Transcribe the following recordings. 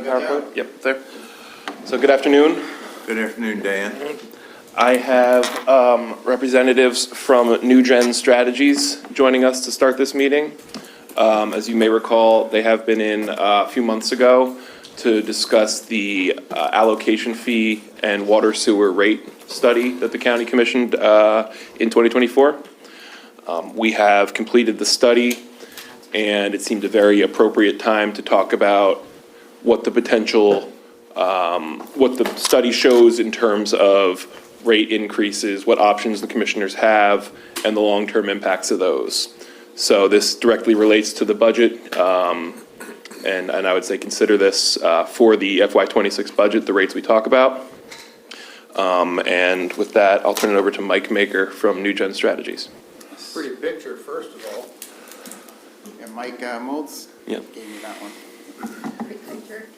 the PowerPoint? Yep, there. So good afternoon. Good afternoon, Dan. I have representatives from NewGen Strategies joining us to start this meeting. As you may recall, they have been in a few months ago to discuss the allocation fee and water sewer rate study that the county commissioned in 2024. We have completed the study, and it seemed a very appropriate time to talk about what the potential, what the study shows in terms of rate increases, what options the commissioners have, and the long-term impacts of those. So this directly relates to the budget, and I would say consider this for the FY26 budget, the rates we talk about. And with that, I'll turn it over to Mike Maker from NewGen Strategies. Pretty picture, first of all. And Mike Moltz Yep. gave me that one. Great picture.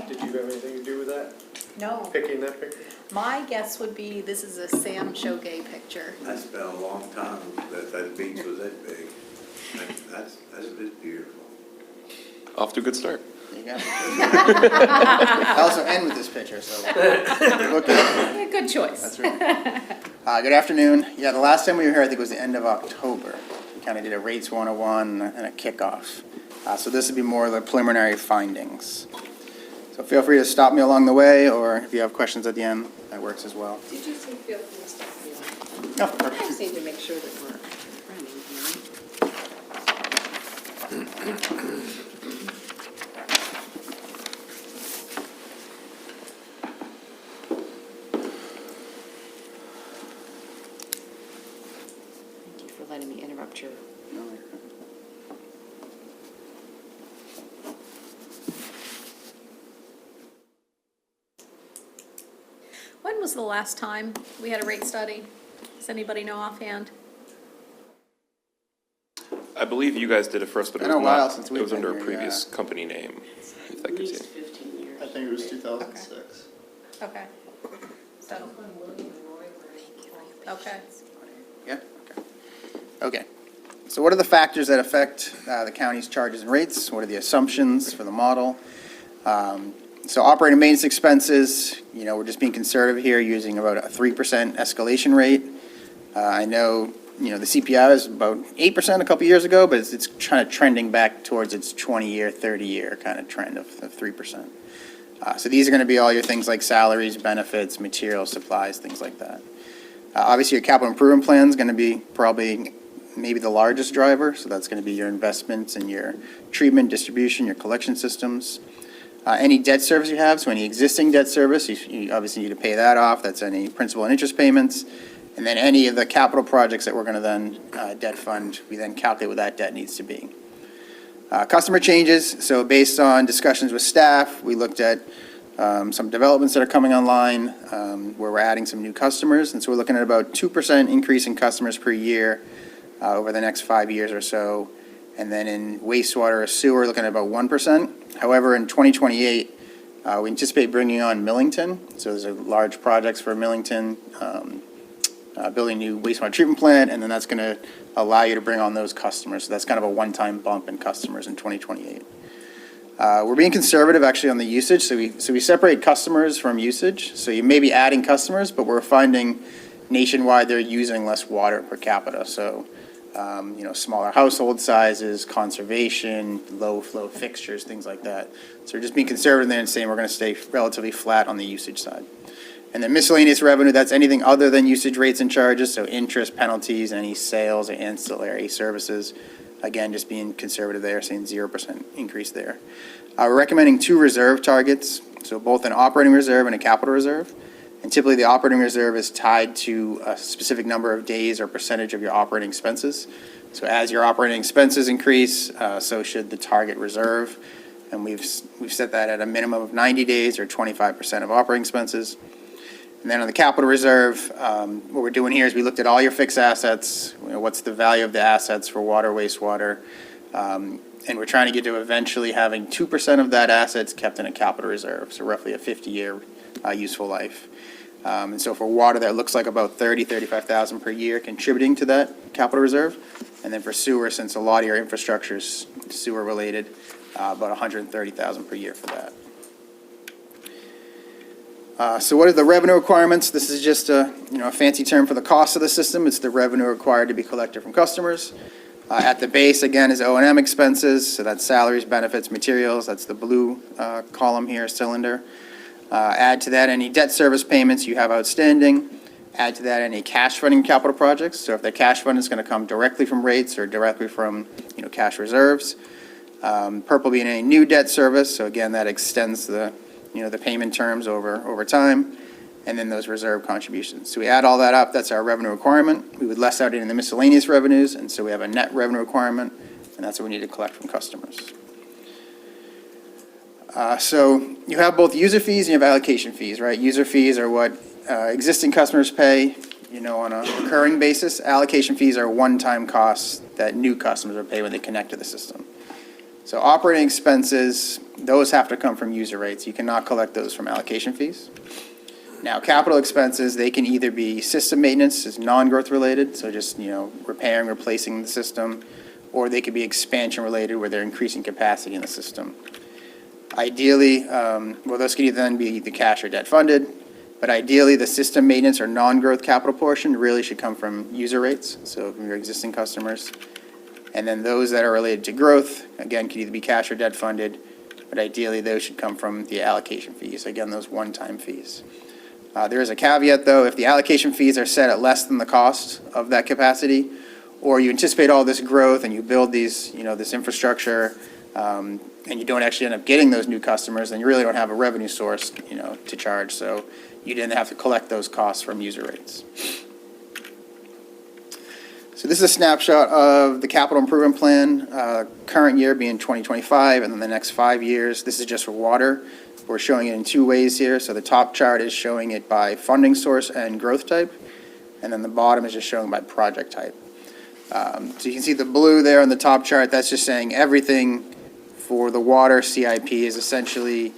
Did you have anything to do with that? No, Picking that picture? my guess would be this is a Sam Choquet picture. I spent a long time that beach was that big. That's beautiful. Off to a good start. There you go. I also end with this picture, so. Look at it. Good choice. That's right. Good afternoon. Yeah, the last time we were here, I think it was the end of October. We kind of did a rates 101 and a kickoff. So this would be more of the preliminary findings. So feel free to stop me along the way, or if you have questions at the end, that works as well. Did you say feel free to stop me? No, I perfect. just need to make sure that we're running here. Thank you for letting me interrupt your. When was the last time we had a rate study? Does anybody know offhand? I believe you guys did it first, but it Been a was while not, since it we've was under a been here, previous company name, if that At gives least you. 15 years. I think it was 2006. Okay. So, okay. Yeah, okay. Okay. So what are the factors that affect the county's charges and rates? What are the assumptions for the model? So operating maintenance expenses, we're just being conservative here, using about a 3% escalation rate. I know, the CPI was about 8% a couple years ago, but it's kind of trending back towards its 20-year, 30-year kind of trend of 3%. So these are going to be all your things like salaries, benefits, materials, supplies, things like that. Obviously, your capital improvement plan is going to be probably maybe the largest driver. So that's going to be your investments in your treatment, distribution, your collection systems. Any debt service you have, so any existing debt service, you obviously need to pay that off. That's any principal and interest payments. And then any of the capital projects that we're going to then debt fund, we then calculate what that debt needs to be. Customer changes, so based on discussions with staff, we looked at some developments that are coming online where we're adding some new customers. And so we're looking at about 2% increase in customers per year over the next 5 years or so. And then in wastewater or sewer, looking at about 1%. However, in 2028, we anticipate bringing on Millington. So there's a large projects for Millington, building a new wastewater treatment plant, and then that's going to allow you to bring on those customers. So that's kind of a one-time bump in customers in 2028. We're being conservative actually on the usage. So we separate customers from usage. So you may be adding customers, but we're finding nationwide they're using less water per capita. So smaller household sizes, conservation, low flow fixtures, things like that. So we're just being conservative there and saying we're going to stay relatively flat on the usage side. And then miscellaneous revenue, that's anything other than usage rates and charges, so interest, penalties, any sales or ancillary services. Again, just being conservative there, saying 0% increase there. We're recommending 2 reserve targets, so both an operating reserve and a capital reserve. And typically the operating reserve is tied to a specific number of days or percentage of your operating expenses. So as your operating expenses increase, so should the target reserve. And we've set that at a minimum of 90 days or 25% of operating expenses. And then on the capital reserve, what we're doing here is we looked at all your fixed assets, what's the value of the assets for water, wastewater, and we're trying to get to eventually having 2% of that assets kept in a capital reserve, so roughly a 50-year useful life. And so for water, that looks like about $35,000 per year contributing to that capital reserve. And then for sewer, since a lot of your infrastructure is sewer related, about $130,000 per year for that. So what are the revenue requirements? This is just a fancy term for the cost of the system. It's the revenue required to be collected from customers. At the base, again, is O&M expenses, so that's salaries, benefits, materials. That's the blue column here, cylinder. Add to that any debt service payments you have outstanding. Add to that any cash funding capital projects. So if the cash fund is going to come directly from rates or directly from cash reserves. Purple being any new debt service. So again, that extends the the payment terms over time. And then those reserve contributions. So we add all that up, that's our revenue requirement. We would less out in the miscellaneous revenues, and so we have a net revenue requirement, and that's what we need to collect from customers. So you have both user fees and you have allocation fees, right? User fees are what existing customers pay, on a recurring basis. Allocation fees are one-time costs that new customers will pay when they connect to the system. So operating expenses, those have to come from user rates. You cannot collect those from allocation fees. Now, capital expenses, they can either be system maintenance, is non-growth related, so just, repairing, replacing the system, or they could be expansion related where they're increasing capacity in the system. Ideally, those could either then be either cash or debt funded, but ideally, the system maintenance or non-growth capital portion really should come from user rates, so from your existing customers. And then those that are related to growth, again, could either be cash or debt funded, but ideally, those should come from the allocation fees, again, those one-time fees. There is a caveat, though, if the allocation fees are set at less than the cost of that capacity, or you anticipate all this growth and you build these, this infrastructure, and you don't actually end up getting those new customers, then you really don't have a revenue source, to charge. So you didn't have to collect those costs from user rates. So this is a snapshot of the capital improvement plan, current year being 2025, and then the next 5 years. This is just for water. We're showing it in two ways here. So the top chart is showing it by funding source and growth type, and then the bottom is just showing by project type. So you can see the blue there on the top chart. That's just saying everything for the water CIP is essentially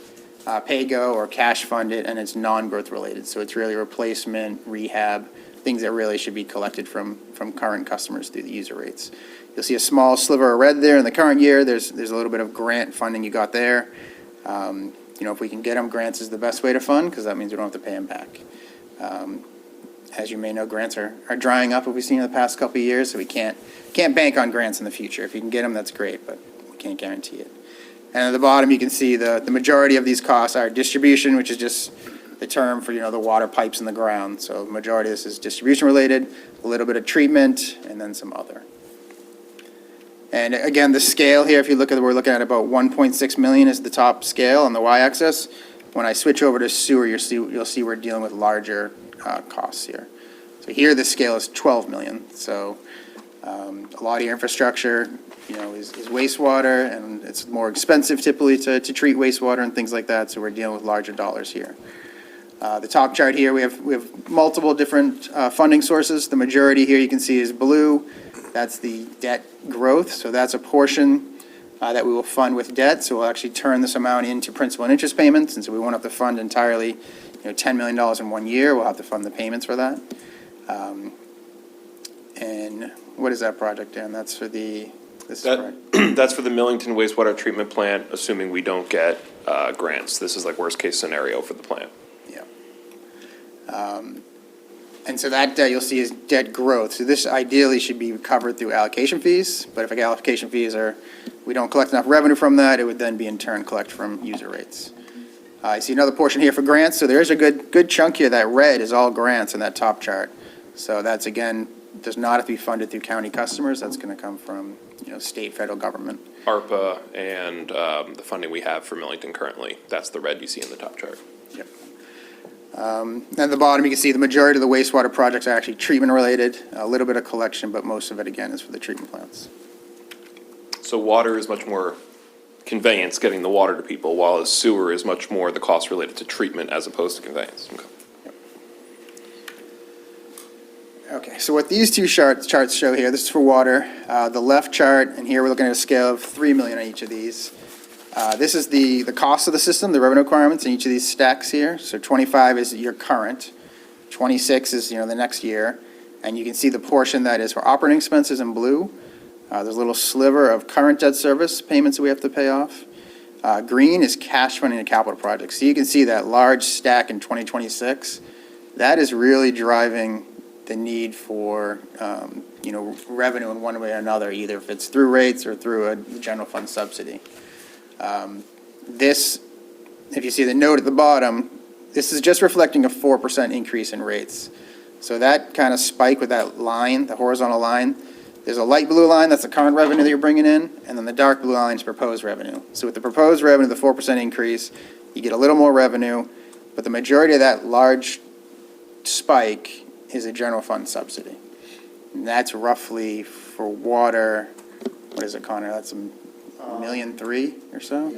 pay-go or cash funded, and it's non-growth related. So it's really replacement, rehab, things that really should be collected from current customers through the user rates. You'll see a small sliver of red there in the current year. There's a little bit of grant funding you got there. If we can get them, grants is the best way to fund, because that means we don't have to pay them back. As you may know, grants are drying up, what we've seen in the past couple of years, so we can't bank on grants in the future. If you can get them, that's great, but we can't guarantee it. And at the bottom, you can see the majority of these costs are distribution, which is just the term for, the water pipes in the ground. So the majority of this is distribution related, a little bit of treatment, and then some other. And again, the scale here, if you look at it, we're looking at about 1.6 million is the top scale on the y-axis. When I switch over to sewer, you'll see we're dealing with larger costs here. So here the scale is 12 million. So a lot of your infrastructure, is wastewater, and it's more expensive typically to treat wastewater and things like that. So we're dealing with larger dollars here. The top chart here, we have multiple different funding sources. The majority here you can see is blue. That's the debt growth. So that's a portion that we will fund with debt. So we'll actually turn this amount into principal and interest payments. And so we won't have to fund entirely, $10 million in 1 year. We'll have to fund the payments for that. And what is that project, Dan? That's for the, That's for the Millington wastewater treatment plant, assuming we don't get grants. This is like worst case scenario for the plant. yeah. And so that debt you'll see is debt growth. So this ideally should be covered through allocation fees, but if allocation fees we don't collect enough revenue from that, it would then be in turn collect from user rates. I see another portion here for grants. So there's a good chunk here. That red is all grants in that top chart. So that's, again, does not have to be funded through county customers. That's going to come from, state, federal government. ARPA and the funding we have for Millington currently. That's the red you see in the top chart. Yep. At the bottom, you can see the majority of the wastewater projects are actually treatment related, a little bit of collection, but most of it, again, is for the treatment plants. So water is much more conveyance, getting the water to people, while sewer is much more the cost related to treatment as opposed to conveyance. Okay. Okay, so what these two charts show here, this is for water. The left chart, and here we're looking at a scale of 3 million on each of these. This is the cost of the system, the revenue requirements in each of these stacks here. So 25 is your current, 26 is the next year, and you can see the portion that is for operating expenses in blue. There's a little sliver of current debt service payments that we have to pay off. Green is cash funding the capital projects. So you can see that large stack in 2026. That is really driving the need for, revenue in one way or another, either if it's through rates or through a general fund subsidy. This, if you see the note at the bottom, this is just reflecting a 4% increase in rates. So that kind of spike with that line, the horizontal line, there's a light blue line, that's the current revenue that you're bringing in, and then the dark blue line is proposed revenue. So with the proposed revenue, the 4% increase, you get a little more revenue, but the majority of that large spike is a general fund subsidy. And that's roughly for water, what is it, Connor? That's $1.3 million or so?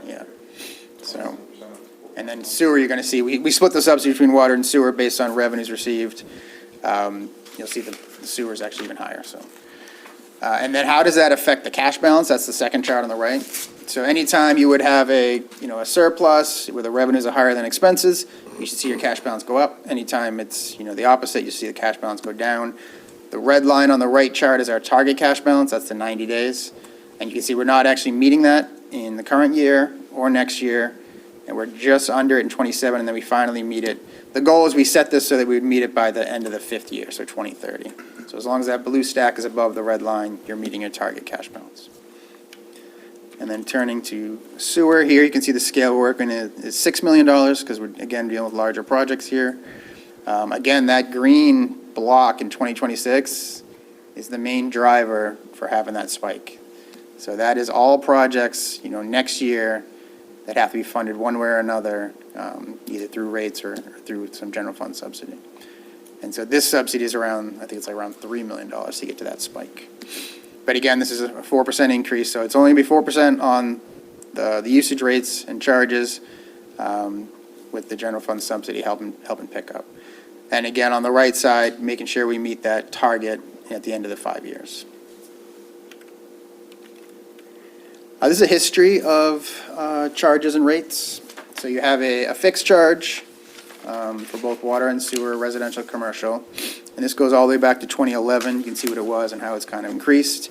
Yeah. So, and then sewer, you're gonna see, we split the subsidy between water and sewer based on revenues received. You'll see the sewer is actually even higher, so. And then how does that affect the cash balance? That's the second chart on the right. So anytime you would have a surplus where the revenues are higher than expenses, you should see your cash balance go up. Anytime it's, the opposite, you see the cash balance go down. The red line on the right chart is our target cash balance, that's the 90 days. And you can see we're not actually meeting that in the current year or next year, and we're just under it in 27, and then we finally meet it. The goal is we set this so that we would meet it by the end of the 5th year, so 2030. So as long as that blue stack is above the red line, you're meeting your target cash balance. And then turning to sewer, here you can see the scale we're working is $6 million, because we're, again, dealing with larger projects here. Again, that green block in 2026 is the main driver for having that spike. So that is all projects, next year that have to be funded one way or another, either through rates or through some general fund subsidy. And so this subsidy is around, I think it's like around $3 million to get to that spike. But again, this is a 4% increase, so it's only going to be 4% on the usage rates and charges, with the general fund subsidy helping pick up. And again, on the right side, making sure we meet that target at the end of the 5 years. This is a history of charges and rates. So you have a fixed charge for both water and sewer, residential, commercial. And this goes all the way back to 2011. You can see what it was and how it's kind of increased.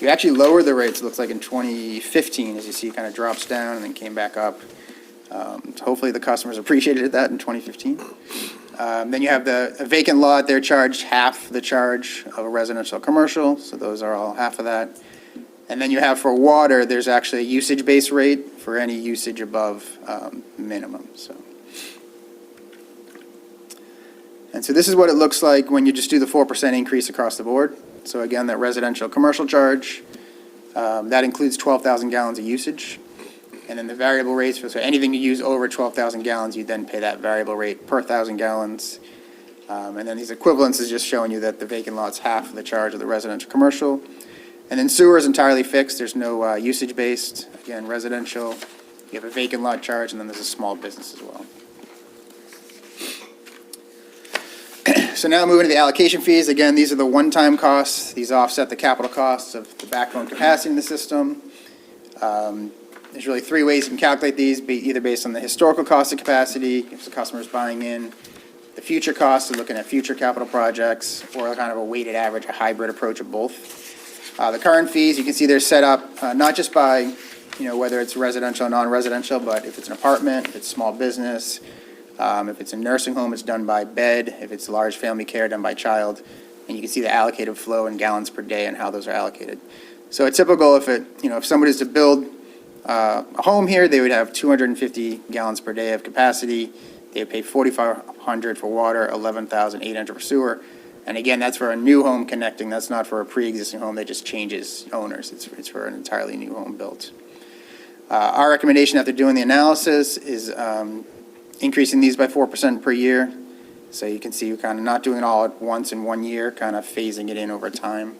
You actually lowered the rates, it looks like in 2015, as you see, it kind of drops down and then came back up. So hopefully the customers appreciated that in 2015. Then you have a vacant lot, they're charged half the charge of a residential commercial, so those are all half of that. And then you have for water, there's actually a usage-based rate for any usage above minimum, so. And so this is what it looks like when you just do the 4% increase across the board. So again, that residential commercial charge, that includes 12,000 gallons of usage. And then the variable rates, so anything you use over 12,000 gallons, you then pay that variable rate per 1,000 gallons. And then these equivalents is just showing you that the vacant lot's half of the charge of the residential commercial. And then sewer is entirely fixed, there's no usage-based. Again, residential, you have a vacant lot charge, and then there's a small business as well. So now moving to the allocation fees, again, these are the one-time costs. These offset the capital costs of the backbone capacity in the system. There's really 3 ways you can calculate these, either based on the historical cost of capacity, if the customer's buying in, the future costs of looking at future capital projects, or kind of a weighted average, a hybrid approach of both. The current fees, you can see they're set up not just by, whether it's residential or non-residential, but if it's an apartment, if it's small business, if it's a nursing home, it's done by bed, if it's large family care, done by child, and you can see the allocated flow in gallons per day and how those are allocated. So it's typical if somebody's to build a home here, they would have 250 gallons per day of capacity. They would pay $4,500 for water, $11,800 for sewer. And again, that's for a new home connecting. That's not for a pre-existing home that just changes owners. It's for an entirely new home built. Our recommendation after doing the analysis is increasing these by 4% per year. So you can see we're kind of not doing it all at once in 1 year, kind of phasing it in over time.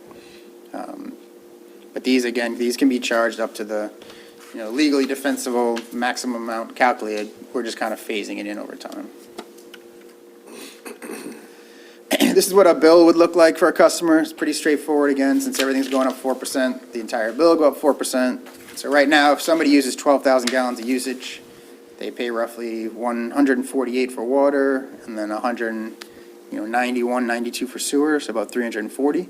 But these can be charged up to the legally defensible maximum amount calculated. We're just kind of phasing it in over time. This is what a bill would look like for a customer. It's pretty straightforward again, since everything's going up 4%, the entire bill will go up 4%. So right now, if somebody uses 12,000 gallons of usage, they pay roughly $148 for water, and then $192 for sewer, so about $340.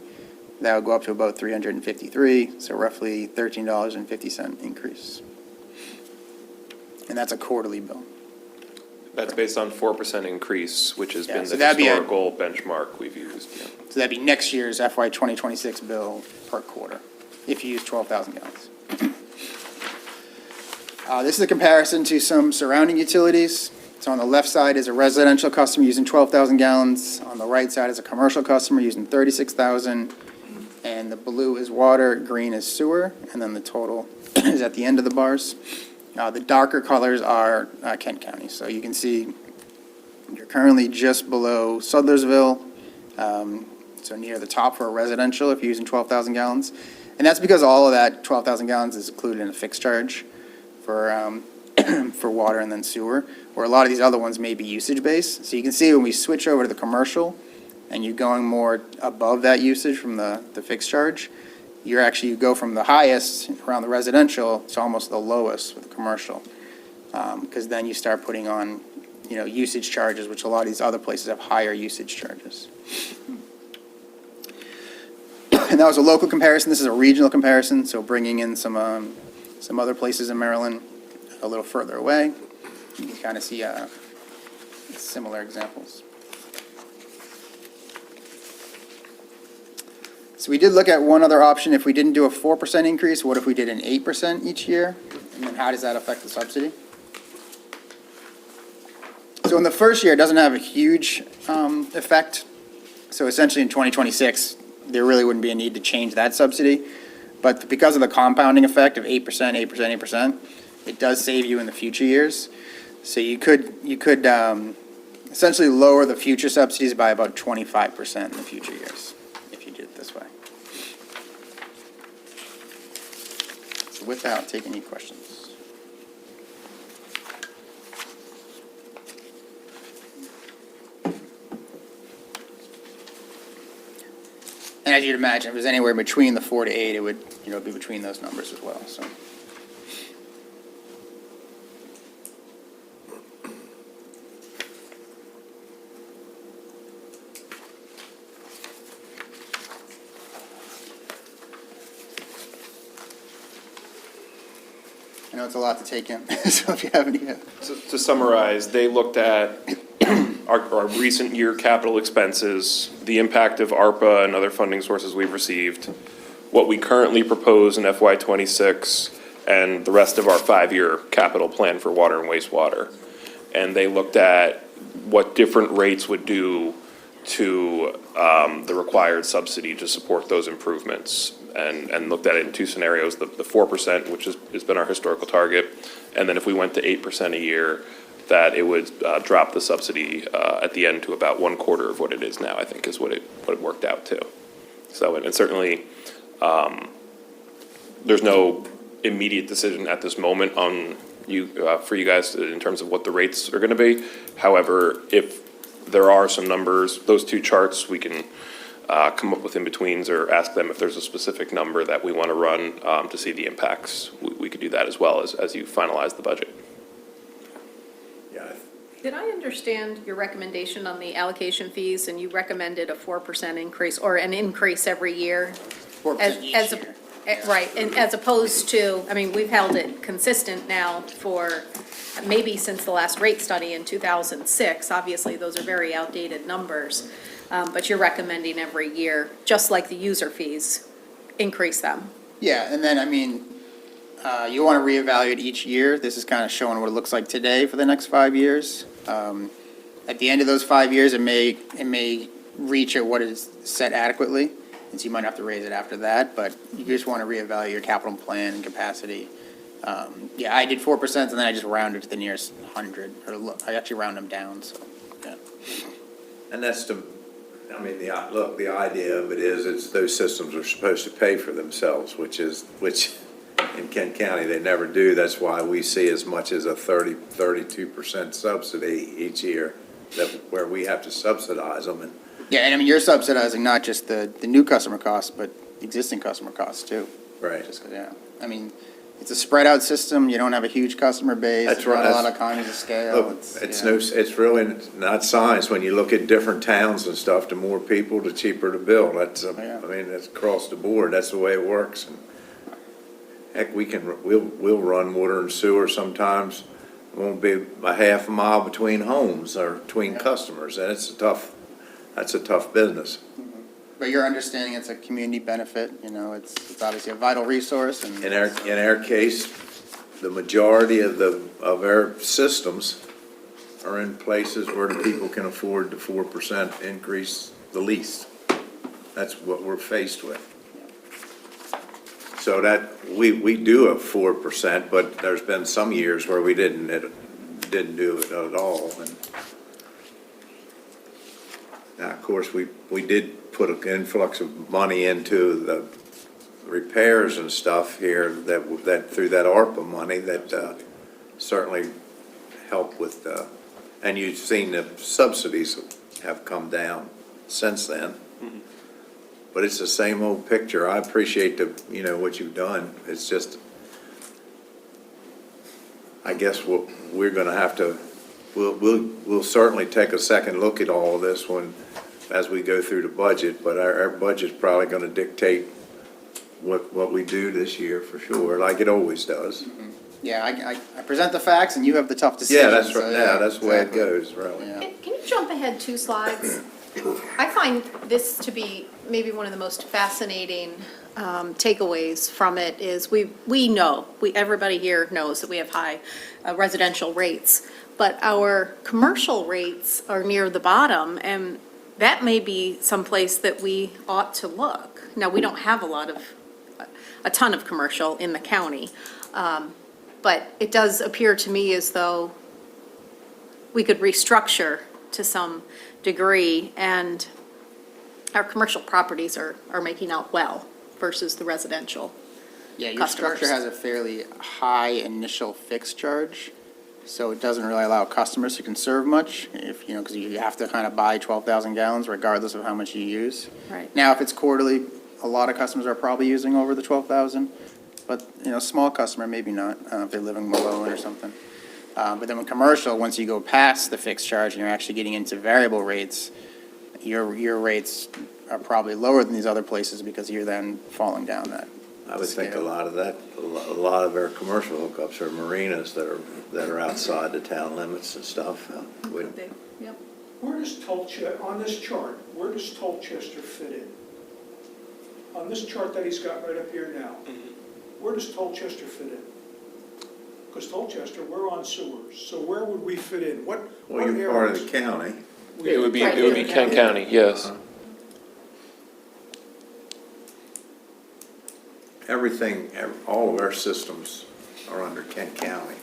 That would go up to about $353, so roughly $13.50 increase. And that's a quarterly bill. That's based on 4% increase, which has Yeah, been so the that'd be a- historical benchmark we've used. Yeah. So that'd be next year's FY 2026 bill per quarter, if you use 12,000 gallons. This is a comparison to some surrounding utilities. So on the left side is a residential customer using 12,000 gallons. On the right side is a commercial customer using 36,000. And the blue is water, green is sewer, and then the total is at the end of the bars. The darker colors are Kent County. So you can see you're currently just below Sudlersville, so near the top for a residential if you're using 12,000 gallons. And that's because all of that 12,000 gallons is included in a fixed charge for, for water and then sewer, where a lot of these other ones may be usage-based. So you can see when we switch over to the commercial and you're going more above that usage from the fixed charge, you go from the highest around the residential to almost the lowest with the commercial. Because then you start putting on, usage charges, which a lot of these other places have higher usage charges. And that was a local comparison. This is a regional comparison, so bringing in some other places in Maryland a little further away. You can kind of see similar examples. So we did look at one other option. If we didn't do a 4% increase, what if we did an 8% each year? And then how does that affect the subsidy? So in the first year, it doesn't have a huge effect. So essentially in 2026, there really wouldn't be a need to change that subsidy. But because of the compounding effect of 8%, 8%, 8%, it does save you in the future years. So you could essentially lower the future subsidies by about 25% in the future years, if you did it this way. So with that, I'll take any questions. And as you'd imagine, if it was anywhere between the 4 to 8, it would, be between those numbers as well, so. I know it's a lot to take in, so if you have any. To summarize, they looked at our recent year capital expenses, the impact of ARPA and other funding sources we've received, what we currently propose in FY '26, and the rest of our 5-year capital plan for water and wastewater. And they looked at what different rates would do to the required subsidy to support those improvements. And looked at it in two scenarios, the 4%, which has been our historical target, and then if we went to 8% a year, that it would drop the subsidy at the end to about 1/4 of what it is now, I think is what it worked out to. So, and certainly, there's no immediate decision at this moment on for you guys in terms of what the rates are gonna be. However, if there are some numbers, those two charts, we can come up with in-betweens or ask them if there's a specific number that we want to run to see the impacts. We could do that as well as you finalize the budget. Yeah, Did I understand your recommendation on the allocation fees, and you recommended a 4% increase, or an increase every year? 4% each As a- year. Right, and as opposed to, we've held it consistent now for maybe since the last rate study in 2006. Obviously, those are very outdated numbers, but you're recommending every year, just like the user fees, increase them. Yeah, and then, you want to reevaluate each year. This is kind of showing what it looks like today for the next 5 years. At the end of those 5 years, it may reach at what is set adequately, and so you might have to raise it after that, but you just want to reevaluate your capital plan and capacity. I did 4%, and then I just rounded to the nearest 100, I actually round them down, so, yeah. and that's the idea of it is, it's those systems are supposed to pay for themselves, which in Kent County, they never do. That's why we see as much as a 32% subsidy each year, where we have to subsidize them. Yeah, and you're subsidizing not just the new customer costs, but existing customer costs too. Right. Just 'cause, yeah, it's a spread out system, you don't have a huge customer base. That's right. Not a lot of economies of scale. Look, it's really not science. When you look at different towns and stuff, the more people, the cheaper to build. That's, Yeah. that's across the board. That's the way it works. And heck, we'll run water and sewer sometimes won't be a half a mile between homes or between customers, and that's a tough business. But you're understanding it's a community benefit, you know, it's obviously a vital resource and. In our case, the majority of our systems are in places where the people can afford the 4% increase the least. That's what we're faced with. So that, we do a 4%, but there's been some years where we didn't do it at all. And now, of course, we did put an influx of money into the repairs and stuff here that through that ARPA money that certainly helped with, and you've seen the subsidies have come down since then. But it's the same old picture. I appreciate what you've done. It's just, I guess we're gonna have to, we'll certainly take a second look at all of this as we go through the budget, but our budget's probably gonna dictate what we do this year for sure, like it always does. Yeah, I present the facts and you have the tough decisions. Yeah, that's so, right. Yeah, that's the way it exactly. goes, really. Yeah. Can you jump ahead 2 slides? I find this to be maybe one of the most fascinating takeaways from it is everybody here knows that we have high residential rates, but our commercial rates are near the bottom, and that may be someplace that we ought to look. Now, we don't have a ton of commercial in the county, but it does appear to me as though we could restructure to some degree, and our commercial properties are making out well versus the residential. Yeah, your customers. structure has a fairly high initial fixed charge, so it doesn't really allow customers to conserve much, because you have to kind of buy 12,000 gallons regardless of how much you use. Right. Now, if it's quarterly, a lot of customers are probably using over the 12,000, but, small customer, maybe not, if they're living in Malone or something. But then with commercial, once you go past the fixed charge and you're actually getting into variable rates, your rates are probably lower than these other places because you're then falling down that. I would think a scale. lot of our commercial hookups are marinas that are outside the town limits and stuff. Yep. Where does Tolchester, on this chart, where does Tolchester fit in? On this chart that he's got right up here now, where does Tolchester fit in? Because Tolchester, we're on sewers, so where would we fit in? What Well, you're part of areas? the county. It would be Kent County, yes. All of our systems are under Kent County.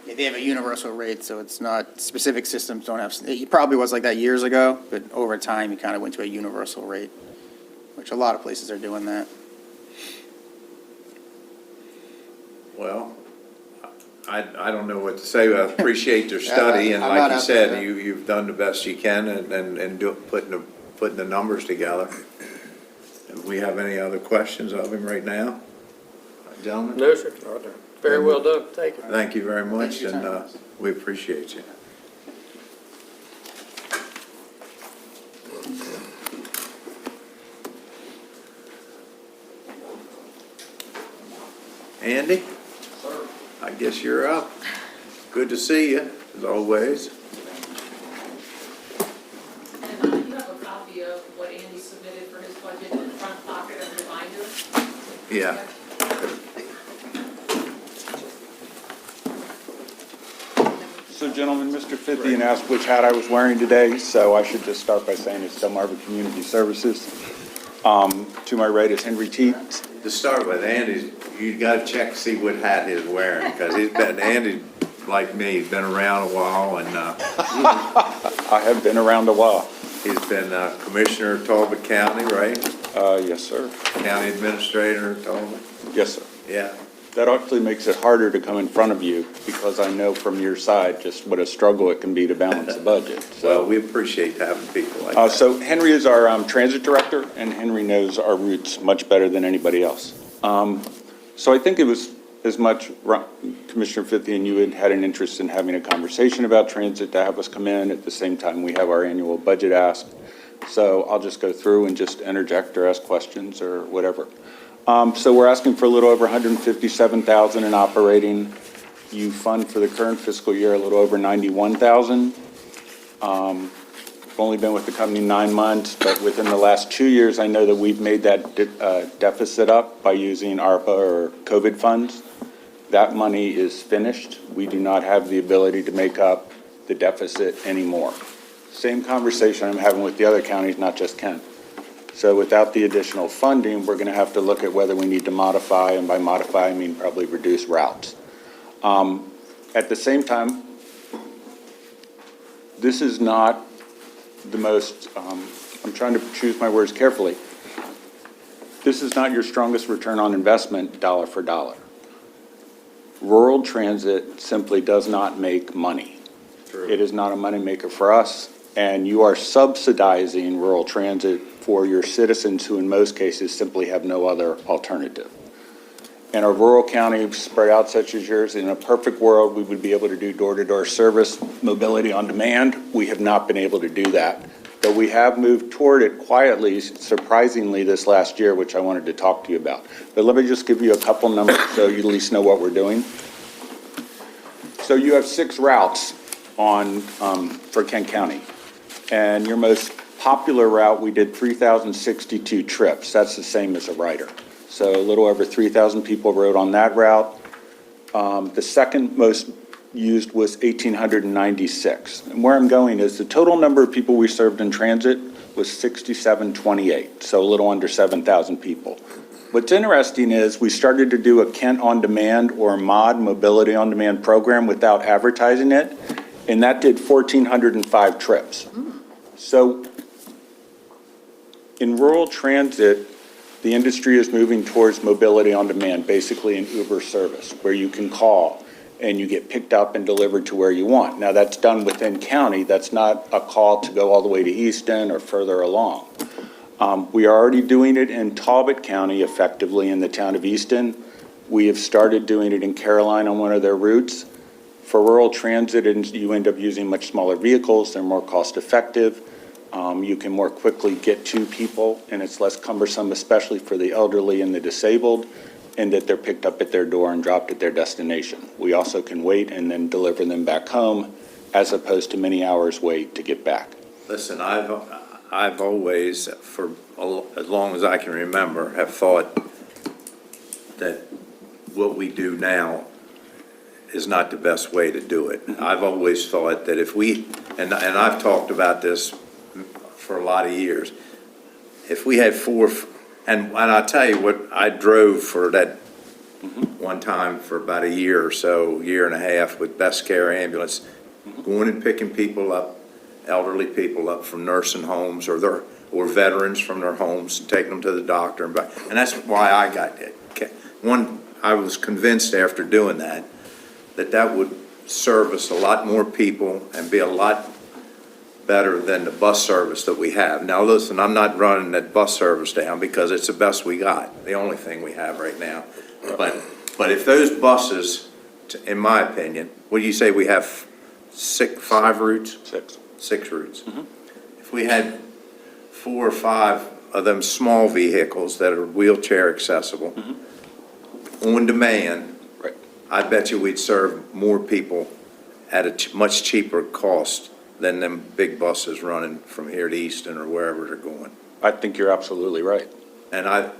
Yeah, they have a universal rate, so it's not, specific systems don't have, it probably was like that years ago, but over time, you kind of went to a universal rate, which a lot of places are doing that. Well, I don't know what to say, but I appreciate your study, and I'm like not you up said, to that. you've done the best you can and putting the numbers together. Do we have any other questions of him right now? Gentlemen? No, sir. Very well done. Thank you. Thank you very much, Thank you, and sir. we appreciate you. Andy? Sir. I guess you're up. Good to see you, as always. And you have a copy of what Andy submitted for his budget in the front pocket of your binder? Yeah. So gentlemen, Mr. Fithian asked which hat I was wearing today, so I should just start by saying it's Delmarva Community Services. To my right is Henry Teet. To start with, Andy, you gotta check to see what hat he's wearing, because Andy, like me, he's been around a while, and, I have been around a while. he's been, Commissioner of Talbot County, right? Yes, sir. County Administrator of Talbot, Yes, sir. yeah. That actually makes it harder to come in front of you because I know from your side just what a struggle it can be to balance the budget. Well, So, we appreciate having people like that. so Henry is our transit director, and Henry knows our routes much better than anybody else. So I think it was as much, Commissioner Fithian, you had an interest in having a conversation about transit to have us come in. At the same time, we have our annual budget ask. So I'll just go through and just interject or ask questions or whatever. So we're asking for a little over $157,000 in operating, you fund for the current fiscal year a little over 91,000. I've only been with the company 9 months, but within the last 2 years, I know that we've made that deficit up by using ARPA or COVID funds. That money is finished. We do not have the ability to make up the deficit anymore. Same conversation I'm having with the other counties, not just Kent. So without the additional funding, we're going to have to look at whether we need to modify, and by modify, I mean probably reduce routes. At the same time, this is not the most, I'm trying to choose my words carefully. This is not your strongest return on investment, dollar for dollar. Rural transit simply does not make money. It is not a moneymaker for us, and you are subsidizing rural transit for your citizens who in most cases simply have no other alternative. In a rural county spread out such as yours, in a perfect world, we would be able to do door-to-door service, mobility on demand. We have not been able to do that, but we have moved toward it quietly, surprisingly, this last year, which I wanted to talk to you about. But let me just give you a couple numbers so you at least know what we're doing. So you have 6 routes for Kent County, and your most popular route, we did 3,062 trips. That's the same as a Ryder. So a little over 3,000 people rode on that route. The second most used was 1,896. And where I'm going is the total number of people we served in transit was 6,728, so a little under 7,000 people. What's interesting is we started to do a Kent On Demand or MOD, Mobility On Demand program, without advertising it, and that did 1,405 trips. So in rural transit, the industry is moving towards mobility on demand, basically an Uber service, where you can call and you get picked up and delivered to where you want. Now, that's done within county. That's not a call to go all the way to Easton or further along. We are already doing it in Talbot County effectively in the town of Easton. We have started doing it in Caroline on one of their routes. For rural transit, and you end up using much smaller vehicles. They're more cost effective. You can more quickly get to people, and it's less cumbersome, especially for the elderly and the disabled, and that they're picked up at their door and dropped at their destination. We also can wait and then deliver them back home, as opposed to many hours wait to get back. Listen, I've always, for as long as I can remember, have thought that what we do now is not the best way to do it. I've always thought that if we, and I've talked about this for a lot of years, if we had 4, and I'll tell you what, I drove for that one time for about a year or so, year and a half with Best Care Ambulance, going and picking people up, elderly people up from nursing homes or veterans from their homes, and taking them to the doctor and back. And that's why I got it. I was convinced after doing that that would service a lot more people and be a lot better than the bus service that we have. Now, listen, I'm not running that bus service down because it's the best we got, the only thing we have right now. But if those buses, in my opinion, what do you say we have 5 routes? 6 routes. If we had 4 or 5 of them small vehicles that are wheelchair accessible, on demand, Right. I bet you we'd serve more people at a much cheaper cost than them big buses running from here to Easton or wherever they're going. I think you're absolutely right. And I've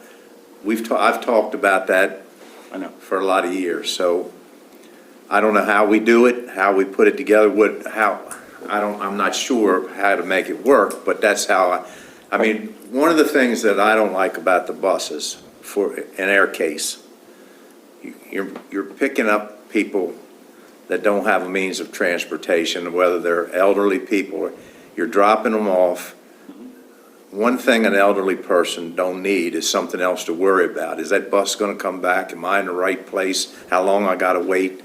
talked about that I know. for a lot of years, so I don't know how we do it, how we put it together, I'm not sure how to make it work, but that's how I mean, one of the things that I don't like about the buses, in our case, you're picking up people that don't have a means of transportation, whether they're elderly people, or you're dropping them off. One thing an elderly person don't need is something else to worry about. Is that bus gonna come back? Am I in the right place? How long I gotta wait?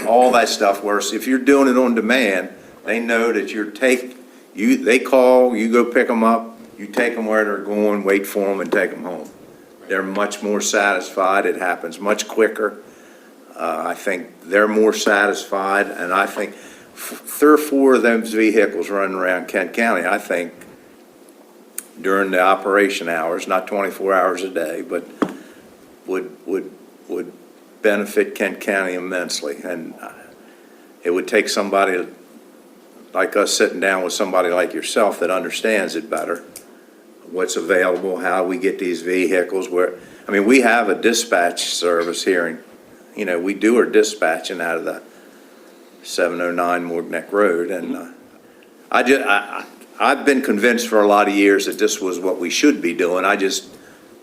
All that stuff, whereas if you're doing it on demand, they know that they call, you go pick them up, you take them where they're going, wait for them and take them home. They're much more satisfied. It happens much quicker. I think they're more satisfied, and I think 3 or 4 of those vehicles running around Kent County, I think, during the operation hours, not 24 hours a day, but would benefit Kent County immensely, and it would take somebody like us sitting down with somebody like yourself that understands it better, what's available, how we get these vehicles, I mean, we have a dispatch service here, and, we do our dispatching out of the 709 Morgan Neck Road, and I've been convinced for a lot of years that this was what we should be doing, I just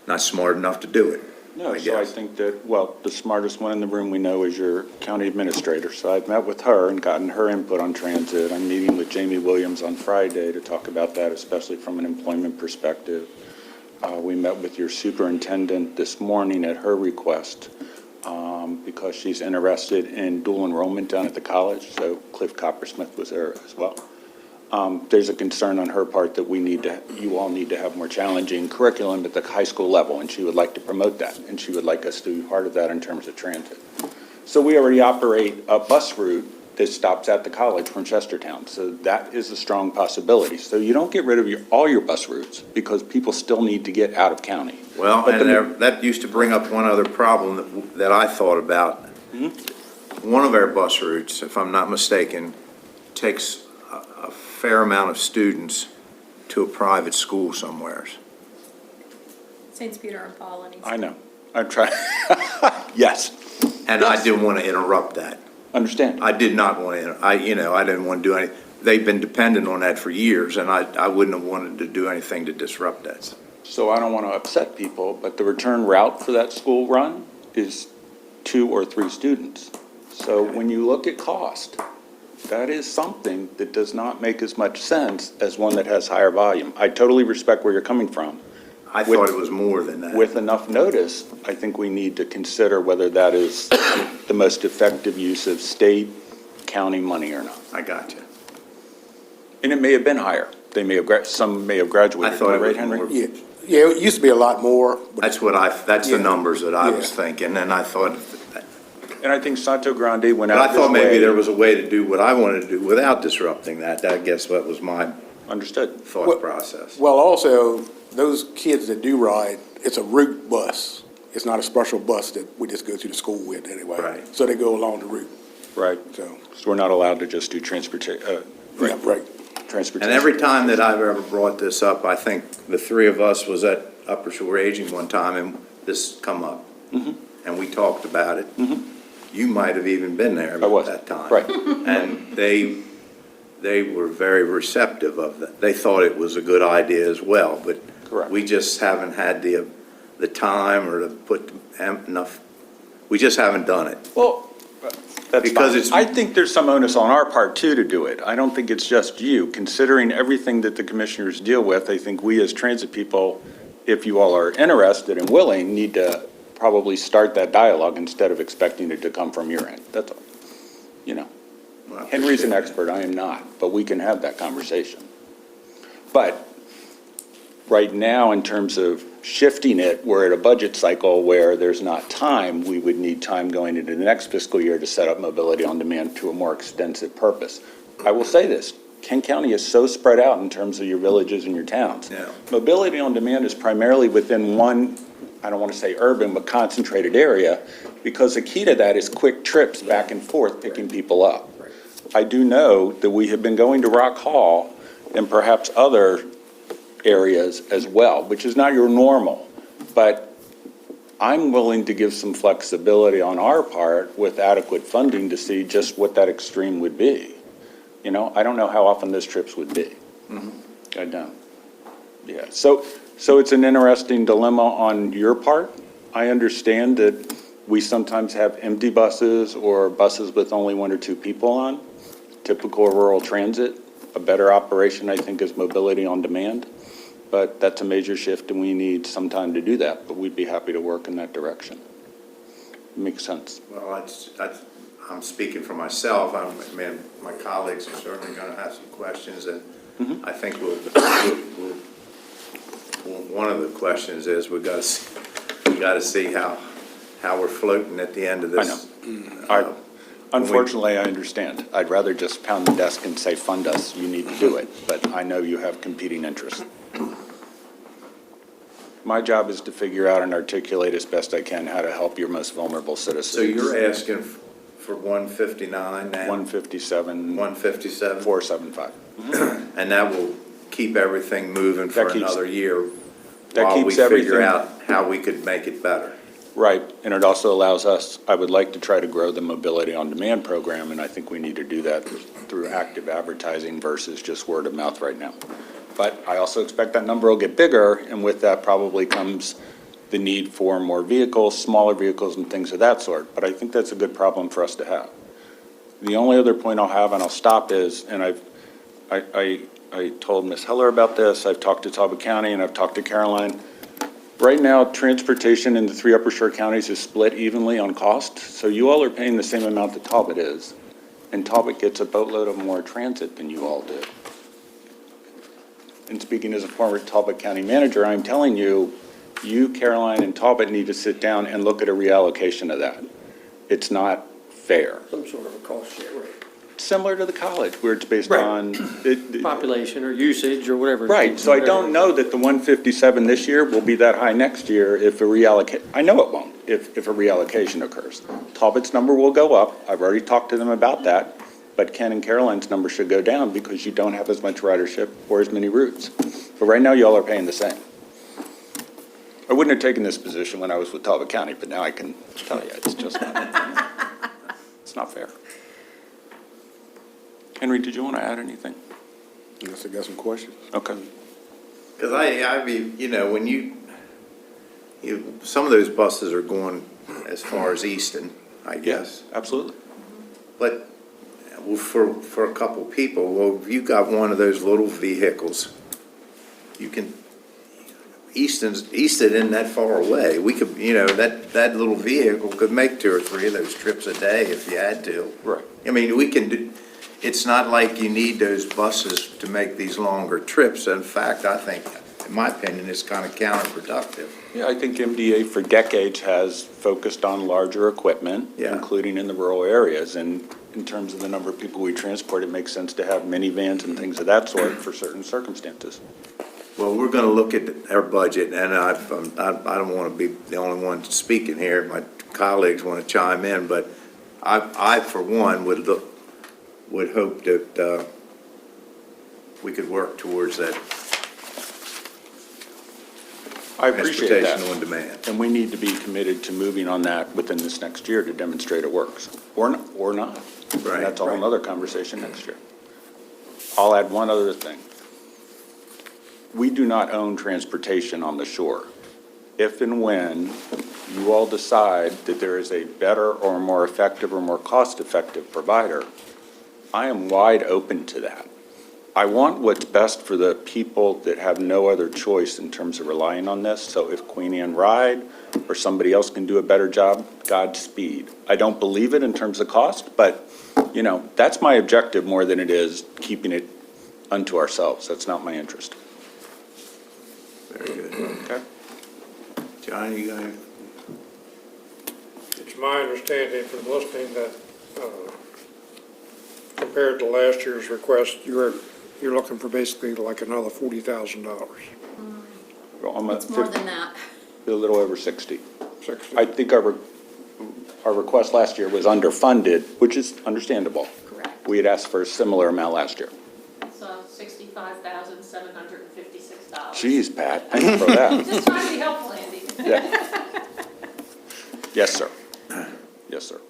not smart enough to do it. No, I so I guess. think that, well, the smartest one in the room we know is your county administrator. So I've met with her and gotten her input on transit. I'm meeting with Jamie Williams on Friday to talk about that, especially from an employment perspective. We met with your superintendent this morning at her request, because she's interested in dual enrollment down at the college. So Cliff Coppersmith was there as well. There's a concern on her part that you all need to have more challenging curriculum at the high school level, and she would like to promote that, and she would like us to be part of that in terms of transit. So we already operate a bus route that stops at the college from Chestertown, so that is a strong possibility. So you don't get rid of all your bus routes, because people still need to get out of county. Well, But and that used to bring up one other problem that I thought about. One of our bus routes, if I'm not mistaken, takes a fair amount of students to a private school somewhere. Saints Peter and Paul, and he's. I know, I'm trying, yes, And I didn't want to interrupt that. understand. I did not want to, I didn't want to do any, they've been dependent on that for years, and I wouldn't have wanted to do anything to disrupt that. So I don't want to upset people, but the return route for that school run is 2 or 3 students. So when you look at cost, that is something that does not make as much sense as one that has higher volume. I totally respect where you're coming from. I thought it was more than that. With enough notice, I think we need to consider whether that is the most effective use of state, county money or not. I got you. And it may have been higher. They may have, some may have graduated. I thought it Right, was Henry? more. Yeah, it used to be a lot more. But That's the Yeah. numbers that I was Yeah. thinking, and I thought, And I think Santo Grande went but out I this thought maybe way. there was a way to do what I wanted to do without disrupting that. I guess that was my Understood. thought process. Well, also, those kids that do ride, it's a route bus. It's not a special bus that we just go to the school with anyway. Right. So they go along the route, Right. so, So we're not allowed to just do transportation. yeah, right. And every time that I've ever brought this up, I think the three of us was at Upper Shore Aging one time, and this come up. And we talked about it. You might have even been there I was. at that time. Right. And they were very receptive of that. They thought it was a good idea as well, but Correct. we just haven't had the time or to put enough, we just haven't done it. Well, that's Because fine. it's- I think there's some onus on our part too to do it. I don't think it's just you. Considering everything that the commissioners deal with, I think we as transit people, if you all are interested and willing, need to probably start that dialogue instead of expecting it to come from your end. That's all. Well, Henry's an expert, I am not, but we can have that conversation. But right now, in terms of shifting it, we're at a budget cycle where there's not time. We would need time going into the next fiscal year to set up mobility on demand to a more extensive purpose. I will say this, Kent County is so spread out in terms of your villages and your towns. Yeah. Mobility on demand is primarily within one, I don't want to say urban, but concentrated area, because the key to that is quick trips back and forth, picking people up. I do know that we have been going to Rock Hall and perhaps other areas as well, which is not your normal. But I'm willing to give some flexibility on our part with adequate funding to see just what that extreme would be. I don't know how often those trips would be. I don't. Yeah, so it's an interesting dilemma on your part. I understand that we sometimes have empty buses or buses with only 1 or 2 people on. Typical rural transit, a better operation, I think, is mobility on demand. But that's a major shift and we need some time to do that, but we'd be happy to work in that direction. Makes sense. Well, I'm speaking for myself. I mean, my colleagues are certainly going to have some questions, and I think one of the questions is we got to see how we're floating at the end of this. Unfortunately, I understand. I'd rather just pound the desk and say, fund us, you need to do it. But I know you have competing interests. My job is to figure out and articulate as best I can how to help your most vulnerable citizens. So you're asking for 159 now? 157, 157? 475. And that will keep everything moving for That keeps- another year that while we keeps figure everything- out how we could make it better. Right, and it also allows us, I would like to try to grow the mobility on demand program, and I think we need to do that through active advertising versus just word of mouth right now. But I also expect that number will get bigger, and with that probably comes the need for more vehicles, smaller vehicles and things of that sort. But I think that's a good problem for us to have. The only other point I'll have, and I'll stop, is, and I told Ms. Heller about this, I've talked to Talbot County, and I've talked to Caroline. Right now, transportation in the 3 Upper Shore counties is split evenly on cost, so you all are paying the same amount that Talbot is, and Talbot gets a boatload of more transit than you all do. And speaking as a former Talbot County manager, I'm telling you, you, Caroline, and Talbot need to sit down and look at a reallocation of that. It's not fair. Some sort of a cost share rate. Similar to the college, where it's based Right. on. Population or usage or whatever. Right, so I don't know that the 157 this year will be that high next year if a I know it won't, if a reallocation occurs. Talbot's number will go up, I've already talked to them about that, but Ken and Caroline's number should go down because you don't have as much ridership or as many routes. But right now, y'all are paying the same. I wouldn't have taken this position when I was with Talbot County, but now I can tell you, it's just not, it's not fair. Henry, did you want to add anything? Unless I got some questions. Okay. Because I mean, you know, when you, some of those buses are going as far as Easton, I guess. Absolutely. But well, for a couple people, well, if you got one of those little vehicles, you can, Easton isn't that far away. We could, you know, that little vehicle could make 2 or 3 of those trips a day if you had to. Right. I mean, we can do, it's not like you need those buses to make these longer trips. In fact, I think, in my opinion, it's kind of counterproductive. Yeah, I think MDA for decades has focused on larger equipment, Yeah. including in the rural areas. And in terms of the number of people we transport, it makes sense to have minivans and things of that sort for certain circumstances. Well, we're going to look at our budget, and I don't want to be the only one speaking here. My colleagues want to chime in, but I for one, would hope that we could work towards that I appreciate transportation on that. demand. And we need to be committed to moving on that within this next year to demonstrate it works, or not. And Right, that's a whole right. other conversation next year. I'll add one other thing. We do not own transportation on the shore. If and when you all decide that there is a better or more effective or more cost-effective provider, I am wide open to that. I want what's best for the people that have no other choice in terms of relying on this. So if Queen Anne Ride or somebody else can do a better job, Godspeed. I don't believe it in terms of cost, but, you know, that's my objective more than it is keeping it unto ourselves. That's not my interest. Very good. Okay? John, you going It's my understanding from listening that, compared to last year's request, you're looking for basically like another $40,000. It's more than that. A little over 60. 60. I think our request last year was underfunded, which is understandable. Correct. We had asked for a similar amount last year. So $65,756. Geez, Pat, thank you for that. Just trying to be helpful, Andy. Yeah. Yes, sir. Yes, sir.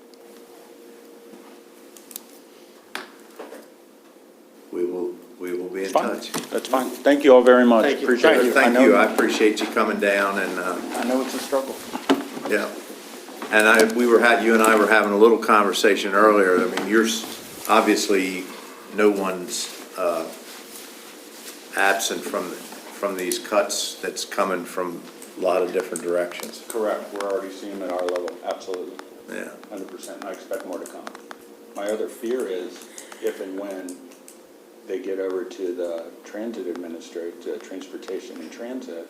We will be in It's fine. touch. That's fine. Thank you all very much. Thank you. Appreciate it. Thank know- you. I appreciate you coming down and, I know it's a struggle. yeah. And you and I were having a little conversation earlier. I mean, obviously, no one's absent from these cuts that's coming from a lot of different directions. Correct. We're already seeing them at our level. Absolutely. Yeah. 100%. And I expect more to come. My other fear is if and when they get over to the transit transportation and transit,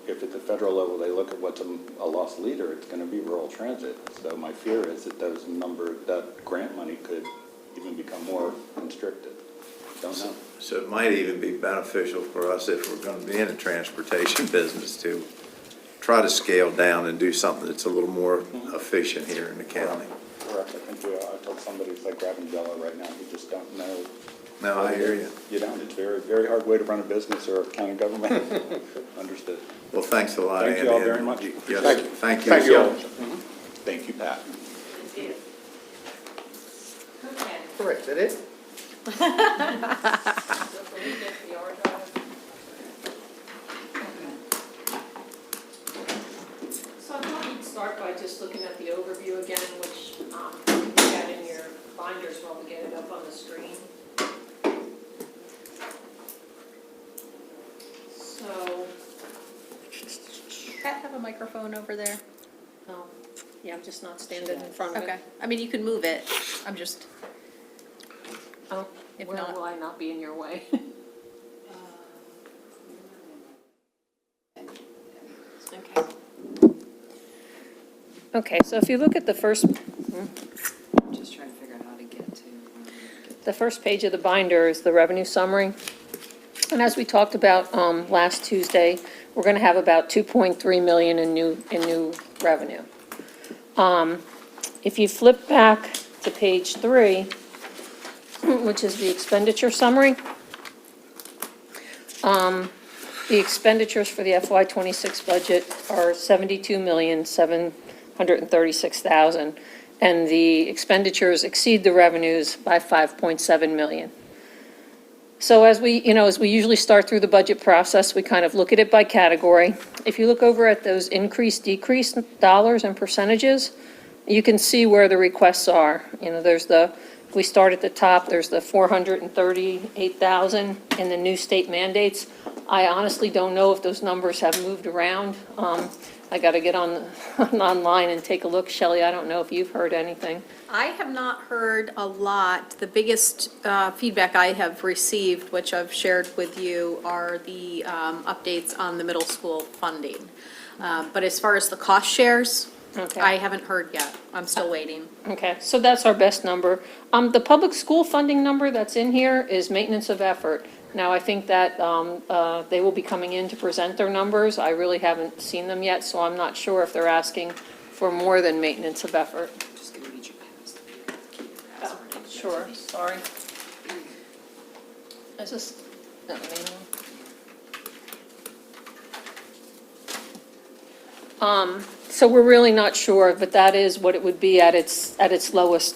if at the federal level they look at what's a lost leader, it's going to be rural transit. So my fear is that that grant money could even become more constricted. Don't know. So it might even be beneficial for us if we're gonna be in the transportation business to try to scale down and do something that's a little more efficient here in the county. Correct, I think I told somebody it's like grabbing Jello right now, you just don't know. No, I hear you. You don't, it's a very, very hard way to run a business or a county government. Understood. Well, thanks a lot, Thank Andy. you all very much. Yes, Thank you. Thank you. Thank you all. Thank you, Pat. Okay. All right, is that it? So can we get the R drive? So I thought we'd start by just looking at the overview again, which you had in your binders while we get it up on the screen. So, Pat, have a microphone over there? oh, yeah, I'm just not standing in front of it. Okay, I mean, you can move it, I'm just, Oh, If where not- will I not be in your way? Okay. Okay, so if you look at the first, Just trying to figure out how to get to. the first page of the binder is the revenue summary. And as we talked about last Tuesday, we're going to have about 2.3 million in new revenue. If you flip back to page 3, which is the expenditure summary, the expenditures for the FY '26 budget are $72,736,000, and the expenditures exceed the revenues by 5.7 million. So as we usually start through the budget process, we kind of look at it by category. If you look over at those increase, decrease dollars and percentages, you can see where the requests are. There's if we start at the top, there's the 438,000 in the new state mandates. I honestly don't know if those numbers have moved around. I got to get online and take a look. Shelley, I don't know if you've heard anything. I have not heard a lot. The biggest feedback I have received, which I've shared with you, are the updates on the middle school funding. But as far as the cost shares, Okay. I haven't heard yet. I'm still waiting. Okay, so that's our best number. The public school funding number that's in here is maintenance of effort. Now, I think that they will be coming in to present their numbers. I really haven't seen them yet, so I'm not sure if they're asking for more than maintenance of effort. I'm just gonna need your pass. Oh, sure, sorry. Is this, no, the main one? So we're really not sure, but that is what it would be at its lowest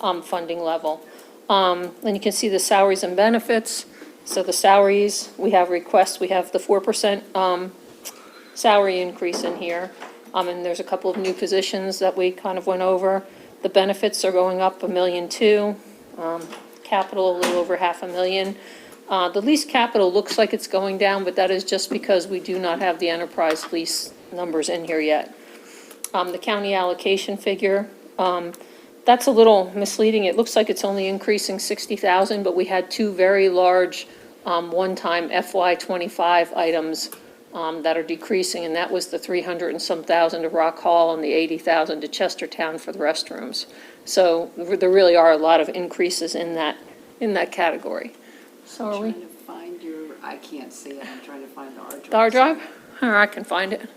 funding level. And you can see the salaries and benefits. So the salaries, we have requests, we have the 4% salary increase in here. And there's a couple of new positions that we kind of went over. The benefits are going up $1.2 million. Capital, a little over $500,000. The lease capital looks like it's going down, but that is just because we do not have the enterprise lease numbers in here yet. The county allocation figure, that's a little misleading. It looks like it's only increasing 60,000, but we had two very large one-time FY '25 items that are decreasing, and that was the 300 and some thousand to Rock Hall and the 80,000 to Chestertown for the restrooms. So there really are a lot of increases in that category. So are we? Trying to find your, I can't see it, I'm trying to find the R drive. The R drive? Or I can find it.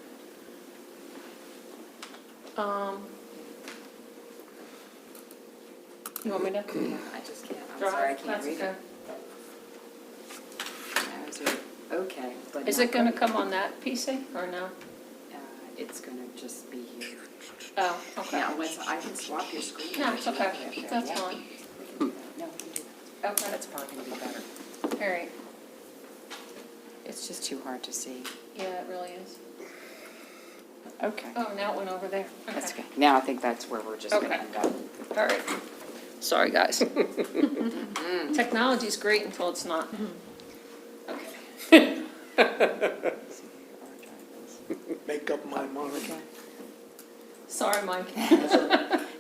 You want me to? Yeah, I just can't, I'm sorry, I Drive? can't That's read okay. it. Is it- Okay, but. Is not it gonna quite. come on that PC or no? It's gonna just be here. Oh, okay. Yeah, I can swap your screen. No, it's okay. That's Yeah. fine. No, we can do that. Okay. That's probably gonna be better. All right. It's just too hard to see. Yeah, it really is. Okay, Oh, now it went over there. that's Okay. good. Now I think that's where we're just gonna Okay. end up. All right. Sorry, guys. Technology's great until it's not. Okay. See where your R drive is. Make up my mind. Sorry, Mike.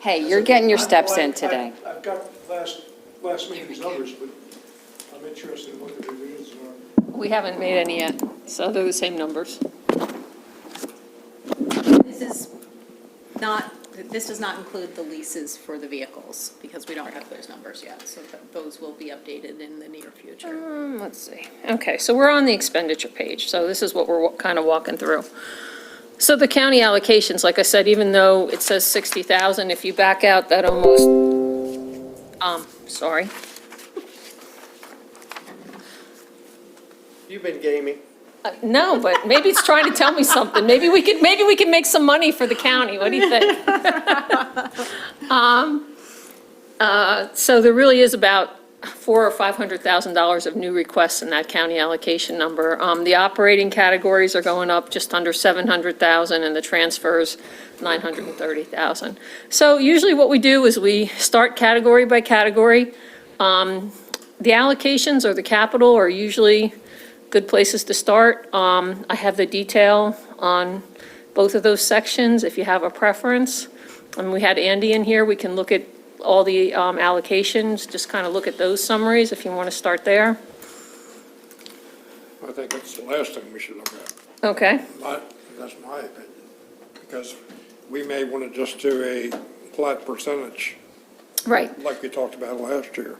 Hey, you're getting your steps in today. I've got last meeting's numbers, but I'm interested in what the revisions are. We haven't made any yet, so they're the same numbers. This is not this does not include the leases for the vehicles, because we don't have those numbers yet, so those will be updated in the near future. Let's see. Okay, so we're on the expenditure page, so this is what we're kind of walking through. So the county allocations, like I said, even though it says 60,000, if you back out that almost, sorry. You've been gaming. No, but maybe it's trying to tell me something. Maybe we could make some money for the county. What do you think? So there really is about $400,000 or $500,000 of new requests in that county allocation number. The operating categories are going up just under 700,000, and the transfers 930,000. So usually what we do is we start category by category. The allocations or the capital are usually good places to start. I have the detail on both of those sections if you have a preference. And we had Andy in here, we can look at all the allocations, just kind of look at those summaries if you want to start there. I think that's the last thing we should look at. Okay, That's my opinion. Because we may want to just do a flat percentage right. like we talked about last year.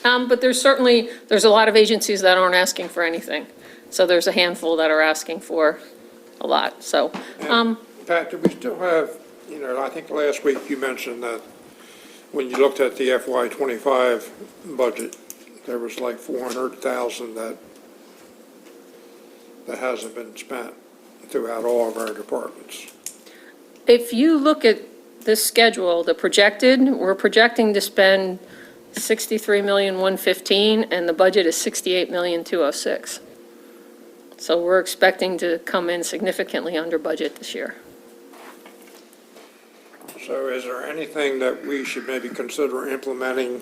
But there's a lot of agencies that aren't asking for anything. So there's a handful that are asking for a lot, so. Pat, do we still have, I think last week you mentioned that when you looked at the FY '25 budget, there was like 400,000 that hasn't been spent throughout all of our departments. If you look at this schedule, we're projecting to spend $63,115,000, and the budget is $68,206,000. So we're expecting to come in significantly under budget this year. So is there anything that we should maybe consider implementing?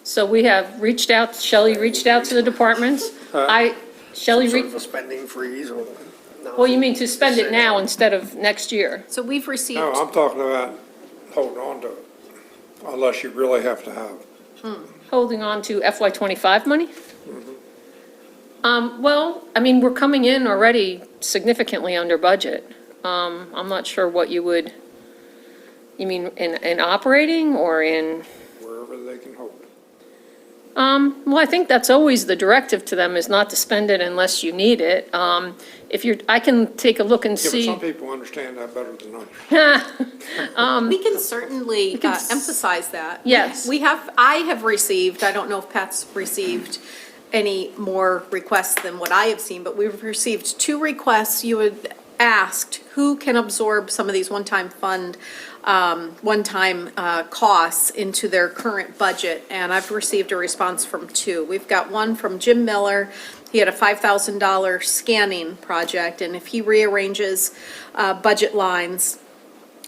So we have reached out, Shelley reached out to the departments. Shelley, Sort of a spending freeze or? well, you mean to spend it now instead of next year? So we've received. No, I'm talking about holding on to it, unless you really have to have it. Holding on to FY '25 money? Well, I mean, we're coming in already significantly under budget. I'm not sure what you mean in operating or in? Wherever they can hold it. Well, I think that's always the directive to them, is not to spend it unless you need it. I can take a look and Yeah, but see. some people understand that better than others. We can certainly emphasize that. Yes. I have received, I don't know if Pat's received any more requests than what I have seen, but we've received 2 requests. You had asked who can absorb some of these one-time costs into their current budget, and I've received a response from 2. We've got one from Jim Miller. He had a $5,000 scanning project, and if he rearranges budget lines,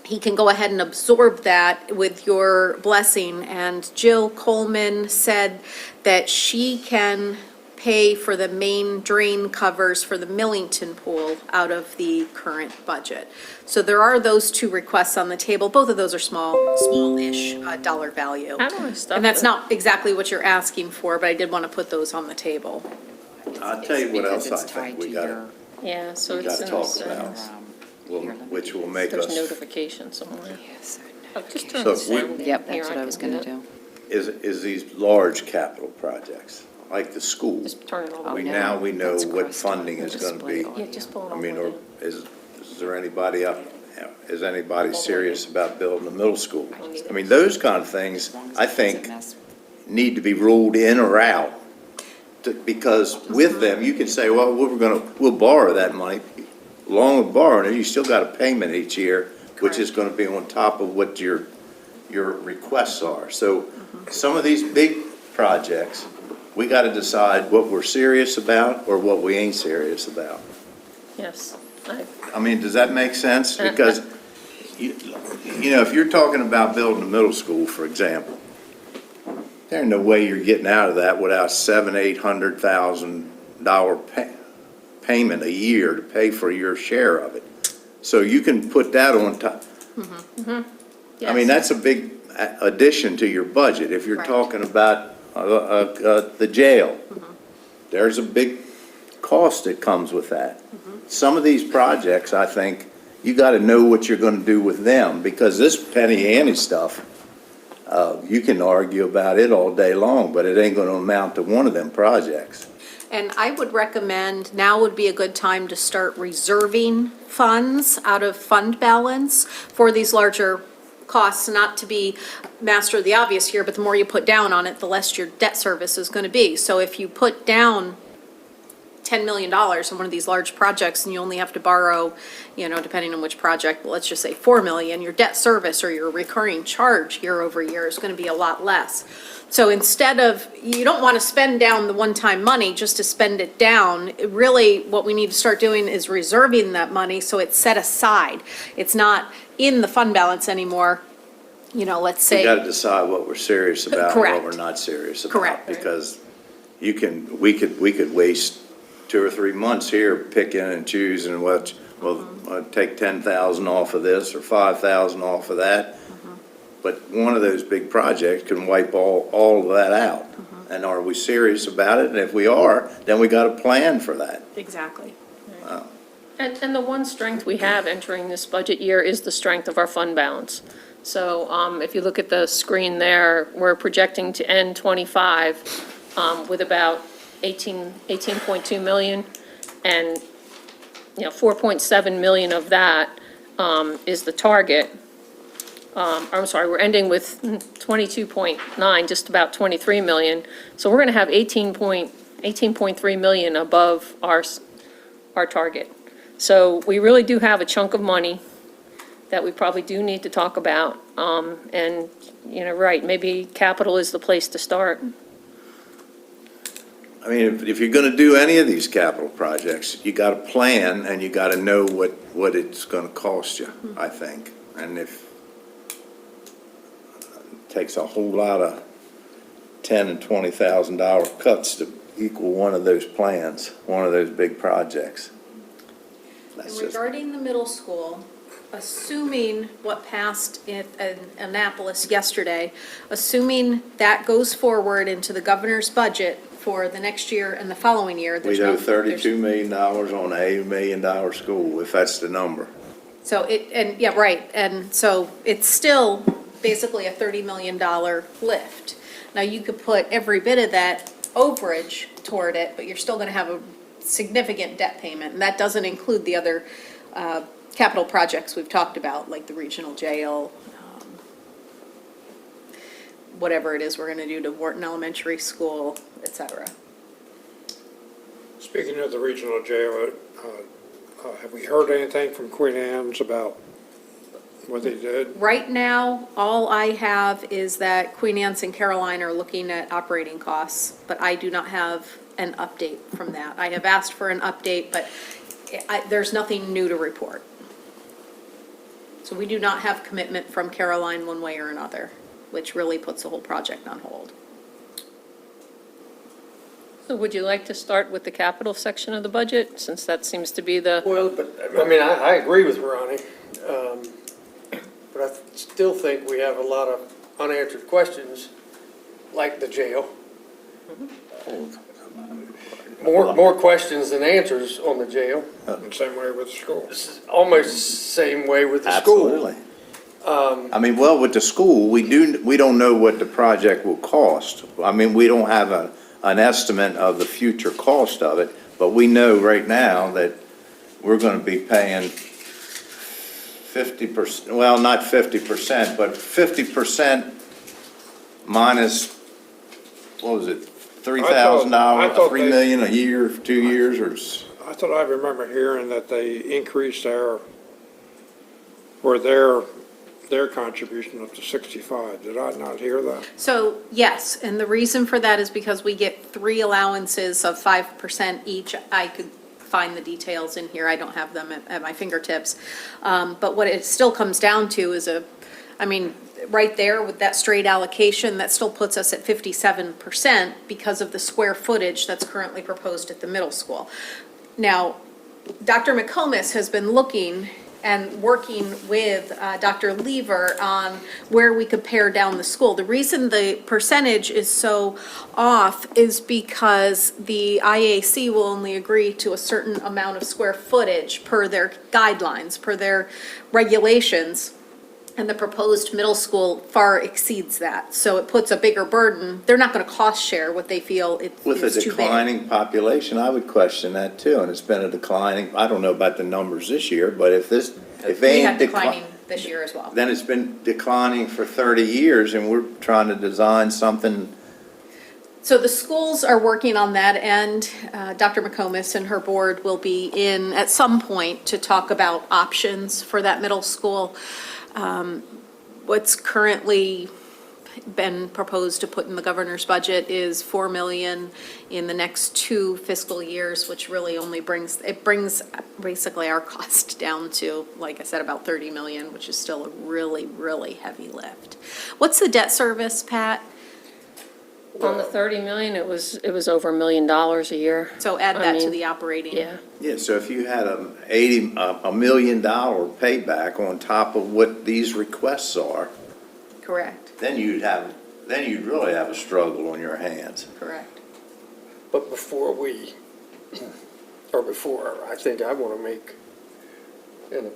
he can go ahead and absorb that with your blessing. And Jill Coleman said that she can pay for the main drain covers for the Millington pool out of the current budget. So there are those 2 requests on the table. Both of those are smallish dollar value. How do I stop And that's it? not exactly what you're asking for, but I did want to put those on the table. I'll tell you what Because else I it's tied think we to gotta, your, Yeah, so we it's gotta in talk the, about, which will make there's us, notification somewhere. Oh, just turn So this we- down. yep, Here, that's what I was can gonna do do. is these large capital projects, like the school. Just turn it all the way We no, down. now know that's what crossed funding out. is Just gonna split be. it all. Yeah, just pull it I all the mean, way or down. is there anybody is anybody serious about building a middle school? I mean, those kind of things, As long as I it doesn't think, mess- need to be ruled in or out. Because with them, you can say, well, we'll borrow that money. Along with borrowing it, you still got a payment each year, which is gonna be on top of what your requests are. So some of these big projects, we gotta decide what we're serious about or what we ain't serious about. Yes. I mean, does that make sense? Because, you know, if you're talking about building a middle school, for example, there's no way you're getting out of that without $700,000-800,000 payment a year to pay for your share of it. So you can put that on top. I mean, that's a big addition to your budget. If you're Right. talking about the jail, there's a big cost that comes with that. Some of these projects, I think, you gotta know what you're gonna do with them, because this penny ante stuff, you can argue about it all day long, but it ain't gonna amount to one of them projects. And I would recommend, now would be a good time to start reserving funds out of fund balance for these larger costs, not to be master of the obvious here, but the more you put down on it, the less your debt service is gonna be. So if you put down $10 million in one of these large projects and you only have to borrow, depending on which project, let's just say 4 million, your debt service or your recurring charge year over year is gonna be a lot less. So instead of, you don't wanna spend down the one-time money just to spend it down. Really, what we need to start doing is reserving that money so it's set aside. It's not in the fund balance anymore, let's say. We gotta decide what we're serious about and what Correct. we're not serious about. Correct. Because we could waste 2 or 3 months here picking and choosing what, I'll take 10,000 off of this or 5,000 off of that. But one of those big projects can wipe all of that out. And are we serious about it? And if we are, then we got a plan for that. Exactly. And the one strength we have entering this budget year is the strength of our fund balance. So if you look at the screen there, we're projecting to end '25 with about 18.2 million, and 4.7 million of that is the target. I'm sorry, we're ending with 22.9, just about 23 million. So we're going to have 18.3 million above our target. So we really do have a chunk of money that we probably do need to talk about. And, right, maybe capital is the place to start. I mean, if you're gonna do any of these capital projects, you gotta plan and you gotta know what it's gonna cost you, I think. And if, it takes a whole lot of $10,000 and $20,000 cuts to equal one of those plans, one of those big projects. That's And just, regarding the middle school, assuming what passed in Annapolis yesterday, assuming that goes forward into the governor's budget for the next year and the following year, there's we no. owe $32 million on a $8 million school, if that's the number. So yeah, right, and so it's still basically a $30 million lift. Now, you could put every bit of that overage toward it, but you're still gonna have a significant debt payment, and that doesn't include the other capital projects we've talked about, like the regional jail, whatever it is we're gonna do to Wharton Elementary School, et cetera. Speaking of the regional jail, have we heard anything from Queen Anne's about what they did? Right now, all I have is that Queen Anne's and Caroline are looking at operating costs, but I do not have an update from that. I have asked for an update, but there's nothing new to report. So we do not have commitment from Caroline one way or another, which really puts the whole project on hold. So would you like to start with the capital section of the budget, since that seems to be the, Well, but, I agree with Ronnie, but I still think we have a lot of unanswered questions, like the jail. More questions than answers on the jail. And same way with the school. It's almost the same way with the school. Absolutely. I mean, well, with the school, we don't know what the project will cost. I mean, we don't have an estimate of the future cost of it, but we know right now that we're gonna be paying 50%, well, not 50%, but 50% minus, what was it, $3,000, I thought $3 they- million a year, 2 years, or? I thought I remember hearing that they increased their contribution up to 65. Did I not hear that? So, yes, and the reason for that is because we get 3 allowances of 5% each. I could find the details in here, I don't have them at my fingertips. But what it still comes down to is right there with that straight allocation, that still puts us at 57% because of the square footage that's currently proposed at the middle school. Now, Dr. McComas has been looking and working with Dr. Lever on where we could pare down the school. The reason the percentage is so off is because the IAC will only agree to a certain amount of square footage per their guidelines, per their regulations. And the proposed middle school far exceeds that. So it puts a bigger burden. They're not gonna cost share what they feel With a it's too big. declining population, I would question that too, and it's been a declining, I don't know about the numbers this year, but if they We ain't had declining, declining this year as well. then it's been declining for 30 years, and we're trying to design something. So the schools are working on that, and Dr. McComas and her board will be in at some point to talk about options for that middle school. What's currently been proposed to put in the governor's budget is 4 million in the next 2 fiscal years, which really only brings basically our cost down to, like I said, about 30 million, which is still a really, really heavy lift. What's the debt service, Pat? On the 30 million, it was over $1 million a year. So add I that to mean, the operating. Yeah. Yeah, so if you had a $1 million payback on top of what these requests are, Correct, then you'd really have a struggle on your hands. correct. But before I think I want to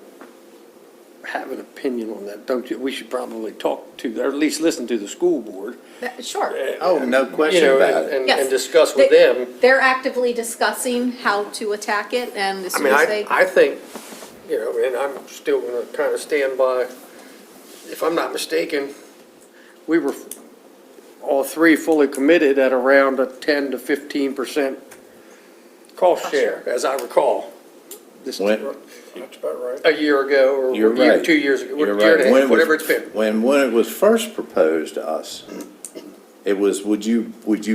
have an opinion on that, don't you? We should probably talk to, or at least listen to the school board. Sure. Oh, no You question know, about it. and Yes. discuss with them. They're actively discussing how to attack it, and as I soon mean, as they. I think, you know, and I'm still gonna kind of stand by, if I'm not mistaken, we were all three fully committed at around a 10 to 15% cost share, as I recall. This- When- That's about right. A year ago, or You're a year, right. 2 years ago, You're year and right. a When half, it was- whatever it's been. When it was first proposed to us, it was, would you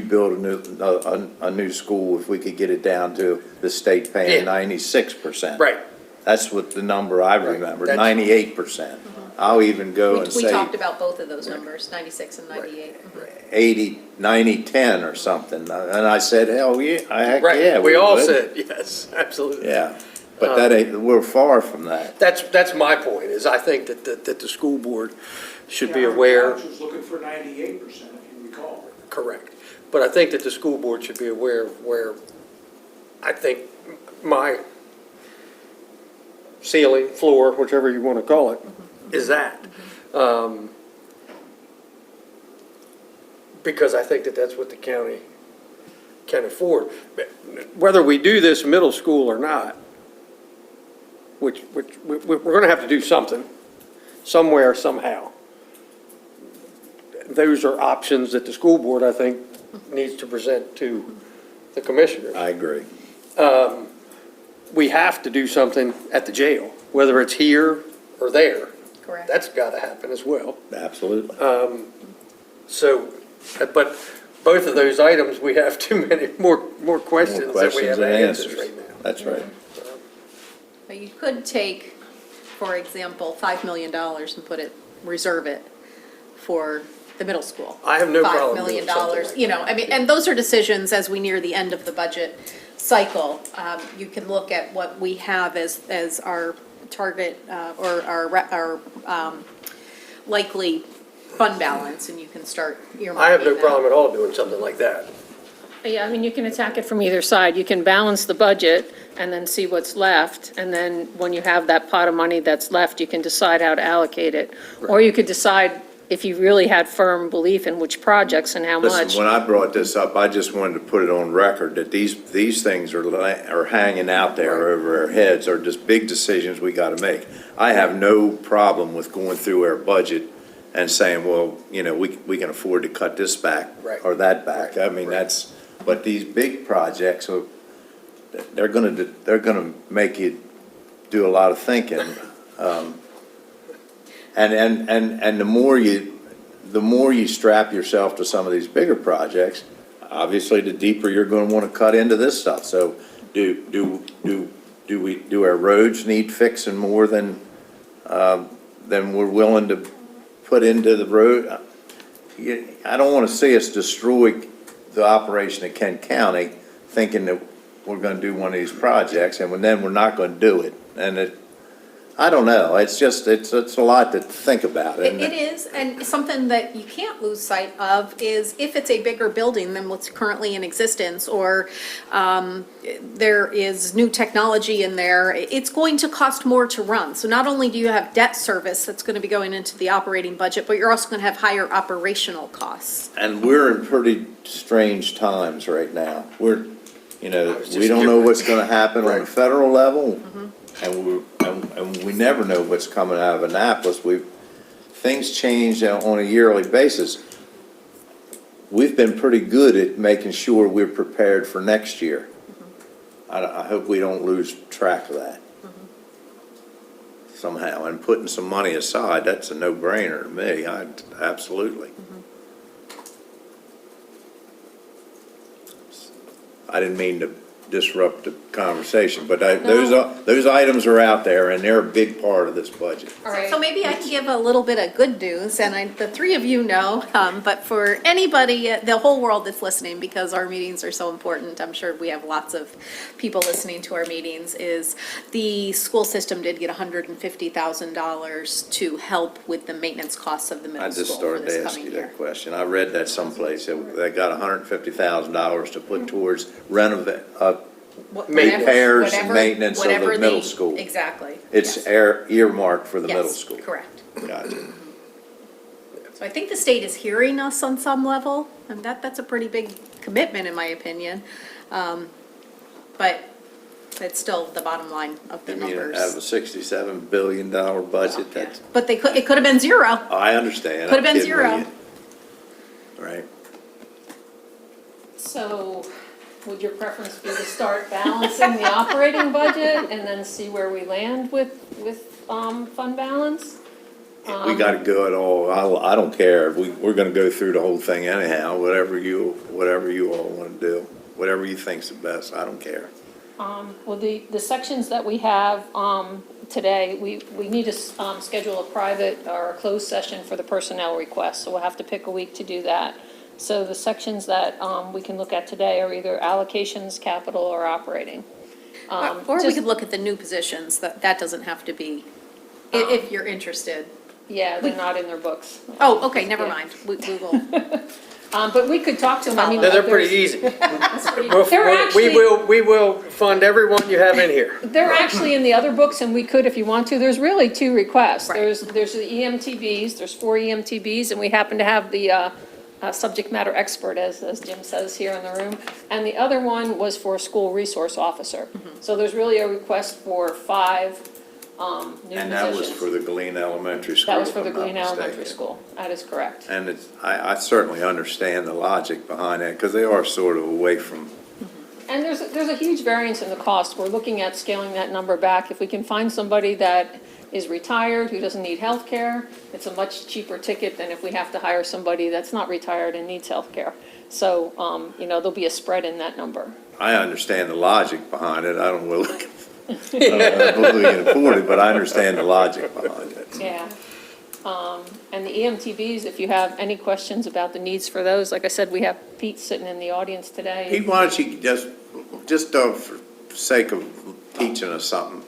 build a new school if we could get it down to the state Yeah. paying 96%? Right. That's what the number I remember, That's- 98%. I'll even go and We say talked about both of those numbers, 96 and 98. 80, 90, 10 or something. And I said, hell, yeah, heck yeah. Right, we all would. said, yes, absolutely. Yeah, but that ain't, we're far from that. That's my point, is I think that the school board should be Yeah, aware. Council was looking for 98%, if you recall. Correct. But I think that the school board should be aware of where I think my ceiling, floor, whichever you want to call it, is at. Because I think that that's what the county can afford. Whether we do this middle school or not, which we're going to have to do something, somewhere, somehow. Those are options that the school board, I think, needs to present to the commissioners. I agree. We have to do something at the jail, whether it's here or there. Correct. That's got to happen as well. Absolutely. So, but both of those items, we have too many more questions More than we questions have than answers answers. right now. That's right. But you could take, for example, $5 million and reserve it for the middle school. I have no problem $5 million, doing something like you know, I mean, and those are decisions as we near the end of the budget cycle. You can look at what we have as our target, or our likely fund balance, and you can start earmarking I have no that. problem at all doing something like that. Yeah, I mean, you can attack it from either side. You can balance the budget and then see what's left. And then when you have that pot of money that's left, you can decide how to allocate it. Or you could decide if you really had firm belief in which projects and how much. Listen, when I brought this up, I just wanted to put it on record that these things are hanging out there over our heads, are just big decisions we gotta make. I have no problem with going through our budget and saying, well, you know, we can afford to cut this back Right. or that back. Right. I mean, but these big projects, they're gonna make you do a lot of thinking. And the more you strap yourself to some of these bigger projects, obviously, the deeper you're gonna wanna cut into this stuff. So do our roads need fixing more than we're willing to put into the road? I don't wanna see us destroy the operation of Kent County thinking that we're gonna do one of these projects and then we're not gonna do it. And I don't know, it's just, it's a lot to think about, isn't It is, and something that you can't lose sight of is if it's a bigger building than what's currently in existence, or there is new technology in there, it's going to cost more to run. So not only do you have debt service that's going to be going into the operating budget, but you're also going to have higher operational costs. And we're in pretty strange times right now. We're, you know, was we just don't know getting- what's gonna happen on the federal level, Mm-hmm. and we never know what's coming out of Annapolis. Things change on a yearly basis. We've been pretty good at making sure we're prepared for next year. I hope we don't lose track of that somehow, and putting some money aside, that's a no-brainer to me, absolutely. I didn't mean to disrupt the conversation, but those items are out there, and they're a big part of this budget. All right. So maybe I can give a little bit of good news, and the three of you know, but for anybody, the whole world that's listening, because our meetings are so important, I'm sure we have lots of people listening to our meetings, is the school system did get $150,000 to help with the maintenance costs of the I middle just school for started this to ask coming you year. that question. I read that someplace, they got $150,000 to put towards renovate, Whatever- repairs and whatever- maintenance of the whatever middle the- school. Exactly. It's yes. earmarked for the middle Yes, school. correct. Gotcha. So I think the state is hearing us on some level, and that's a pretty big commitment, in my opinion. But it's still the bottom line of the I mean, numbers. out of a $67 billion budget, Yeah. that's, But it could have been zero. I understand. Could have I'm been kidding with zero. you. Right. So would your preference be to start balancing the operating budget and then see where we land with fund balance? We gotta go at all, I don't care, we're gonna go through the whole thing anyhow, whatever you all wanna do, whatever you think's the best, I don't care. Well, the sections that we have today, we need to schedule a private or a closed session for the personnel request, so we'll have to pick a week to do that. So the sections that we can look at today are either allocations, capital, or operating. Or we just- could look at the new positions, that doesn't have to be, if you're interested. Yeah, they're not in their books. Oh, okay, never Yeah. mind, we will. But we could talk to them, I mean. They're there's- pretty easy. They're actually, We will fund everyone you have in here. they're actually in the other books, and we could if you want to. There's really two requests. Right. There's the EMTBs, there's 4 EMTBs, and we happen to have the subject matter expert, as Jim says here in the room. And the other one was for a school resource officer. So there's really a request for 5 new positions. And that was for the Galena Elementary School. That was for if the I'm not Galena Elementary mistaken. School. That is correct. And I certainly understand the logic behind that, because they are sort of away from, And there's a huge variance in the cost. We're looking at scaling that number back. If we can find somebody that is retired, who doesn't need health care, it's a much cheaper ticket than if we have to hire somebody that's not retired and needs health care. So, there'll be a spread in that number. I understand the logic behind it, I don't know if we can afford it, but I understand the logic behind it. Yeah. And the EMTBs, if you have any questions about the needs for those, like I said, we have Pete sitting in the audience today. Pete, why don't you just for sake of teaching us something,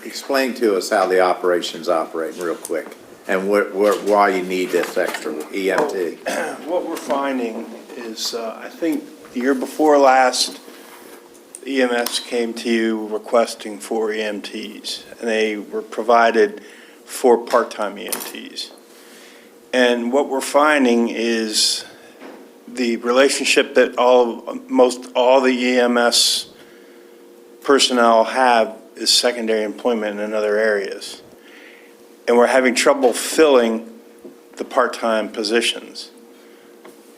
explain to us how the operations operate real quick, and why you need this extra EMT. What we're finding is, I think the year before last, EMS came to you requesting 4 EMTs, and they were provided 4 part-time EMTs. And what we're finding is the relationship that most all the EMS personnel have is secondary employment in other areas. And we're having trouble filling the part-time positions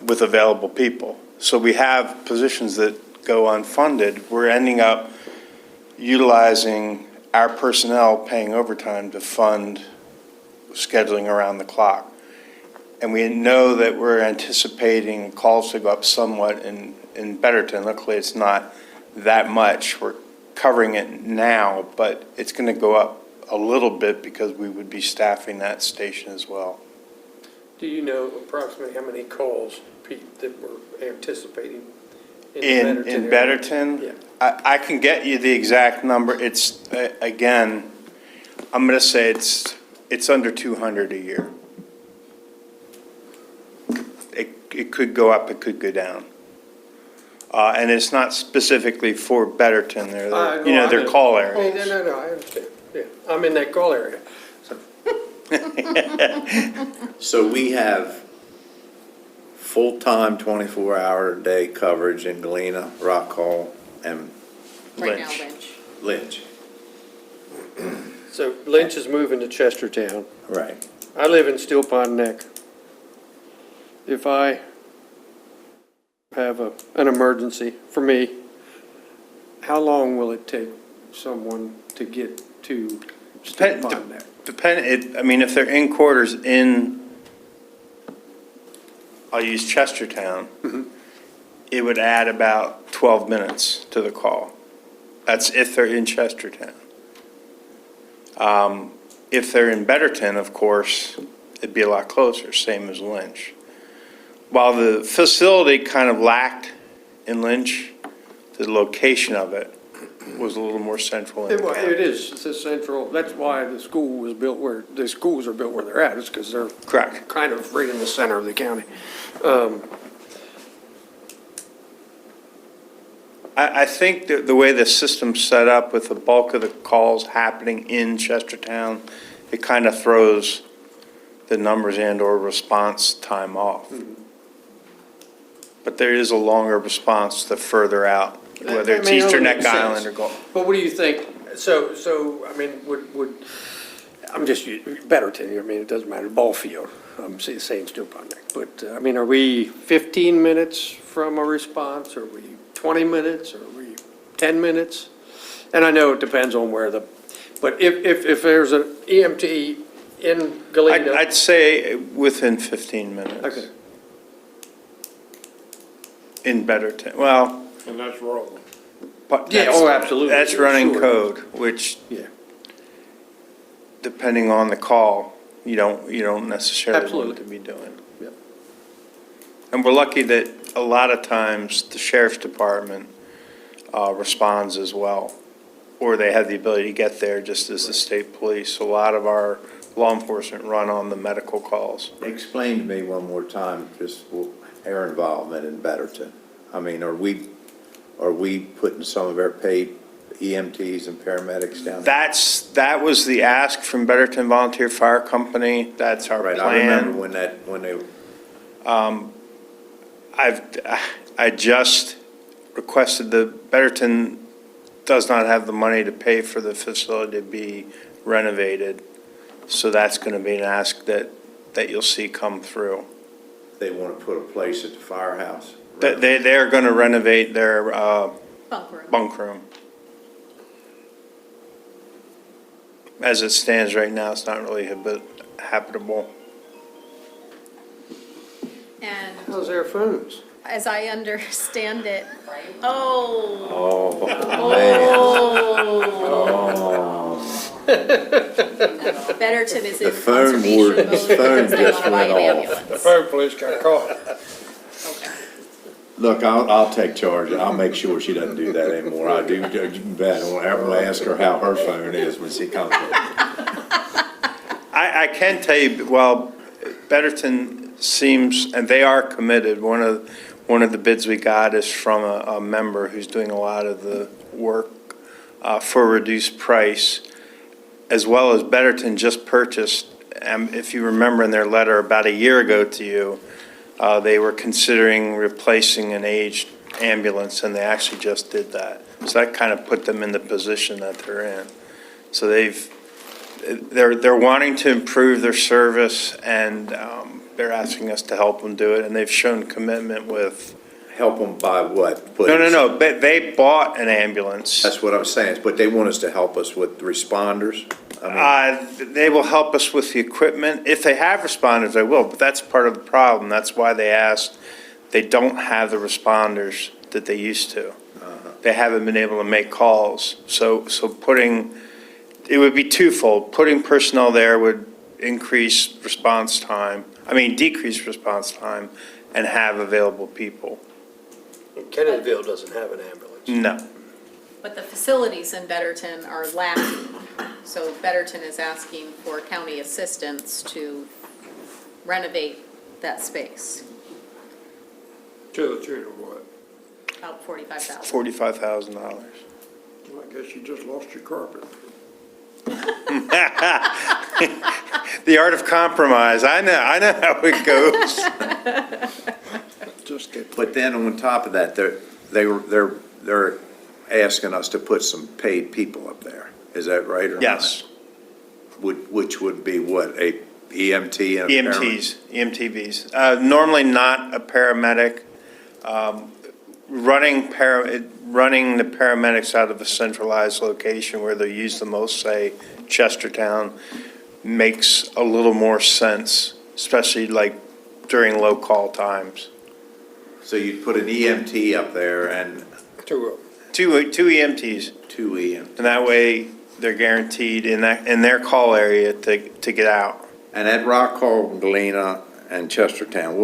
with available people. So we have positions that go unfunded. We're ending up utilizing our personnel paying overtime to fund scheduling around the clock. And we know that we're anticipating calls to go up somewhat in Betterton. Luckily, it's not that much. We're covering it now, but it's going to go up a little bit because we would be staffing that station as well. Do you know approximately how many calls, Pete, that we're anticipating in In area? Betterton? Yeah. I can get you the exact number. It's, again, I'm going to say it's under 200 a year. It could go up, it could go down. And it's not specifically for Betterton, they're call areas. No, I understand, yeah, I'm in that call area. So we have full-time, 24-hour-a-day coverage in Galena, Rock Hall, and Right now, Lynch. Lynch. Lynch. So Lynch is moving to Chestertown. Right. I live in Steel Pond Neck. If I have an emergency for me, how long will it take someone to get to Steel Pond Neck? If they're in quarters I'll use Chestertown, it would add about 12 minutes to the call. That's if they're in Chestertown. If they're in Betterton, of course, it'd be a lot closer, same as Lynch. While the facility kind of lacked in Lynch, the location of it was a little more central in the county. It is, it's a central, that's why the school was built where, the schools are built where they're at, is because they're Correct. kind of right in the center of the county. I think that the way the system's set up with the bulk of the calls happening in Chestertown, it kind of throws the numbers and/or response time off. But there is a longer response the further out, whether it's I mean, it Eastern only Neck makes sense. Island or Gulf. But what do you think, I'm just, Betterton, it doesn't matter, ball field, I'm saying Steel Pond Neck, but, are we 15 minutes from a response, or are we 20 minutes, or are we 10 minutes? And I know it depends on but if there's an EMT in Galena. I'd say within 15 minutes. Okay. In Betterton, well. And that's rural. but Yeah, that's- absolutely. That's running Sure. code, which, Yeah, depending on the call, you don't necessarily want Absolutely. to be doing. Yep. And we're lucky that a lot of times the sheriff's department responds as well, or they have the ability to get there just as the state police. A lot of our law enforcement run on the medical calls. Explain to me one more time, just our involvement in Betterton. Are we putting some of our paid EMTs and paramedics down there? That was the ask from Betterton Volunteer Fire Company. That's our Right, I remember plan. when they, I just requested Betterton does not have the money to pay for the facility to be renovated. So that's going to be an ask that you'll see come through. they want to put a place at the firehouse. They're going to renovate their Bunk room. bunk room. As it stands right now, it's not really habitable. And how's their phones? as I understand it, Betterton is in The phone conservation ward- mode the phone because they just want to buy an went off. The ambulance. phone police got caught. Look, I'll take charge, and I'll make sure she doesn't do that anymore. I do, you bet, I'll ask her how her phone is when she comes in. I can tell you, well, Betterton seems, and they are committed. One of the bids we got is from a member who's doing a lot of the work for a reduced price, as well as Betterton just purchased, if you remember in their letter about a year ago to you, they were considering replacing an aged ambulance, and they actually just did that. So that kind of put them in the position that they're in. So they're wanting to improve their service, and they're asking us to help them do it, and they've shown commitment with. Help them by what? No, they bought an ambulance. That's what I'm saying, but they want us to help us with responders? They will help us with the equipment. If they have responders, they will, but that's part of the problem. That's why they asked. They don't have the responders that they used to. They haven't been able to make calls. So it would be twofold. Putting personnel there would decrease response time, and have available people. Kennedyville doesn't have an ambulance. No. But the facilities in Betterton are lacking. So Betterton is asking for county assistance to renovate that space, To the tune of what? about $45,000. $45,000. Well, I guess you just lost your carpet. The art of compromise. I know how it goes. Just get. But then on top of that, they're asking us to put some paid people up there. Is that right or not? Yes, Which would be what, a EMT and a paramedic? EMTs. Normally not a paramedic. Running the paramedics out of a centralized location where they're used the most, say Chestertown, makes a little more sense, especially like during low call times. So you'd put an EMT up there and Two Two EMTs, two EMT. and that way they're guaranteed in their call area to get out. And at Rock Hall, Galena, and Chestertown,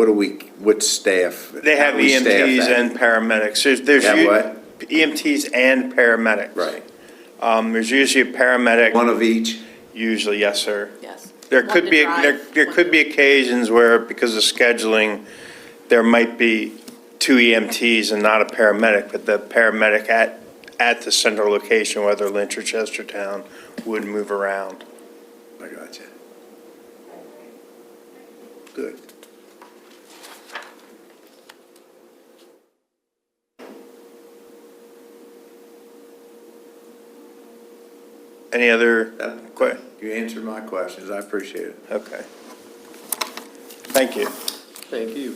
what staff? They have how do we staff EMTs that? and paramedics. There's Have what? EMTs and paramedics. Right. There's usually a paramedic. One of each? Usually, yes, sir. Yes. There One could to be, drive, there one could to- be occasions where, because of scheduling, there might be two EMTs and not a paramedic, but the paramedic at the central location, whether Lynch or Chestertown, would move around. I got you. Good. Any other que, You answered my questions. I appreciate it. okay. Thank you. Thank you.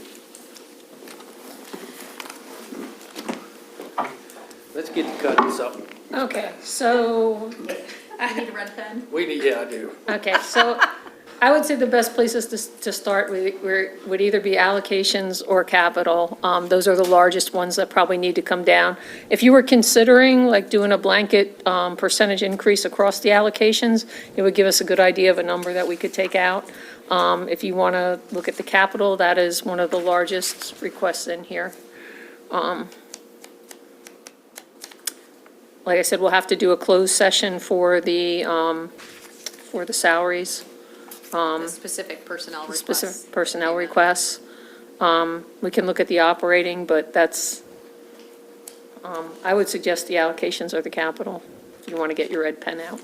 Let's get to cutting something. Okay, so, I need a red pen. Yeah, I do. okay, so I would say the best places to start would either be allocations or capital. Those are the largest ones that probably need to come down. If you were considering like doing a blanket percentage increase across the allocations, it would give us a good idea of a number that we could take out. If you want to look at the capital, that is one of the largest requests in here. Like I said, we'll have to do a closed session for the salaries. The specific personnel requests. Specific personnel requests. We can look at the operating, but that's, I would suggest the allocations or the capital, if you want to get your red pen out.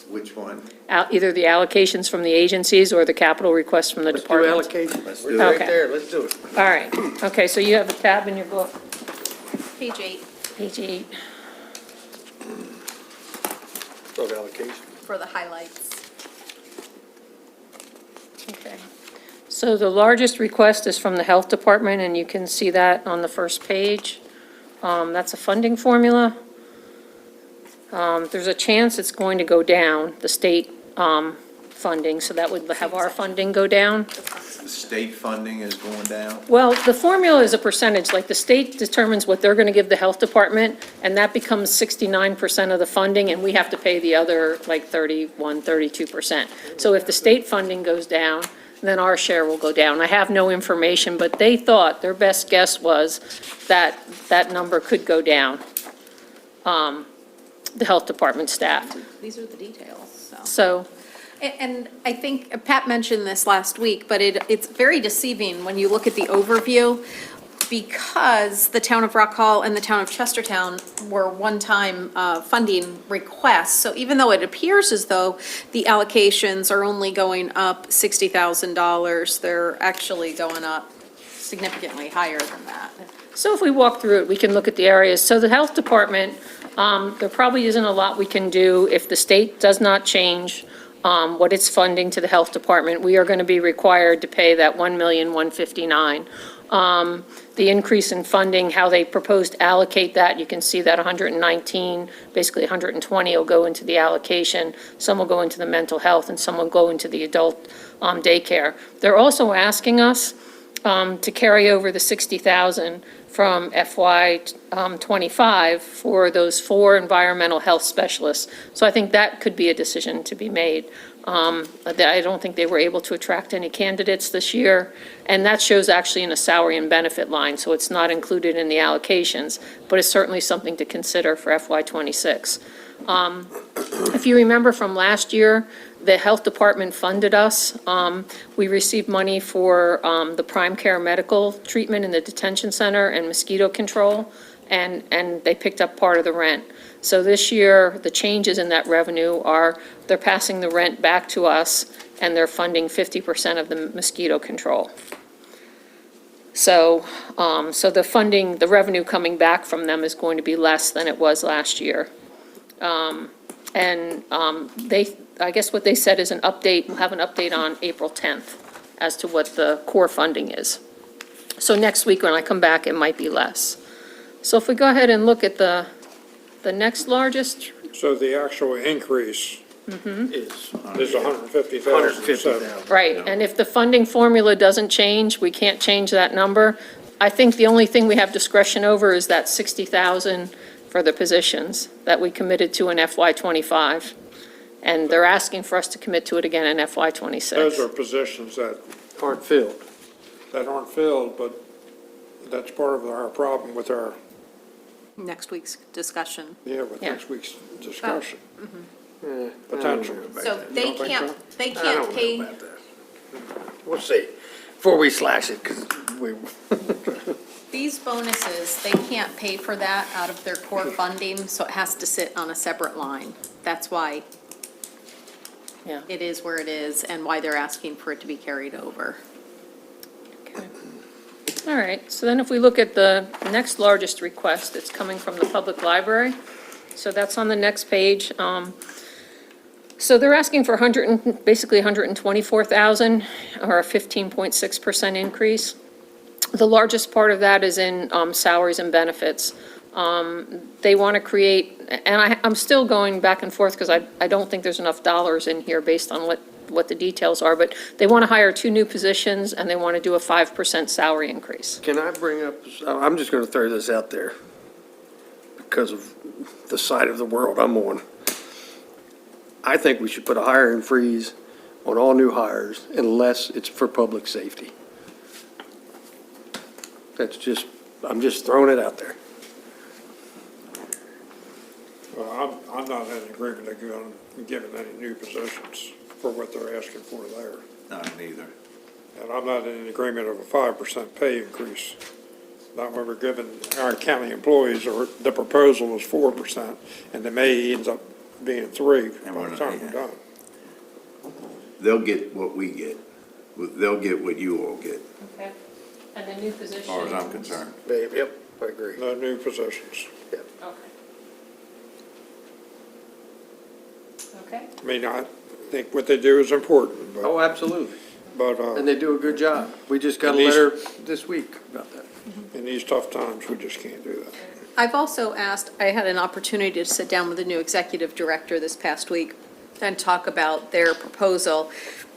Which one? Either the allocations from the agencies or the capital requests from the Let's do department. allocation. Let's We're do right it. there, let's do it. All right, okay, so you have a tab in your book, Page 8 page 8. Go to allocation. for the highlights. Okay. So the largest request is from the Health Department, and you can see that on the first page. That's a funding formula. There's a chance it's going to go down, the state funding, so that would have our funding go down. The state funding is going down? Well, the formula is a percentage, like the state determines what they're going to give the Health Department, and that becomes 69% of the funding, and we have to pay the other, like 31, 32%. So if the state funding goes down, then our share will go down. I have no information, but they thought, their best guess was that that number could go down, the Health Department staff. These are the details, so. So, And I think Pat mentioned this last week, but it's very deceiving when you look at the overview, because the town of Rock Hall and the town of Chestertown were one-time funding requests. So even though it appears as though the allocations are only going up $60,000, they're actually going up significantly higher than that. So if we walk through it, we can look at the areas. So the Health Department, there probably isn't a lot we can do if the state does not change what it's funding to the Health Department. We are going to be required to pay that $1,159,000. The increase in funding, how they propose to allocate that, you can see that 119, basically 120 will go into the allocation. Some will go into the mental health and some will go into the adult daycare. They're also asking us to carry over the 60,000 from FY '25 for those 4 environmental health specialists. So I think that could be a decision to be made. I don't think they were able to attract any candidates this year, and that shows actually in a salary and benefit line, so it's not included in the allocations, but it's certainly something to consider for FY '26. If you remember from last year, the health department funded us. We received money for the prime care medical treatment in the detention center and mosquito control, and they picked up part of the rent. So this year, the changes in that revenue are, they're passing the rent back to us, and they're funding 50% of the mosquito control. So, the funding, the revenue coming back from them is going to be less than it was last year. I guess what they said is an update, we'll have an update on April 10th as to what the core funding is. So next week when I come back, it might be less. So if we go ahead and look at the next largest, So the actual increase Is is 150,000. 150,000. right, and if the funding formula doesn't change, we can't change that number. I think the only thing we have discretion over is that 60,000 for the positions that we committed to in FY '25. And they're asking for us to commit to it again in FY '26. Those are positions Aren't filled. that aren't filled, but that's part of our problem with our, Next week's discussion. with Yeah. next week's discussion. Eh, Potential. So they don't think so? they I can't don't pay, know about that. We'll see, before we slash it, because we, these bonuses, they can't pay for that out of their core funding, so it has to sit on a separate line. That's why Yeah. it is where it is and why they're asking for it to be carried over. All right, so then if we look at the next largest request, it's coming from the public library. So that's on the next page. So they're asking for basically 124,000, or a 15.6% increase. The largest part of that is in salaries and benefits. They want to create, and I'm still going back and forth because I don't think there's enough dollars in here based on what the details are, but they want to hire 2 new positions and they want to do a 5% salary increase. can I bring up, I'm just gonna throw this out there, because of the side of the world I'm on. I think we should put a hiring freeze on all new hires unless it's for public safety. I'm just throwing it out there. Well, I'm not in agreement of giving any new positions for what they're asking for there. No, neither. And I'm not in agreement of a 5% pay increase. Not when we're giving our county employees, or the proposal is 4%, and the may ends up being 3 And by we're the not- time we're yeah. done. They'll get what we get. They'll get what you all get, Okay. And the new position? as far as I'm concerned. Yep, I agree. No new positions. Okay. Okay. I mean, I think what they do is important, but, Oh, absolutely. but And they do a good job. We just got a At least- letter this week about that. in these tough times, we just can't do that. I've also asked, I had an opportunity to sit down with the new executive director this past week and talk about their proposal.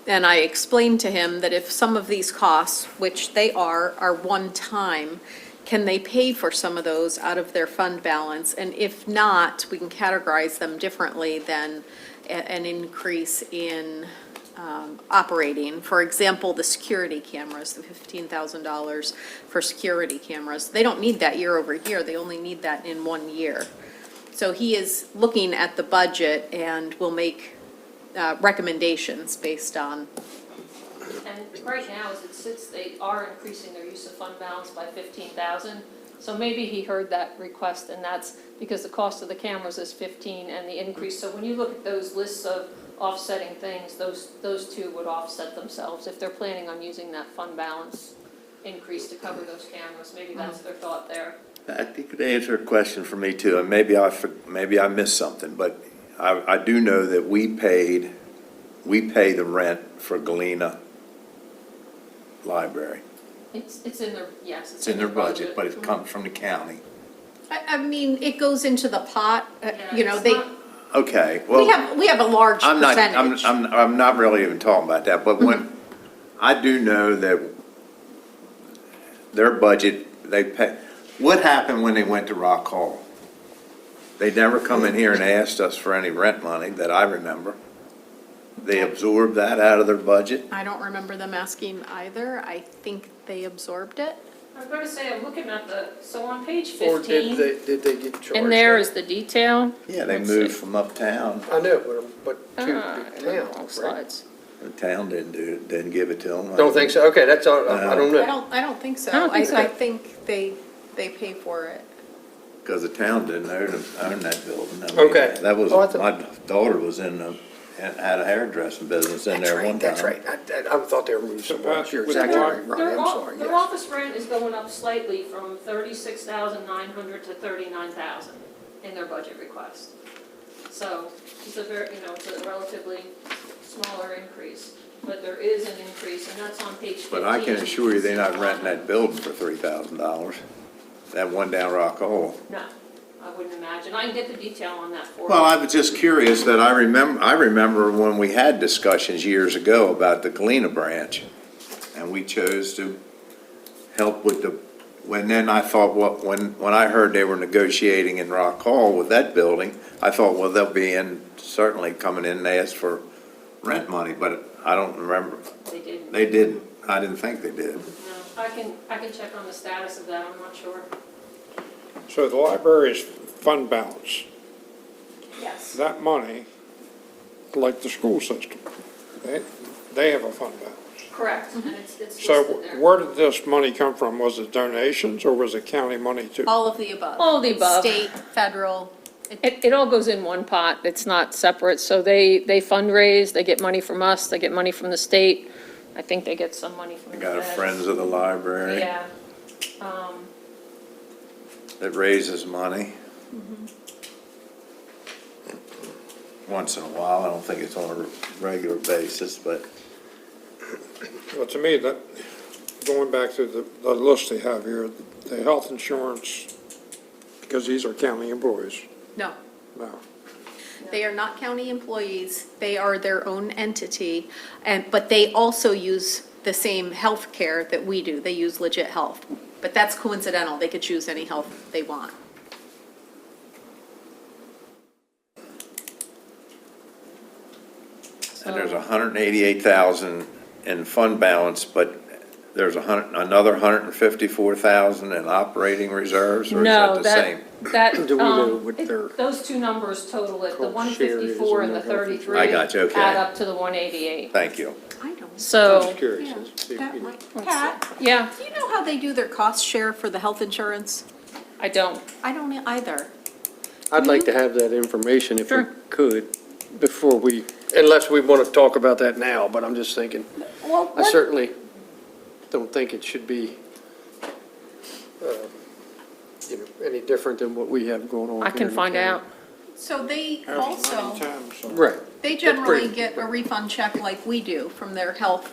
And I explained to him that if some of these costs, which they are one-time, can they pay for some of those out of their fund balance? And if not, we can categorize them differently than an increase in operating. For example, the security cameras, the $15,000 for security cameras. They don't need that year over year, they only need that in 1 year. So he is looking at the budget and will make recommendations based on, And right now, as it sits, they are increasing their use of fund balance by 15,000. So maybe he heard that request, and that's because the cost of the cameras is 15 and the increase. So when you look at those lists of offsetting things, those two would offset themselves. If they're planning on using that fund balance increase to cover those cameras, maybe that's their thought there. I think they answered a question for me too, and maybe I missed something, but I do know that we pay the rent for Galena Library. It's in their, yes, It's in their budget, but it comes from the county. I mean, it goes into the pot, you know, It's they, not- Okay, well. we have a large I'm not, percentage. I'm not really even talking about that, but when, I do know that their budget, they pay, what happened when they went to Rock Hall? They never come in here and asked us for any rent money that I remember. They absorbed that out of their budget. I don't remember them asking either. I think they absorbed it. I was gonna say, I'm looking at so on page Or did 15, they get charged? and there is the detail. Yeah, they Let's moved see. from uptown. I know, but to Ah, the town, wrong right? slides. The town didn't give it to them. Don't think so, okay, that's all, I don't know. I don't think so. I don't think so. I think they pay for it. Because the town didn't own that building. I mean, Okay. That was, Oh, I thought- my daughter was had a hairdressing business in there one time. That's right, I thought they were moving somewhere else, you're With exactly the- right, Brian, I'm sorry, Their yes. office rent is going up slightly from 36,900 to 39,000 in their budget request. So it's a very, it's a relatively smaller increase, but there is an increase, and that's on page 15. But I can assure you, they're not renting that building for $3,000. That one down Rock Hall. No, I wouldn't imagine. I can get the detail on that for you. Well, I was just curious that I remember when we had discussions years ago about the Galena branch, and we chose to help with then I thought, when I heard they were negotiating in Rock Hall with that building, I thought, well, they'll be certainly coming in and ask for rent money, but I don't remember. They didn't. They didn't. I didn't think they did. No, I can check on the status of that, I'm not sure. So the library's fund balance, Yes. that money, like the school system, they have a fund balance. Correct, and it's So listed there. where did this money come from? Was it donations or was it county money too? All of the above. All of the above. State, federal. It all goes in one pot, it's not separate, so they fundraise, they get money from us, they get money from the state, I think they get some money from I the got a feds. Friends of the Library Yeah, that raises money. Once in a while, I don't think it's on a regular basis, but Well, to me, that, going back to the list they have here, the health insurance, because these are county employees, No, no. they are not county employees. They are their own entity, but they also use the same health care that we do. They use Legit Health. But that's coincidental. They could choose any health they want. and there's 188,000 in fund balance, but there's another 154,000 in operating reserves, or is that no, the same? that, Do we know what their those two numbers total it, the cost share is 154 in and the their health 33. I got you, okay. Add up to the 188. Thank you. I don't. So, curious. Yeah, that might. Pat, yeah, do you know how they do their cost share for the health insurance? I don't. I don't either. I'd like to have that information if we Sure. could, before we, unless we want to talk about that now, but I'm just thinking, Well, I certainly don't think it should be, any different than what we have going on I here can in the find county. out. So they Have also. 9 times, so. Right. They That's pretty- generally get a refund check like we do from their health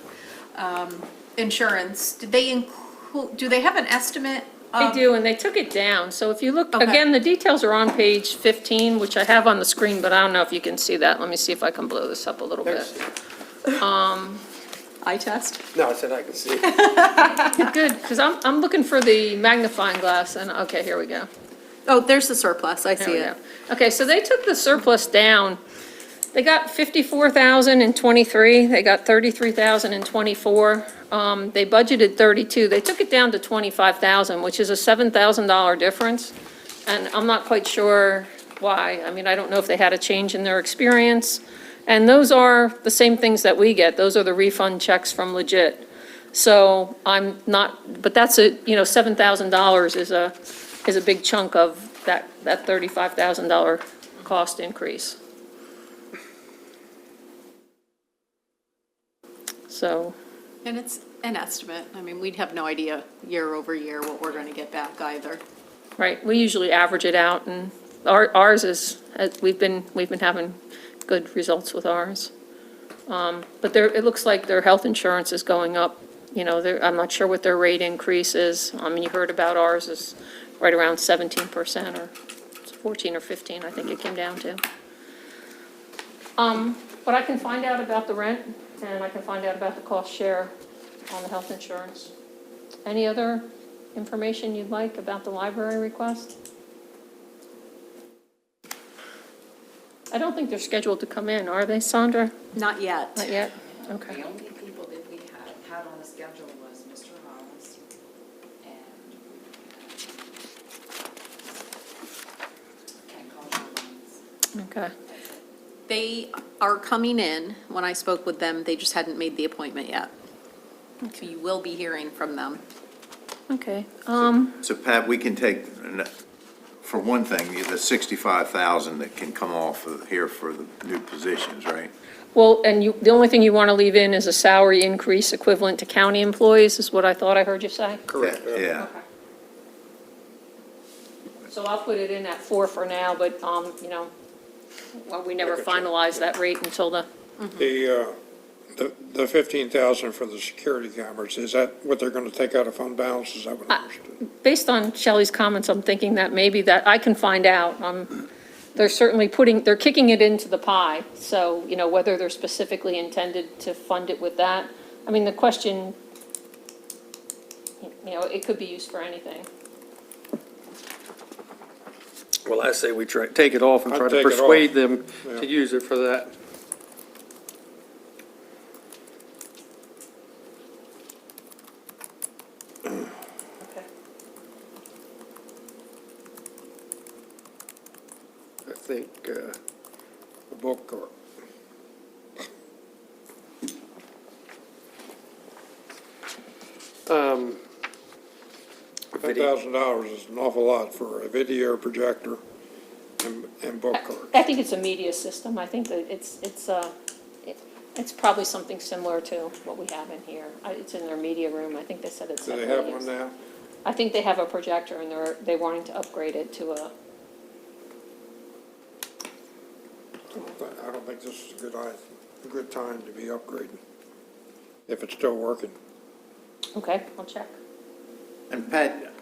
insurance. Did they include, do they have an estimate They of? do, and they took it down. So if you look, Okay. again, the details are on page 15, which I have on the screen, but I don't know if you can see that. Let me see if I can blow this up a little bit. Eye test? No, I said I can see it. Good, because I'm looking for the magnifying glass, and, okay, here we go. Oh, there's the surplus, I There see we it. go. Okay, so they took the surplus down. They got 54,000 in '23, they got 33,000 in '24. They budgeted 32, they took it down to 25,000, which is a $7,000 difference. And I'm not quite sure why. I mean, I don't know if they had a change in their experience. And those are the same things that we get. Those are the refund checks from Legit. So I'm not, but that's $7,000 is a big chunk of that $35,000 cost increase. So, And it's an estimate. I mean, we'd have no idea year over year what we're gonna get back either. right, we usually average it out, and ours is, we've been having good results with ours. But it looks like their health insurance is going up, I'm not sure what their rate increase is. I mean, you heard about ours is right around 17%, or 14 or 15, I think it came down to. But I can find out about the rent, and I can find out about the cost share on the health insurance. Any other information you'd like about the library request? I don't think they're scheduled to come in, are they, Sandra? Not yet. Not yet? Okay. The only people that we had on the schedule was Mr. Hollis and Ken Collins. Okay. They are coming in. When I spoke with them, they just hadn't made the appointment yet. So you will be hearing from them. Okay. So Pat, we can take, for one thing, the 65,000 that can come off of here for the new positions, right? Well, and you, the only thing you want to leave in is a salary increase equivalent to county employees, is what I thought I heard you say? Correct. Yeah. Okay. So I'll put it in at 4 for now, but, you know, well, we never finalize that rate until the, The 15,000 for the security cameras, is that what they're going to take out of fund balance? Is that what I understood? based on Shelley's comments, I'm thinking that maybe that, I can find out. They're certainly they're kicking it into the pie, so, you know, whether they're specifically intended to fund it with that. I mean, the question, you know, it could be used for anything. Well, I say we take it off and I'd try to take it off. persuade them Yeah. to use it for that. Okay. I think, The book court. video, $10,000 is an awful lot for a video projector and book cart. I think it's a media system. I think that it's probably something similar to what we have in here. It's in their media room. I think they said it's. Do they have one now? I think they have a projector and they're wanting to upgrade it to a, I don't think this is a good time to be upgrading, if it's still working. okay, I'll check. And Pat,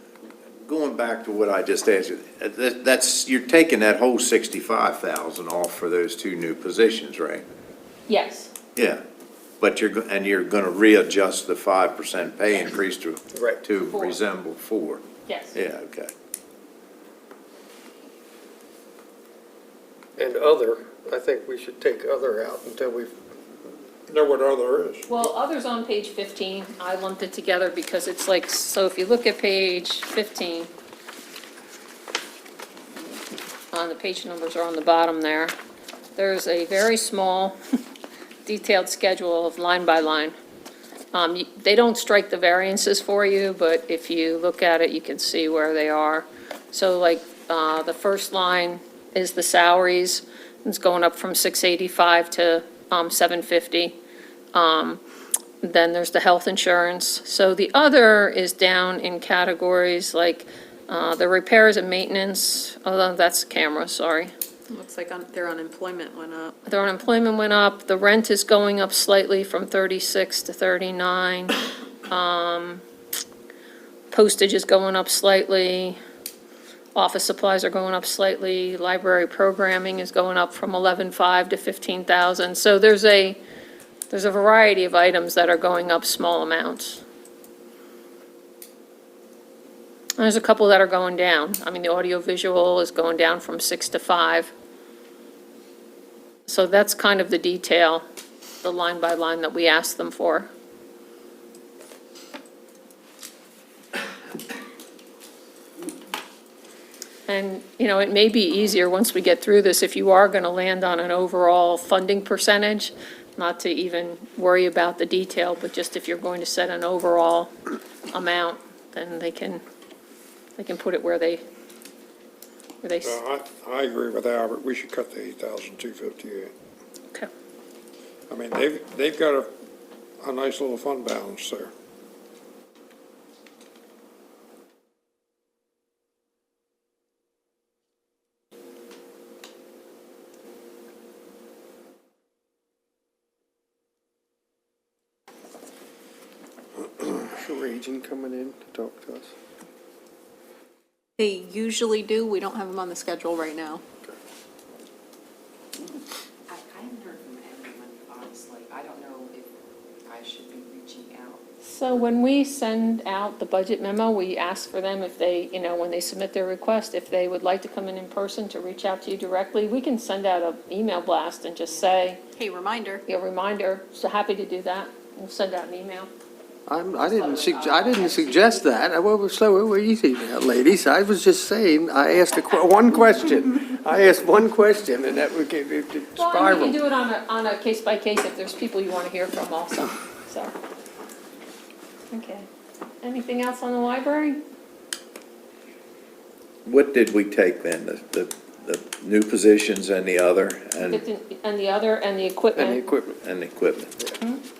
going back to what I just asked you, that's, you're taking that whole 65,000 off for those two new positions, right? Yes, Yeah, but you're going to readjust the 5% pay increase to Right. Four. resemble 4. yes. Yeah, okay. and other, I think we should take other out until we, Know what other is? Well, others on page 15, I lumped it together because it's like, so if you look at page 15, on the page numbers are on the bottom there, there's a very small detailed schedule of line by line. They don't strike the variances for you, but if you look at it, you can see where they are. So like, the first line is the salaries, it's going up from 685 to 750. Then there's the health insurance. So the other is down in categories like the repairs and maintenance, oh, that's camera, sorry. Looks like their unemployment went up. Their unemployment went up, the rent is going up slightly from 36 to 39. Postage is going up slightly. Office supplies are going up slightly. Library programming is going up from 11,500 to 15,000. So there's a variety of items that are going up small amounts. And there's a couple that are going down. I mean, the audiovisual is going down from 6 to 5. So that's kind of the detail, the line by line that we asked them for. And, you know, it may be easier once we get through this, if you are going to land on an overall funding percentage, not to even worry about the detail, but just if you're going to set an overall amount, then they can put it where they. I agree with Albert, we should cut the 8,258. Okay. I mean, they've got a nice little fund balance there. Region coming in to talk to us. They usually do. We don't have them on the schedule right now. I haven't heard from anyone, honestly. I don't know if I should be reaching out. So when we send out the budget memo, we ask for them if they, you know, when they submit their request, if they would like to come in person to reach out to you directly. We can send out an email blast and just say, Hey, reminder. a reminder, so happy to do that. We'll send out an email. I didn't suggest that. What were you thinking about, ladies? I was just saying, I asked one question. I asked one question, and that would get it Well, and we spiral. can do it on a case by case if there's people you want to hear from also, so. Okay. Anything else on the library? What did we take then? The new positions and the other And the other, and the And the equipment, equipment. and the equipment?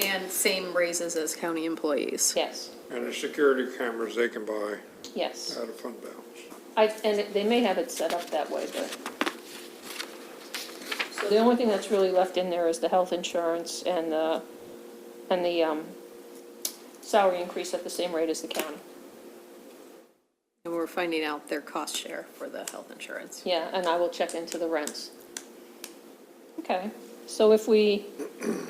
And same raises as county employees. yes, And the security cameras they can buy yes. out of fund balance. And they may have it set up that way, but. So the only thing that's really left in there is the health insurance and the salary increase at the same rate as the county. And we're finding out their cost share for the health insurance. Yeah, and I will check into the rents. Okay, so if we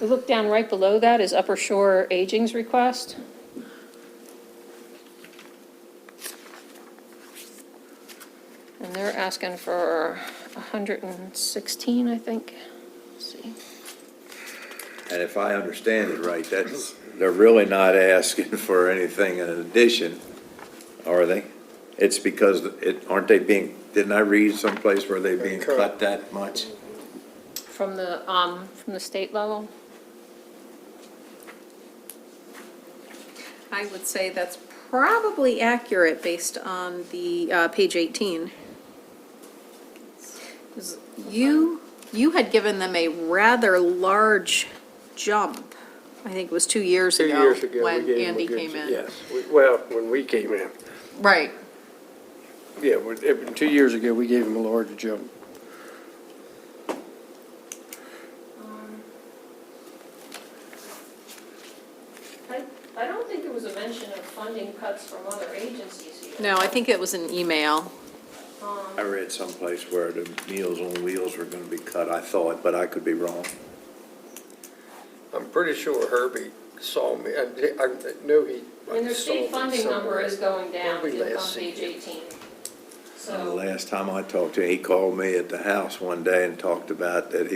look down right below that is Upper Shore Aging's request. And they're asking for 116, I think. Let's see. And if I understand it right, they're really not asking for anything in addition, are they? It's because aren't they didn't I read someplace where they're being cut that much? From the state level? I would say that's probably accurate based on the page 18. 'Cause you had given them a rather large jump. I think it was 2 years 2 ago. years ago, we When gave them a Andy good- came in. Yes, well, when we came in. Right. Yeah, 2 years ago, we gave them a large jump. I don't think there was a mention of funding cuts from other agencies here. No, I think it was an email. I read someplace where the Meals on Wheels were gonna be cut, I thought, but I could be wrong. I'm pretty sure Herbie saw me, I know he And their saw me state funding number somewhere. is going down Where we on last page seen it. 18. The So, last time I talked to him, he called me at the house one day and talked about that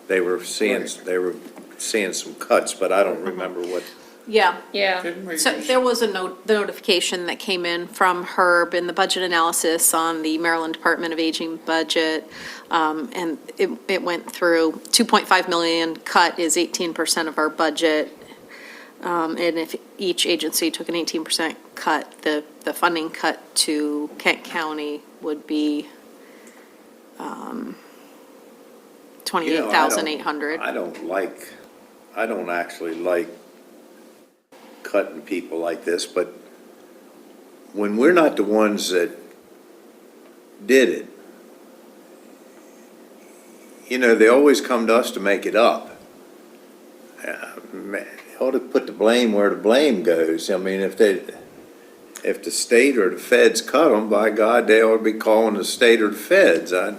they were seeing some cuts, but I don't remember what. Yeah. yeah, Didn't we So just- there was a notification that came in from Herb in the budget analysis on the Maryland Department of Aging budget. And it went through, 2.5 million cut is 18% of our budget. And if each agency took an 18% cut, the funding cut to Kent County would be 28,800. I don't actually like cutting people like this, but when we're not the ones that did it, they always come to us to make it up. Man, they ought to put the blame where the blame goes. I mean, if the state or the feds cut them, by God, they ought to be calling the state or the feds. well,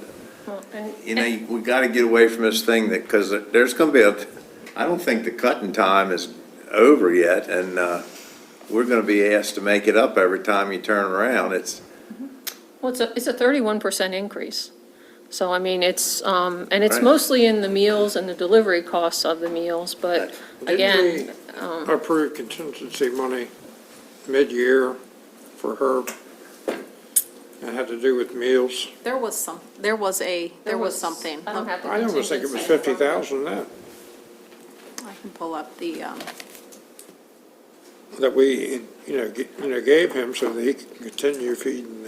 and We got to get away from this thing because there's going to be I don't think the cutting time is over yet, and we're going to be asked to make it up every time you turn around. well, it's a 31% increase. So, I mean, it's, and it's Right. mostly in the meals and the delivery costs of the meals, but again, Didn't we approve contingency money mid-year for Herb? It had to do with meals. There was something. I don't have the I almost think it was contingency. 50,000 then, I can pull up the, that we, gave him so that he could continue feeding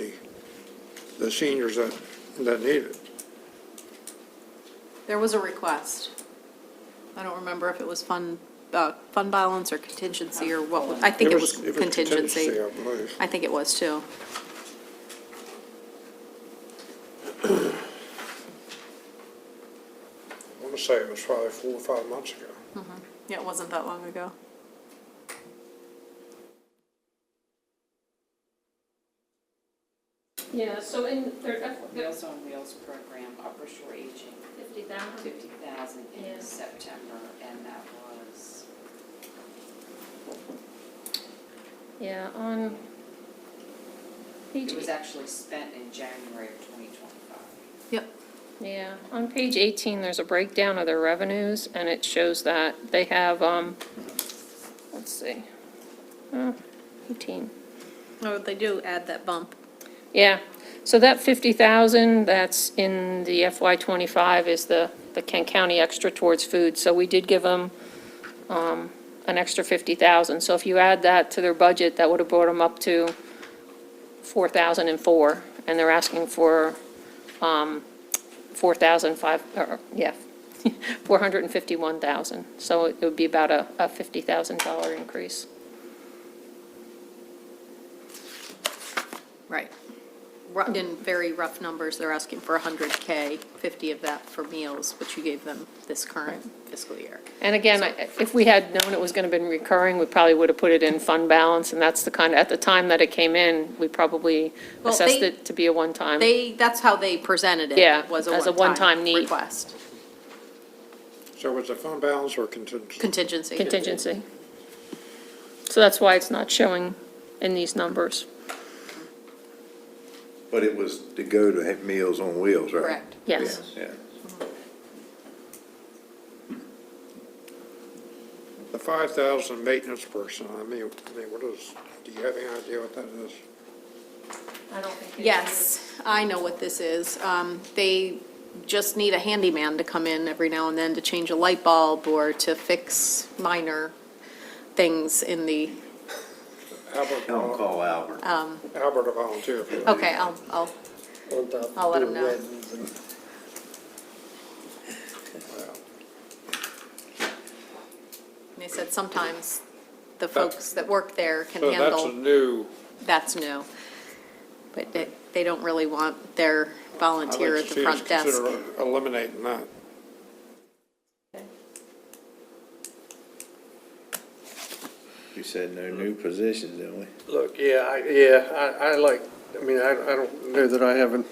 the seniors that need it. there was a request. I don't remember if it was fund balance or contingency or what, I think it was contingency. I believe. I think it was too. I want to say it was probably 4 or 5 months ago. Yeah, it wasn't that long ago. Yeah, so in, Meals on Wheels program, Upper Shore Aging, 50,000? 50,000 Yeah. in September, and that was Yeah, on page, It was actually spent in January of 2025. Yep. yeah, on page 18, there's a breakdown of their revenues, and it shows that they have, let's see, 18. Oh, they do add that bump. Yeah, so that 50,000 that's in the FY '25 is the Kent County extra towards food. So we did give them an extra 50,000. So if you add that to their budget, that would have brought them up to 4,004. And they're asking for 451,000. So it would be about a $50,000 increase. Right. In very rough numbers, they're asking for 100K, 50 of that for meals, which you gave them this current fiscal year. And again, if we had known it was going to be recurring, we probably would have put it in fund balance, and that's the kind of, at the time that it came in, we probably Well, assessed they- it to be a one-time. That's how they presented it. Yeah, Was as a a one-time need. request. So was it fund balance or contingency? Contingency. Contingency. So that's why it's not showing in these numbers. But it was to go to have Meals on Wheels, right? Correct. Yes. Yeah. The 5,000 maintenance person, I mean, what is, do you have any idea what that is? I don't think. Yes, I know what this is. They just need a handyman to come in every now and then to change a light bulb or to fix minor things in the, Albert, Don't call Albert. Albert a volunteer for that. okay, I'll On top I'll let of 'em know. weddings and- they said sometimes the folks that work there can So that's a handle, new, that's new. But they don't really want their I'd volunteer like at to the see us front desk. consider eliminating that. We said no new positions, didn't we? Look, I like, I mean, I don't know that I have an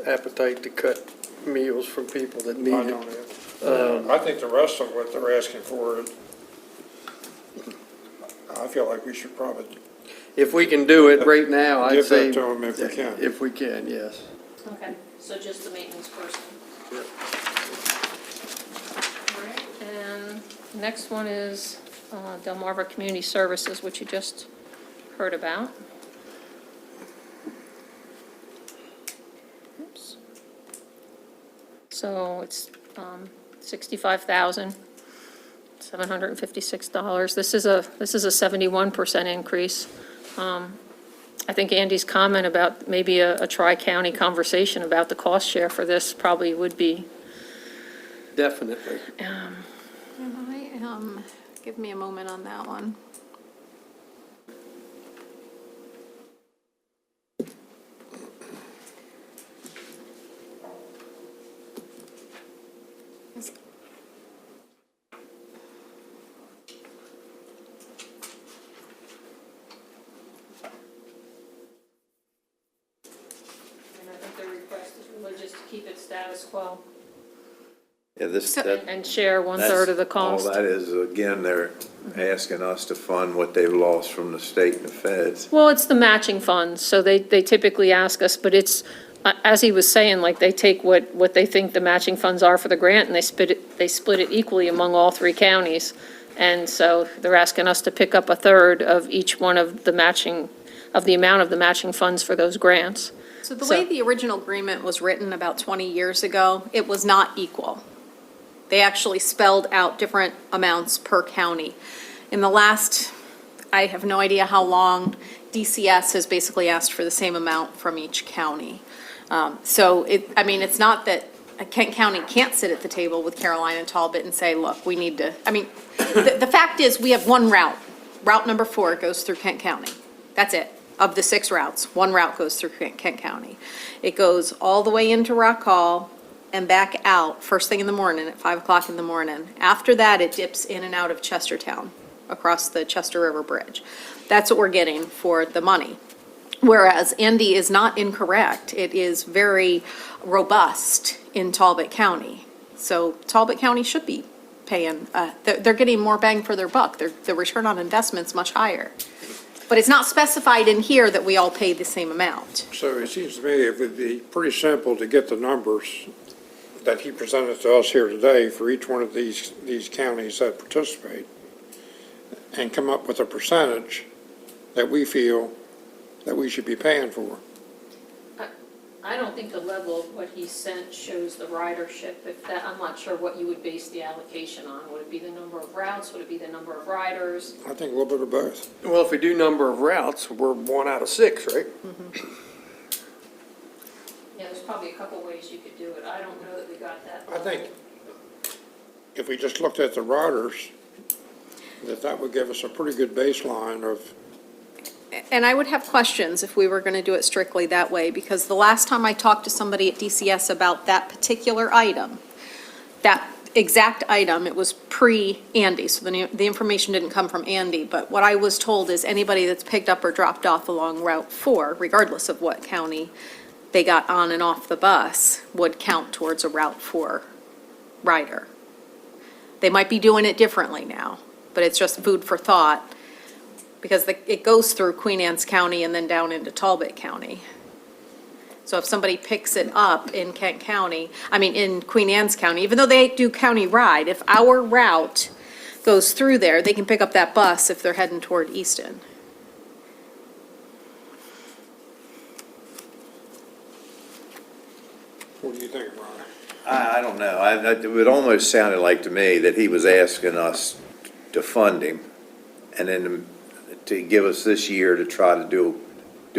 appetite to cut meals from people that need I it. don't know. I think the rest of what they're asking for, I feel like we should probably If we can do it right now, I'd give say. that to them if we can. If we can, yes. Okay, so just the maintenance person. All right, and next one is Delmarva Community Services, which you just heard about. Oops. So it's $65,756. This is a 71% increase. I think Andy's comment about maybe a tri-county conversation about the cost share for this probably would be. Definitely. Give me a moment on that one. And I think the request is really just to keep it status quo Yeah, this, So- that. and share one-third of the All cost. that is, again, they're asking us to fund what they've lost from the state and the feds. Well, it's the matching funds, so they typically ask us, but it's, as he was saying, like, they take what they think the matching funds are for the grant, and they split it equally among all three counties. And so they're asking us to pick up a third of each one of the matching, of the amount of the matching funds for those grants. So the way the original agreement was written about 20 years ago, it was not equal. They actually spelled out different amounts per county. In the last, I have no idea how long, DCS has basically asked for the same amount from each county. So it's not that Kent County can't sit at the table with Caroline and Talbot and say, look, we need to, the fact is, we have one route. Route number 4 goes through Kent County. That's it. Of the 6 routes, one route goes through Kent County. It goes all the way into Rock Hall and back out first thing in the morning at 5 o'clock in the morning. After that, it dips in and out of Chestertown across the Chester River Bridge. That's what we're getting for the money. Whereas Andy is not incorrect. It is very robust in Talbot County. So Talbot County should be paying, they're getting more bang for their buck. The return on investment's much higher. But it's not specified in here that we all pay the same amount. So it seems to me it would be pretty simple to get the numbers that he presented to us here today for each one of these counties that participate, and come up with a percentage that we feel that we should be paying for. I don't think the level of what he sent shows the ridership. If that, I'm not sure what you would base the allocation on. Would it be the number of routes? Would it be the number of riders? I think a little bit of both. Well, if we do number of routes, we're 1 out of 6, right? Yeah, there's probably a couple ways you could do it. I don't know that we got that. I think if we just looked at the riders, that would give us a pretty good baseline of, And I would have questions if we were going to do it strictly that way, because the last time I talked to somebody at DCS about that particular item, that exact item, it was pre-Andy, so the information didn't come from Andy, but what I was told is anybody that's picked up or dropped off along Route 4, regardless of what county they got on and off the bus, would count towards a Route 4 rider. They might be doing it differently now, but it's just food for thought, because it goes through Queen Anne's County and then down into Talbot County. So if somebody picks it up in Kent County, in Queen Anne's County, even though they do county ride, if our route goes through there, they can pick up that bus if they're heading toward Easton. what do you think, Ron? I don't know. It almost sounded like to me that he was asking us to fund him and then to give us this year to try to do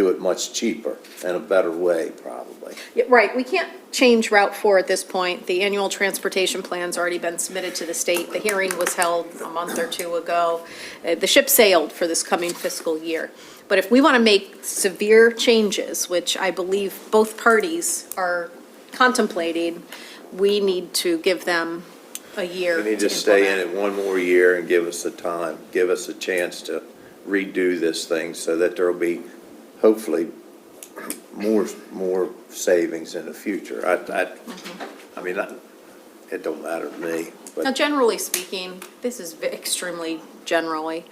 it much cheaper and a better way, probably. Yeah, right, we can't change Route 4 at this point. The annual transportation plan's already been submitted to the state. The hearing was held a month or two ago. The ship sailed for this coming fiscal year. But if we want to make severe changes, which I believe both parties are contemplating, we need to give them a year We to need to stay in implement. it one more year and give us the time, give us a chance to redo this thing so that there'll be hopefully more savings in the future. It don't matter to me, Now, but generally speaking, this is extremely generally,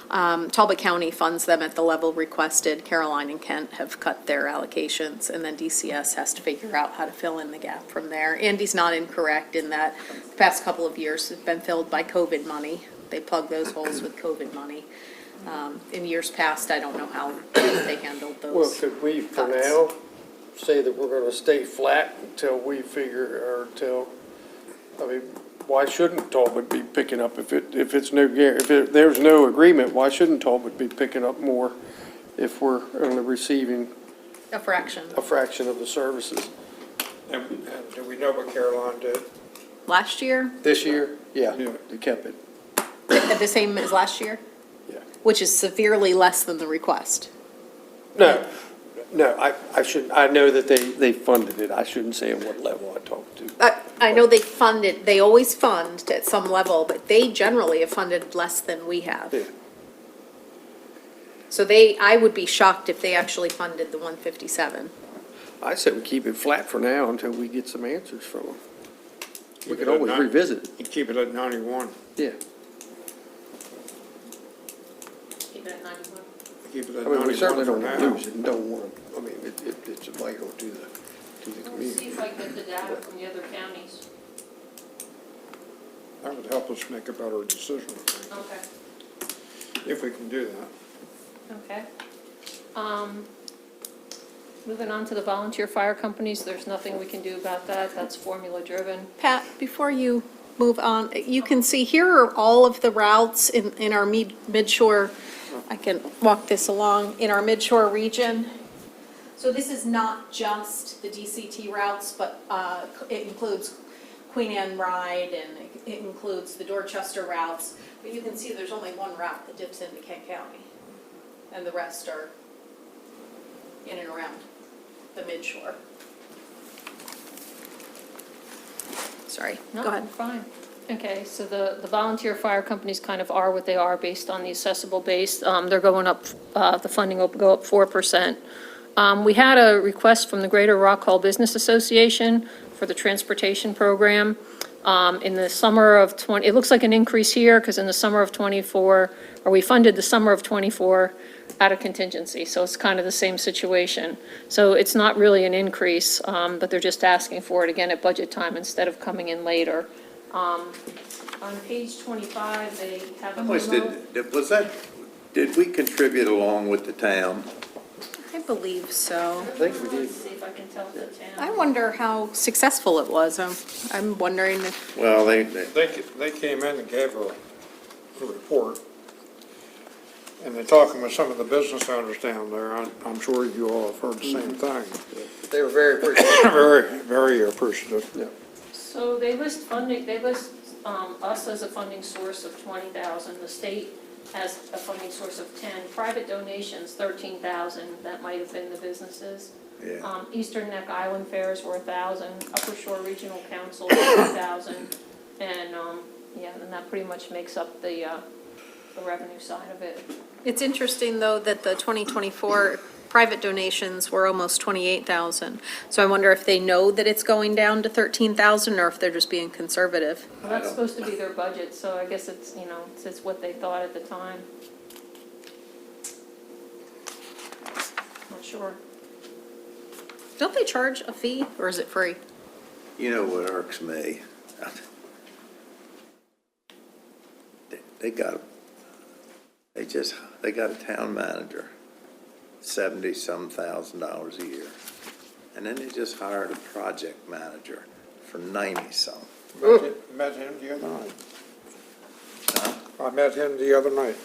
Talbot County funds them at the level requested. Caroline and Kent have cut their allocations, and then DCS has to figure out how to fill in the gap from there. Andy's not incorrect in that the past couple of years have been filled by COVID money. They plug those holes with COVID money. In years past, I don't know how they handled those. Well, could we, for cuts. now, say that we're gonna stay flat until we why shouldn't Talbot be picking up, if there's no agreement, why shouldn't Talbot be picking up more if we're only receiving A fraction. a fraction of the services? And do we know what Caroline did? Last year, This year? Yeah, Yeah. they kept it, the same as last year, yeah. which is severely less than the request. No, I know that they funded it, I shouldn't say at what level I talked to. I know they always fund at some level, but they generally have funded less than we have. Yeah. So I would be shocked if they actually funded the 157. I said we keep it flat for now until we get some answers from them. We Keep can it at always nine- revisit it, You keep it at 91. yeah. Keep it at 91. Keep it at I mean, we 91 certainly for don't want now. to lose it and don't want, it's vital to the We'll see community. if I can get the data from the other counties. That would help us make a better decision, I think, Okay. if we can do that. Okay. Moving on to the volunteer fire companies, there's nothing we can do about that, that's formula-driven. Pat, before you move on, you can see here are all of the routes in our midshore, I can walk this along, in our midshore region. So this is not just the DCT routes, but it includes Queen Anne Ride, and it includes the Dorchester routes. But you can see there's only one route that dips into Kent County, and the rest are in and around the midshore. Sorry, No, go ahead. Fine. Okay, so the volunteer fire companies kind of are what they are based on the assessable base. They're going up, the funding will go up 4%. We had a request from the Greater Rock Hall Business Association for the transportation program. In the summer of it looks like an increase here, because in the summer of '24, or we funded the summer of '24 out of contingency, so it's kind of the same situation. So it's not really an increase, but they're just asking for it again at budget time instead of coming in later. On page 25, they have a How much memo. did we contribute along with the town? I believe so. I think we did. Let's see if I can tell the town. I wonder how successful it was. I'm wondering if, Well, They came in and gave a report, and they're talking with some of the business owners down there. I'm sure you all have heard the same thing. They were very appreciative. Very, very appreciative. So they list funding, they list us as a funding source of 20,000, the state as a funding source of 10, private donations 13,000, that might have been the businesses. yeah. Eastern Neck Island Fairs were 1,000, Upper Shore Regional Council 2,000, and yeah, and that pretty much makes up the revenue side of it. it's interesting, though, that the 2024 private donations were almost 28,000. So I wonder if they know that it's going down to 13,000, or if they're just being conservative. Well, that's supposed to be their budget, so I guess it's, it's what they thought at the time. Not sure. Don't they charge a fee, or is it free? You know what irks me? They got a town manager, $70-some thousand a year. And then they just hired a project manager for 90-some. Met him the other night. Huh? I met him the other night.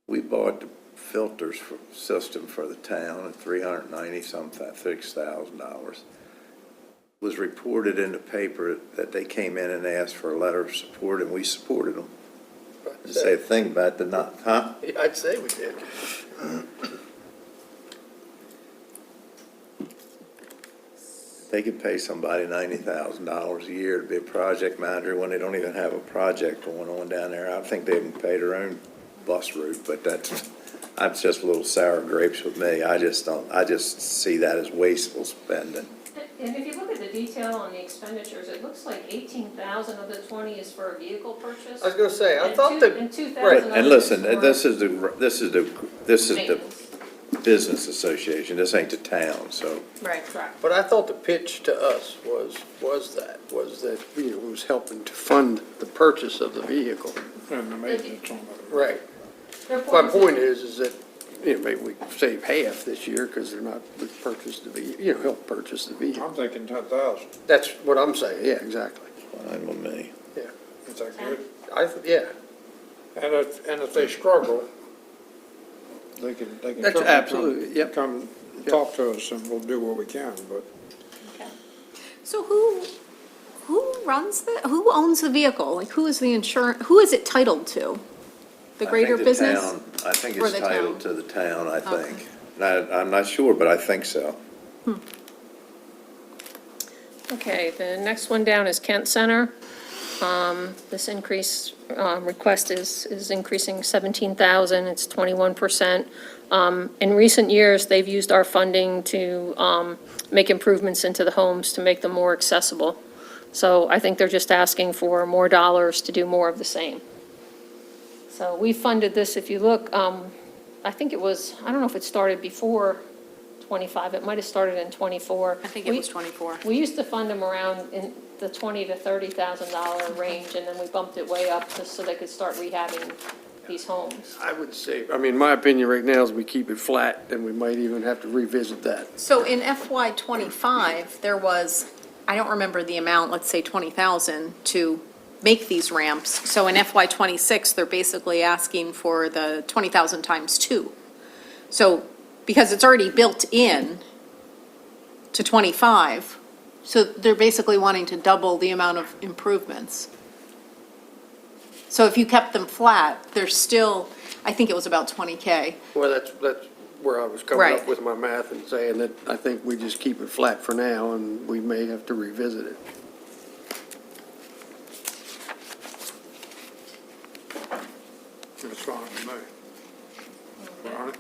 We bought the filters system for the town at $390-some, $6,000. Was reported in the paper that they came in and asked for a letter of support, and we supported them. Didn't say a thing about the not, huh? I'd say we did. They could pay somebody $90,000 a year to be a project manager when they don't even have a project going on down there. I think they even pay their own bus route, but that's just a little sour grapes with me. I just see that as wasteful spending. And if you look at the detail on the expenditures, it looks like 18,000 of the 20 is for a vehicle purchase. I was gonna say, I And thought that, And 2,000 Right, of and it listen, for this is the maintenance. business association, this ain't the town, so. Right. Correct. but I thought the pitch to us was that, it was helping to fund the purchase of the vehicle. And the maintenance on it. Right. Their My is- point is that, maybe we save half this year because they're not, we purchased the vehicle, help purchase the vehicle. I'm thinking 10,000. That's what I'm saying, yeah, exactly, Fine with me. yeah. Is that good? Yeah, And if they struggle, they can That's certainly absolutely, yep. come talk to us and we'll do what we can, but So who runs who owns the vehicle? Like, who is the who is it titled to? The greater I think the business? town- I think or it's the titled town? to the town, I Okay. think. And I'm not sure, but I think so. Okay, the next one down is Kent Center. This increase, request is increasing 17,000, it's 21%. In recent years, they've used our funding to make improvements into the homes to make them more accessible. So I think they're just asking for more dollars to do more of the same. So we funded this, if you look, I think it was, I don't know if it started before 25, it might have started in 24. I think it was 24. We used to fund them around in the $20,000 to $30,000 range, and then we bumped it way up just so they could start rehabbing these homes. I would say, my opinion right now is we keep it flat, and we might even have to revisit that. So in FY '25, there was, I don't remember the amount, let's say 20,000 to make these ramps. So in FY '26, they're basically asking for the 20,000 times 2. So, because it's already built in to 25, so they're basically wanting to double the amount of improvements. So if you kept them flat, there's still, I think it was about 20K. Well, that's where I was coming up Right. with my math and saying that I think we just keep it flat for now, and we may have to revisit it. it's fine with me. Ronnie?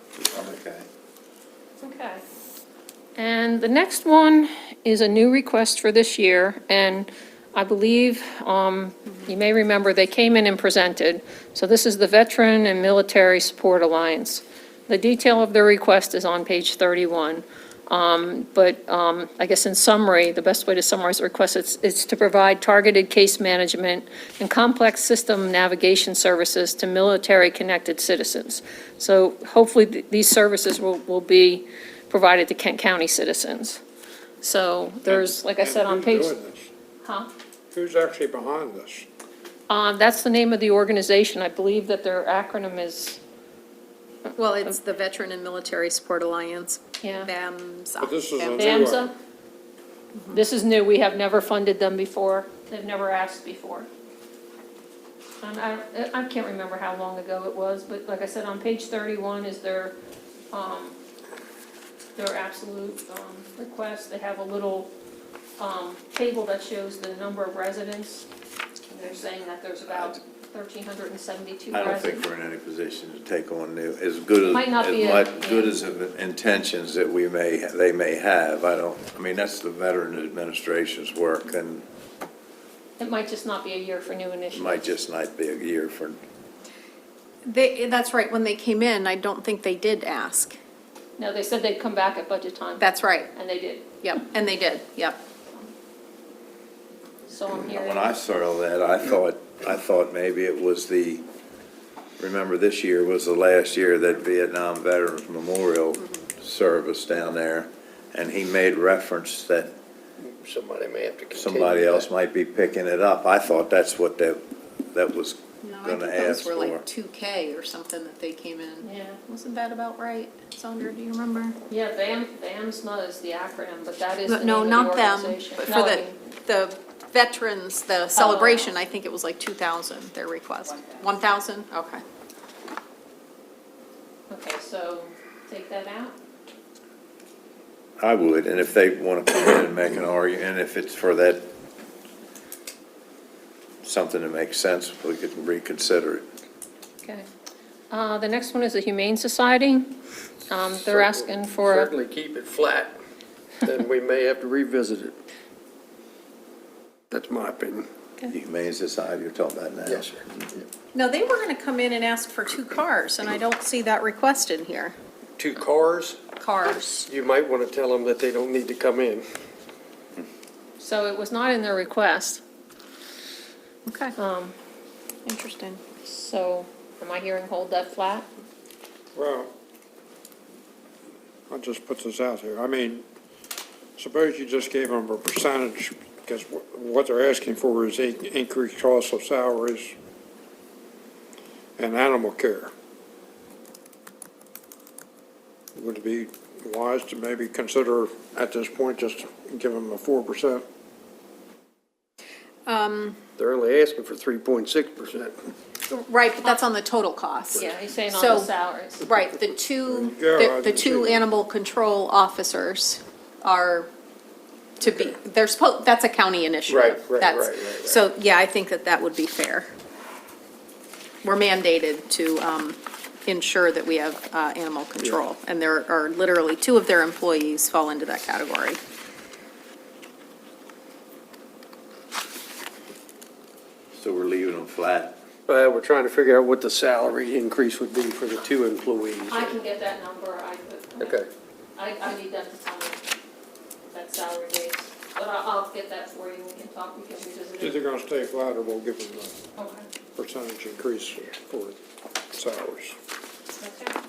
Okay. Okay. And the next one is a new request for this year, and I believe, you may remember, they came in and presented. So this is the Veteran and Military Support Alliance. The detail of their request is on page 31. But I guess in summary, the best way to summarize the request is to provide targeted case management and complex system navigation services to military-connected citizens. So hopefully, these services will be provided to Kent County citizens. So there's, like I said, on page. Who's doing this? Huh? Who's actually behind this? That's the name of the organization. I believe that their acronym is, Well, it's the Veteran and Military Support Alliance, yeah. VAMSA. But this is a new VAMSA? This is new. We have never funded them before. They've never asked before. And I can't remember how long ago it was, but like I said, on page 31 is their absolute request. They have a little table that shows the number of residents. And they're saying that there's about 1,372 I don't residents. think we're in any position to take on new, as good Might not be as a- much good as of intentions that they may have. I mean, that's the Veteran Administration's work, and It might just not be a year for new it initiatives. might just not be a year for, That's right, when they came in, I don't think they did ask. No, they said they'd come back at budget time. That's right, And they did. yep, and they did, yep. So I'm hearing. when I saw that, I thought maybe it was remember this year was the last year that Vietnam Veterans Memorial Service down there, and he made reference that Somebody may have to continue. somebody else might be picking it up. I thought that's what that was No, I gonna think those ask were for. like 2K or something that they came in. Yeah. Wasn't that about right, Sandra, do you remember? Yeah, VAMSNA is the acronym, but that is the name No, of the not them, organization. but No, for I the, mean, the veterans, the celebration, I think it was like 2,000, their request. 1,000, okay. Okay, so take that out? I would, and if they want to come in and make an argument, and if it's for that, something that makes sense, we could reconsider it. Okay. The next one is the Humane Society. They're asking for, Certainly keep it flat, then we may have to revisit it. That's my opinion. The Humane Society you're talking about now? Yes, sir. No, they were gonna come in and ask for 2 cars, and I don't see that request in here. 2 cars, Cars. you might want to tell them that they don't need to come in. so it was not in their request. Okay, interesting. So am I hearing hold that flat? Well, I'll just put this out here. I mean, suppose you just gave them a percentage, because what they're asking for is increased cost of salaries and animal care. Would it be wise to maybe consider, at this point, just give them a 4%? They're only asking for 3.6%. Right, but that's on the total cost. Yeah, he's saying on So- the salaries. Right, the two, There you go, I the didn't two see that. animal control officers are to be, they're supposed, that's a county initiative. Right. That's- So, yeah, I think that would be fair. We're mandated to ensure that we have animal control, and there are literally 2 of their employees fall into that category. So we're leaving them flat? We're trying to figure out what the salary increase would be for the 2 employees. I can get that number. Okay. I need them to tell me that salary base. But I'll get that for you. We can talk, we can revisit If they're it. gonna stay flat, or we'll give them a Okay. percentage increase for salaries. Okay.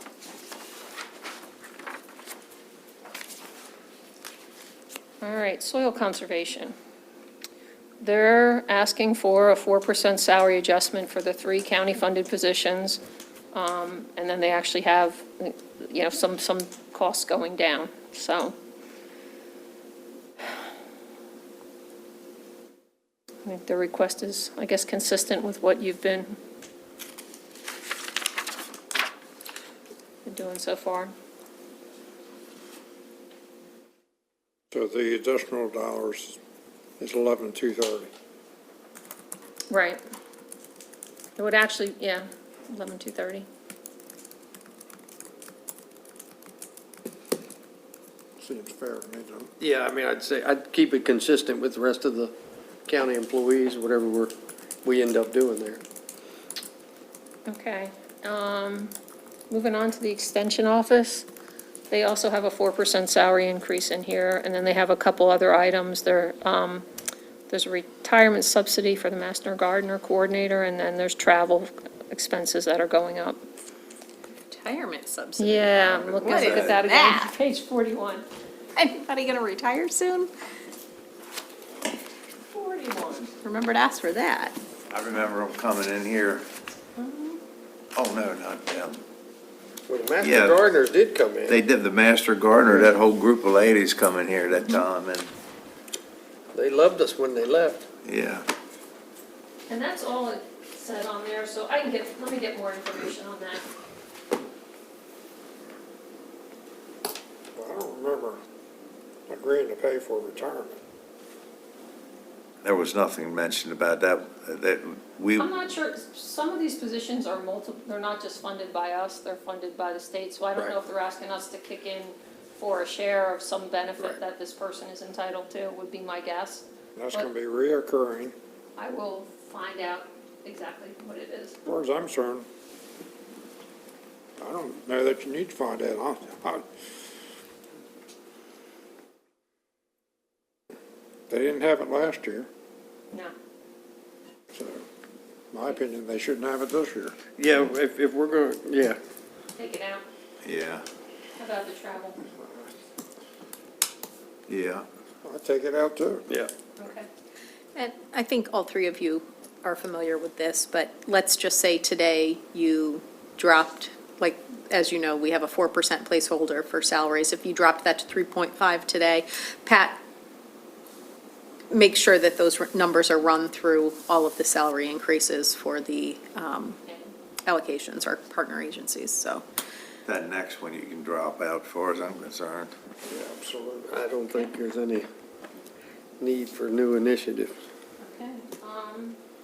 All right, soil conservation. They're asking for a 4% salary adjustment for the 3 county-funded positions. And then they actually have, some costs going down, so. I think the request is, I guess, consistent with what you've been doing so far. So the additional dollars is 11,230. Right. It would actually, 11,230. Seems fair to me, though. Yeah, I mean, I'd say, I'd keep it consistent with the rest of the county employees, whatever we end up doing there. Okay, moving on to the extension office. They also have a 4% salary increase in here, and then they have a couple other items. There's a retirement subsidy for the Master Gardener Coordinator, and then there's travel expenses that are going up. Retirement subsidy. Yeah, I'm looking What at is that again, that? page 41. Anybody gonna retire soon? 41. Remember to ask for that. I remember them coming in here. Oh, no, not them. Well, the Master Yeah. Gardeners did come in. They did the master gardener, that whole group of ladies come in here that time, and, They loved us when they left. yeah. And that's all it said on there, so let me get more information on that. Well, I don't remember agreeing to pay for retirement. There was nothing mentioned about that we, I'm not sure, some of these positions are they're not just funded by us, they're funded by the state, so I don't know if they're asking us to kick in for a share of some benefit that this person is entitled to, would be my guess. That's gonna be reoccurring, I will find out exactly what it is. as far as I'm concerned. I don't know that you need to find out. They didn't have it last year, No. so, in my opinion, they shouldn't have it this year. Yeah, if we're gonna, yeah. Take it out. yeah, How about the travel? yeah. I take it out too. Yeah. Okay. And I think all three of you are familiar with this, but let's just say today you dropped, like, as you know, we have a 4% placeholder for salaries. If you dropped that to 3.5 today, Pat, make sure that those numbers are run through all of the salary increases for the allocations, our partner agencies, so. That next one you can drop out, as far as I'm concerned. Yeah, absolutely. I don't think there's any need for new initiatives. Okay,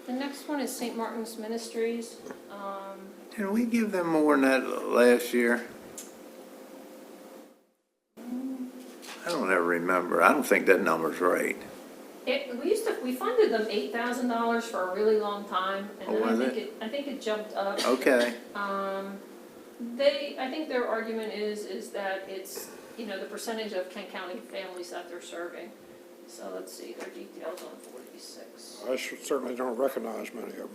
the next one is St. Martin's Ministries. Did we give them more than that last year? I don't ever remember. I don't think that number's right. We funded them $8,000 for a really long time, and then Oh, was I think it jumped up. Okay, I think their argument is that it's, the percentage of Kent County families that they're serving. So let's see, their details on 46. I certainly don't recognize many of them.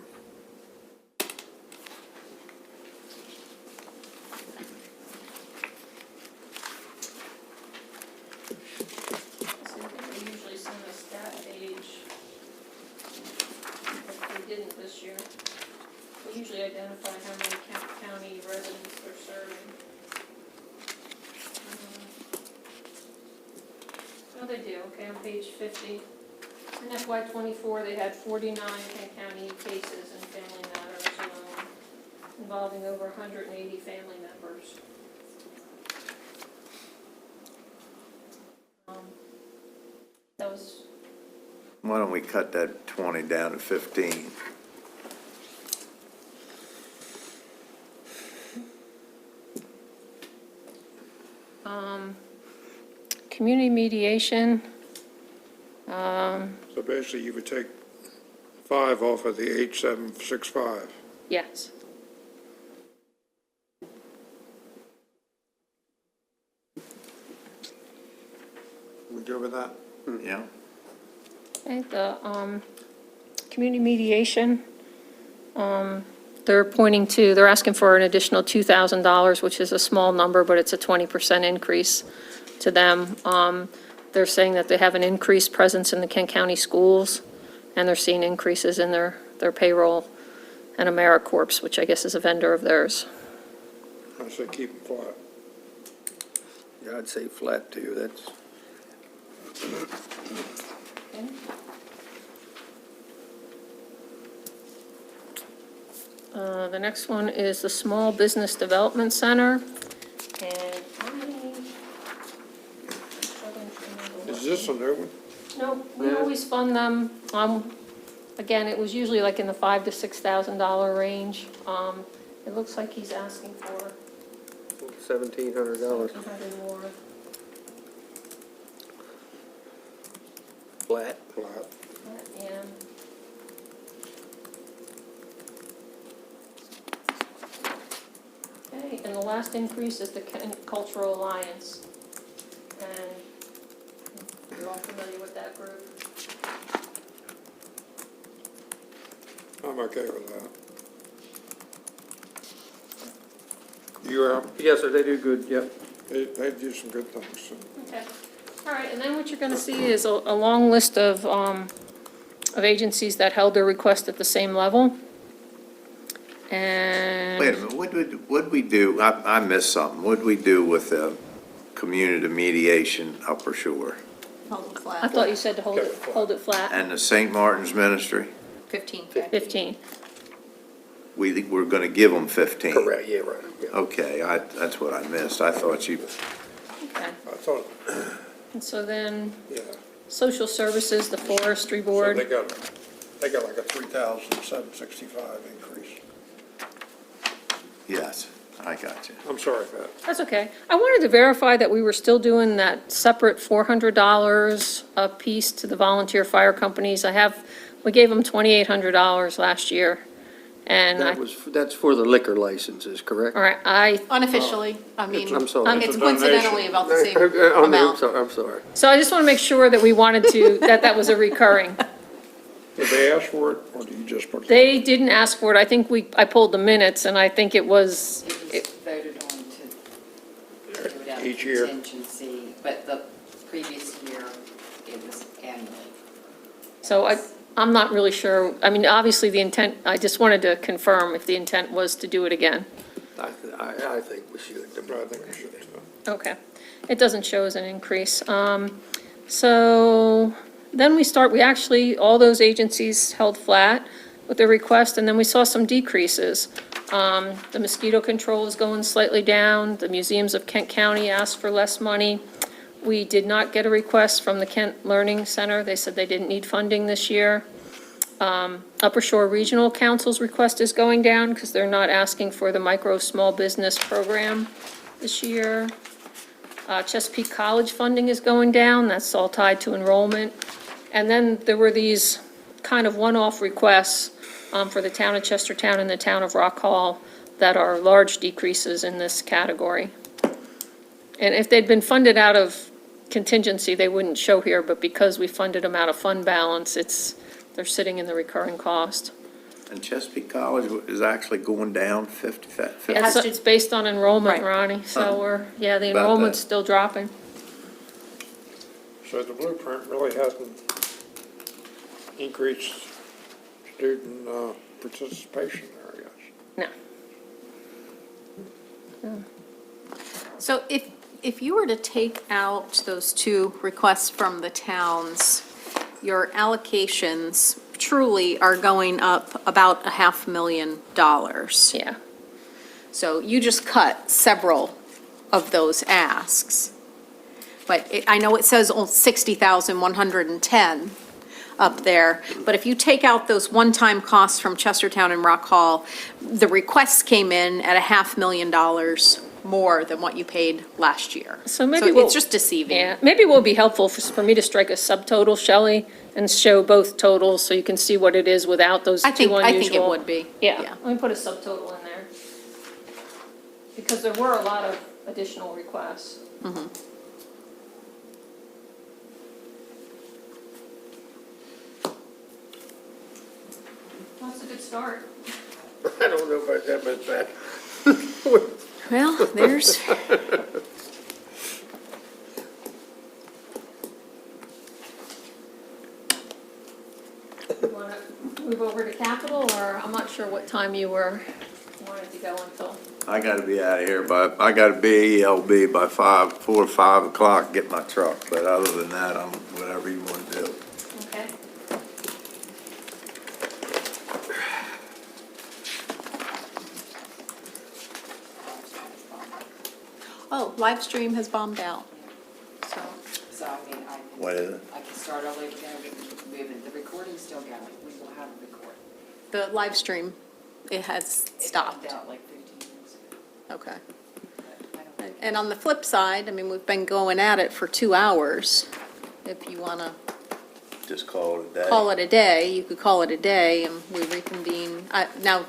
So I think they usually send a stat page, but they didn't this year. They usually identify how many Kent County residents they're serving. Oh, they do, okay, on page 50. In FY '24, they had 49 Kent County cases in family matters involving over 180 family members. That was, why don't we cut that 20 down to 15? community mediation, So basically, you would take 5 off of the 8765. yes. We good with that? Yeah? Okay, the, community mediation, they're asking for an additional $2,000, which is a small number, but it's a 20% increase to them. They're saying that they have an increased presence in the Kent County schools, and they're seeing increases in their payroll, and AmeriCorps, which I guess is a vendor of theirs. I say keep them flat. Yeah, I'd say flat too, that's. The next one is the Small Business Development Center, and Is this a new one? no, we always fund them, again, it was usually like in the $5,000 to $6,000 range. It looks like he's asking for $1,700. $1,700 more. Flat. And okay, and the last increase is the Cultural Alliance. And you're all familiar with that group? I'm okay with that. You are, Yes, sir, they do good, yep. they do some good things, so. Okay, all right, and then what you're gonna see is a long list of agencies that held their request at the same level. And. Wait a minute, what'd we do, I missed something, what'd we do with the community mediation Upper Shore? Hold it flat. I thought you said to hold it flat, And the St. Martin's Ministry? 1550. 15. We're gonna give them 15? Correct, yeah, right, yeah. Okay, that's what I missed, I thought you, Okay, I thought, and so then, yeah. social services, the forestry So board. they got like a 3,765 increase. yes, I got you. I'm sorry, Pat. That's okay. I wanted to verify that we were still doing that separate $400 a piece to the volunteer fire companies. We gave them $2,800 last year. And That's for the liquor licenses, correct? all right, Unofficially, I mean, I'm sorry. it's coincidentally about the same I'm amount. sorry, I'm sorry. so I just want to make sure that we wanted to, that was a recurring. Did they ask for it, or do you just put it? They didn't ask for it. I think I pulled the minutes, and I think it was, It was voted on to do it out of Each year. contingency, but the previous year, it was annually. so I'm not really sure. I mean, obviously, the intent, I just wanted to confirm if the intent was to do it again. I think we should. I think we should. Okay. It doesn't show as an increase. So then we actually, all those agencies held flat with their request, and then we saw some decreases. The mosquito control is going slightly down. The Museums of Kent County asked for less money. We did not get a request from the Kent Learning Center. They said they didn't need funding this year. Upper Shore Regional Council's request is going down because they're not asking for the micro small business program this year. Chesapeake College funding is going down. That's all tied to enrollment. And then there were these kind of one-off requests for the town of Chestertown and the town of Rock Hall that are large decreases in this category. And if they'd been funded out of contingency, they wouldn't show here, but because we funded them out of fund balance, they're sitting in the recurring cost. And Chesapeake College is actually going down 50? It's based on enrollment, Right. Ronnie, so the About enrollment's that. still dropping. So the blueprint really hasn't increased student participation there, I guess. No. So if you were to take out those two requests from the towns, your allocations truly are going up about $500,000. Yeah. So you just cut several of those asks. But I know it says 60,110 up there, but if you take out those one-time costs from Chestertown and Rock Hall, the requests came in at $500,000 more than what you paid last year. So maybe we'll. It's just deceiving. Yeah, maybe it will be helpful for me to strike a subtotal, Shelley, and show both totals so you can see what it is without those two unusual. I think it would be. Yeah, let me put a subtotal in there. Because there were a lot of additional requests. That's a good start. I don't know about that, but that. Well, there's, You want to move over to capital, or I'm not sure what time you wanted to go until. I gotta be out of here I gotta be ELB by 4 or 5 o'clock, get my truck, but other than that, I'm whatever you wanna do. Okay. oh, live stream has bombed out. So, So, I mean, What is it? I can start all over again, the recording's still going, we will have a record. the live stream, it has It stopped. bombed out like 15 years ago, Okay. but I don't. And on the flip side, I mean, we've been going at it for 2 hours, if you want to Just call it a day. call it a day, you could call it a day, and we reconvene. Now,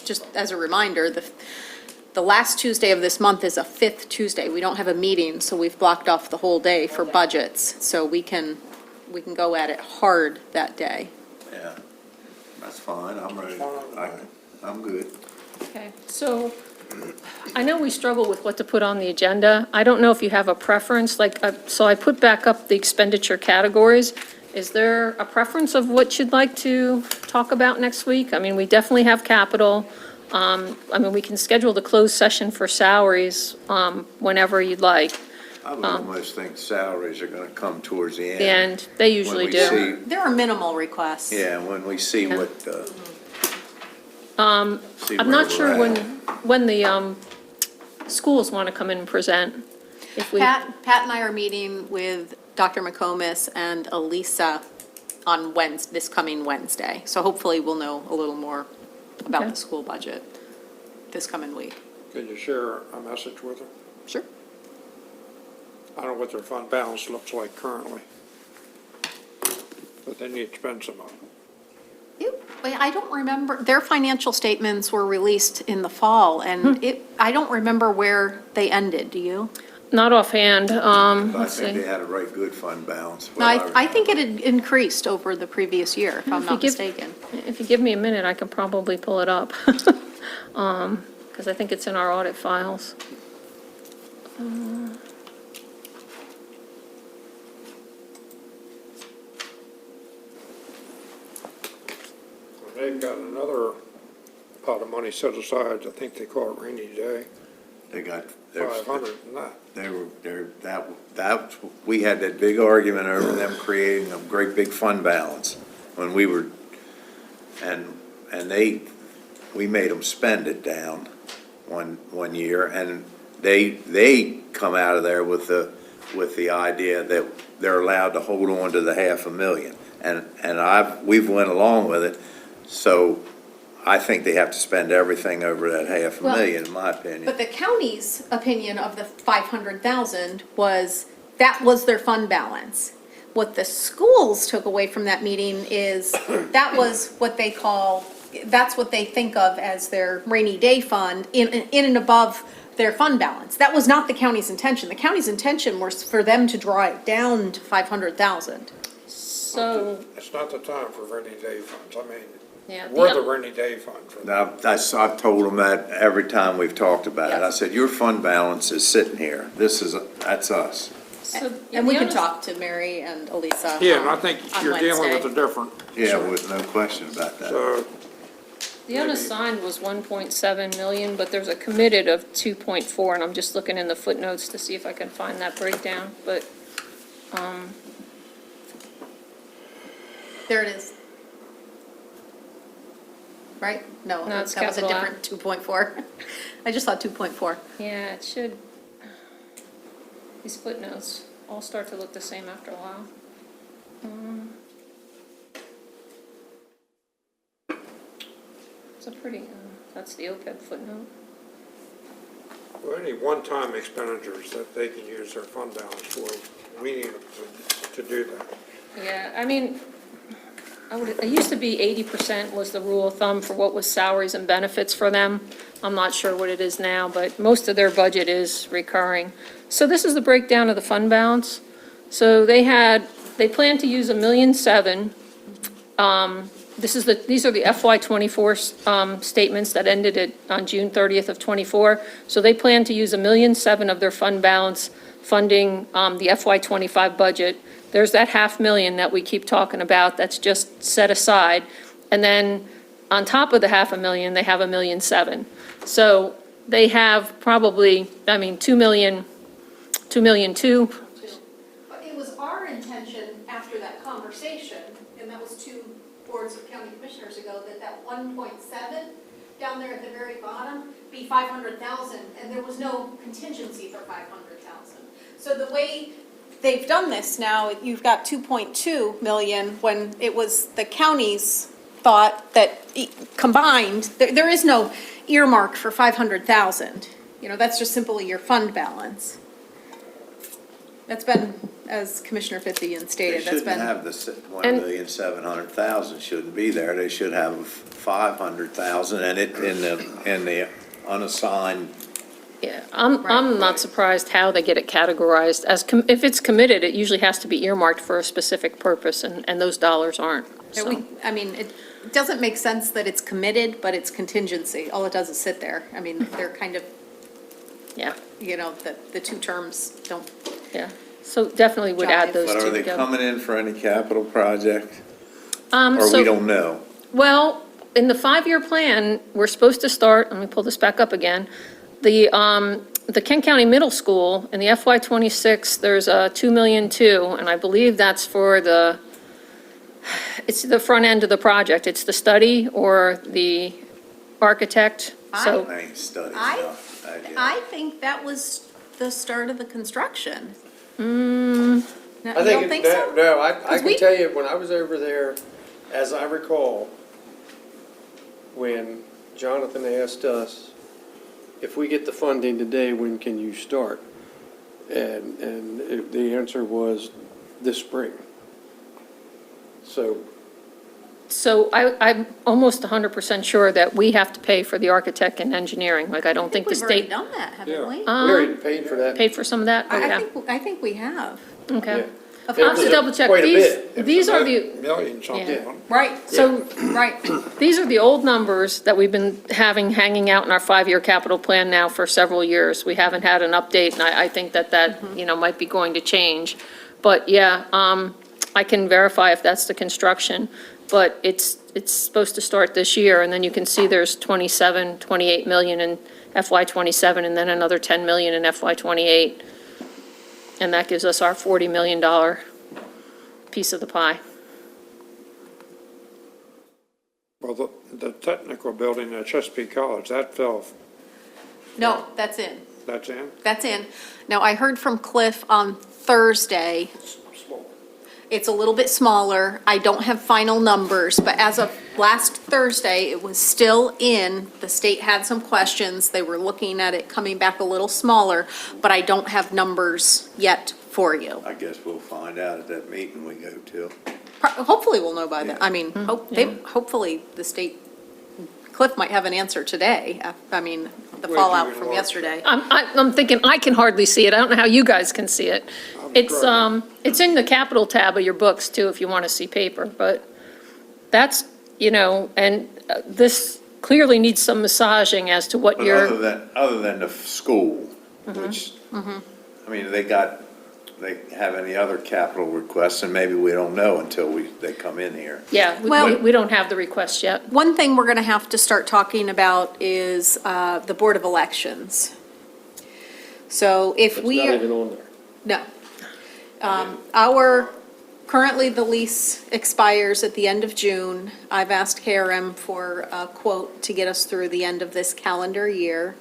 just as a reminder, the last Tuesday of this month is a fifth Tuesday. We don't have a meeting, so we've blocked off the whole day for budgets. So we can go at it hard that day. Yeah, that's fine, I'm ready, Fine. I'm good. Okay, so I know we struggle with what to put on the agenda. I don't know if you have a preference, so I put back up the expenditure categories. Is there a preference of what you'd like to talk about next week? I mean, we definitely have capital. We can schedule the closed session for salaries, whenever you'd like. I would almost think salaries are gonna come towards the end. The end, they usually When we do. see- There are minimal requests. Yeah, when we see Yeah. what, I'm not sure when the schools want to come in and present. If we, Pat and I are meeting with Dr. McComas and Elisa on this coming Wednesday. So hopefully we'll know a little more about Okay. the school budget this coming week. Could you share a message with them? Sure. I don't know what their fund balance looks like currently, but they need to spend some of it. I don't remember, their financial statements were released in the fall, and I don't remember where they ended, do you? not offhand, I let's think they see. had a right good fund balance. No, I think it had increased over the previous year, if I'm If you not give- mistaken. If you give me a minute, I can probably pull it up. Because I think it's in our audit files. They've got another pot of money set aside, I think they call it rainy day, They got, 500 and that. we had that big argument over them creating a great big fund balance when we were, and we made them spend it down one year, and they come out of there with the idea that they're allowed to hold on to the $500,000. And we've went along with it, so I think they have to spend everything over that $500,000, in my opinion. But the county's opinion of the 500,000 was, that was their fund balance. What the schools took away from that meeting is, that was what they call, that's what they think of as their rainy day fund in and above their fund balance. That was not the county's intention. The county's intention was for them to draw it down to 500,000. So, It's not the time for rainy day funds, I mean, yeah. we're the rainy day fund for them. Now, I've told them that every time we've talked about it. I said, your fund balance is sitting here. That's us. And we can talk to Mary and Elisa. Yeah, and I think on you're dealing with Wednesday. a different, Yeah, with no question about that. so, The unassigned was 1.7 million, but there's a committed of 2.4, and I'm just looking in the footnotes to see if I can find that breakdown, but, There it is. Right? No, No, that it's was a capital different 2.4. I just saw 2.4. yeah, it should, these footnotes all start to look the same after a while. It's a pretty, that's the OPEB footnote. well, any one-time expenditures that they can use their fund balance for, we need to do that. Yeah, I mean, it used to be 80% was the rule of thumb for what was salaries and benefits for them. I'm not sure what it is now, but most of their budget is recurring. So this is the breakdown of the fund balance. So they planned to use $1.7 million. These are the FY '24 statements that ended on June 30th of '24. So they plan to use $1.7 million of their fund balance funding the FY '25 budget. There's that $500,000 that we keep talking about that's just set aside. And then on top of the $500,000, they have $1.7 million. So they have probably, $2 million, $2.2 million. But it was our intention after that conversation, and that was 2 boards of county commissioners ago, that 1.7 down there at the very bottom be 500,000, and there was no contingency for 500,000. So the way they've done this now, you've got 2.2 million when it was the county's thought that combined, there is no earmark for 500,000. That's just simply your fund balance. That's been as Commissioner Fithian They stated, that's shouldn't been, have the 1,700,000 shouldn't be there. They should have 500,000 and it in the unassigned. Yeah, I'm not surprised how they get it categorized. If it's committed, it usually has to be earmarked for a specific purpose, and those dollars aren't, so. it doesn't make sense that it's committed, but it's contingency. All it does is sit there. I mean, they're kind of, Yeah, the two terms don't, yeah. So definitely would add those But two are they together. coming in for any capital project? Or So- we don't know? Well, in the 5-year plan, we're supposed to start, let me pull this back up again. The Kent County Middle School, in the FY '26, there's a $2.2 million, and I believe that's for it's the front end of the project. It's the study or the architect, so. I ain't studied I- enough. I think that was the start of the construction. No, I you think, don't think so? no, I 'Cause can we- tell you, when I was over there, as I recall, when Jonathan asked us, if we get the funding today, when can you start? And the answer was this spring. So, So I'm almost 100% sure that we have to pay for the architect and engineering. Like, I don't think the We've already state done that, haven't we? we already paid for that. paid for some of that? Oh, yeah. I think we have. Okay. Yeah. Of I'll have course. to double check. Quite a These, bit. these are the, Million something. Yeah. Right, so, right. these are the old numbers that we've been hanging out in our 5-year capital plan now for several years. We haven't had an update, and I think that, might be going to change. But, yeah, I can verify if that's the construction, but it's supposed to start this year, and then you can see there's 28 million in FY '27, and then another 10 million in FY '28. And that gives us our $40 million piece of the pie. Well, the technical building at Chesapeake College, that fell, No, that's in. that's in? That's in. Now, I heard from Cliff on Thursday. It's a little bit smaller. I don't have final numbers, but as of last Thursday, it was still in. The state had some questions. They were looking at it coming back a little smaller, but I don't have numbers yet for you. I guess we'll find out at that meeting we go to. Hopefully, we'll know by then. I mean, Mm-hmm. hopefully, the state, Cliff might have an answer today. I mean, the Wait, fallout you from know, yesterday. I'm thinking, I can hardly see it. I don't know how you guys can see it. It's in the capital tab of your books too, if you want to see paper, but that's, and this clearly needs some massaging as to what But you're. other than the school, which, I mean, they have any other capital requests, and maybe we don't know until they come in here. Yeah, Well- we don't have the request yet. One thing we're going to have to start talking about is the Board of Elections. So if It's we. not even on there. No. Currently, the lease expires at the end of June. I've asked KRM for a quote to get us through the end of this calendar year,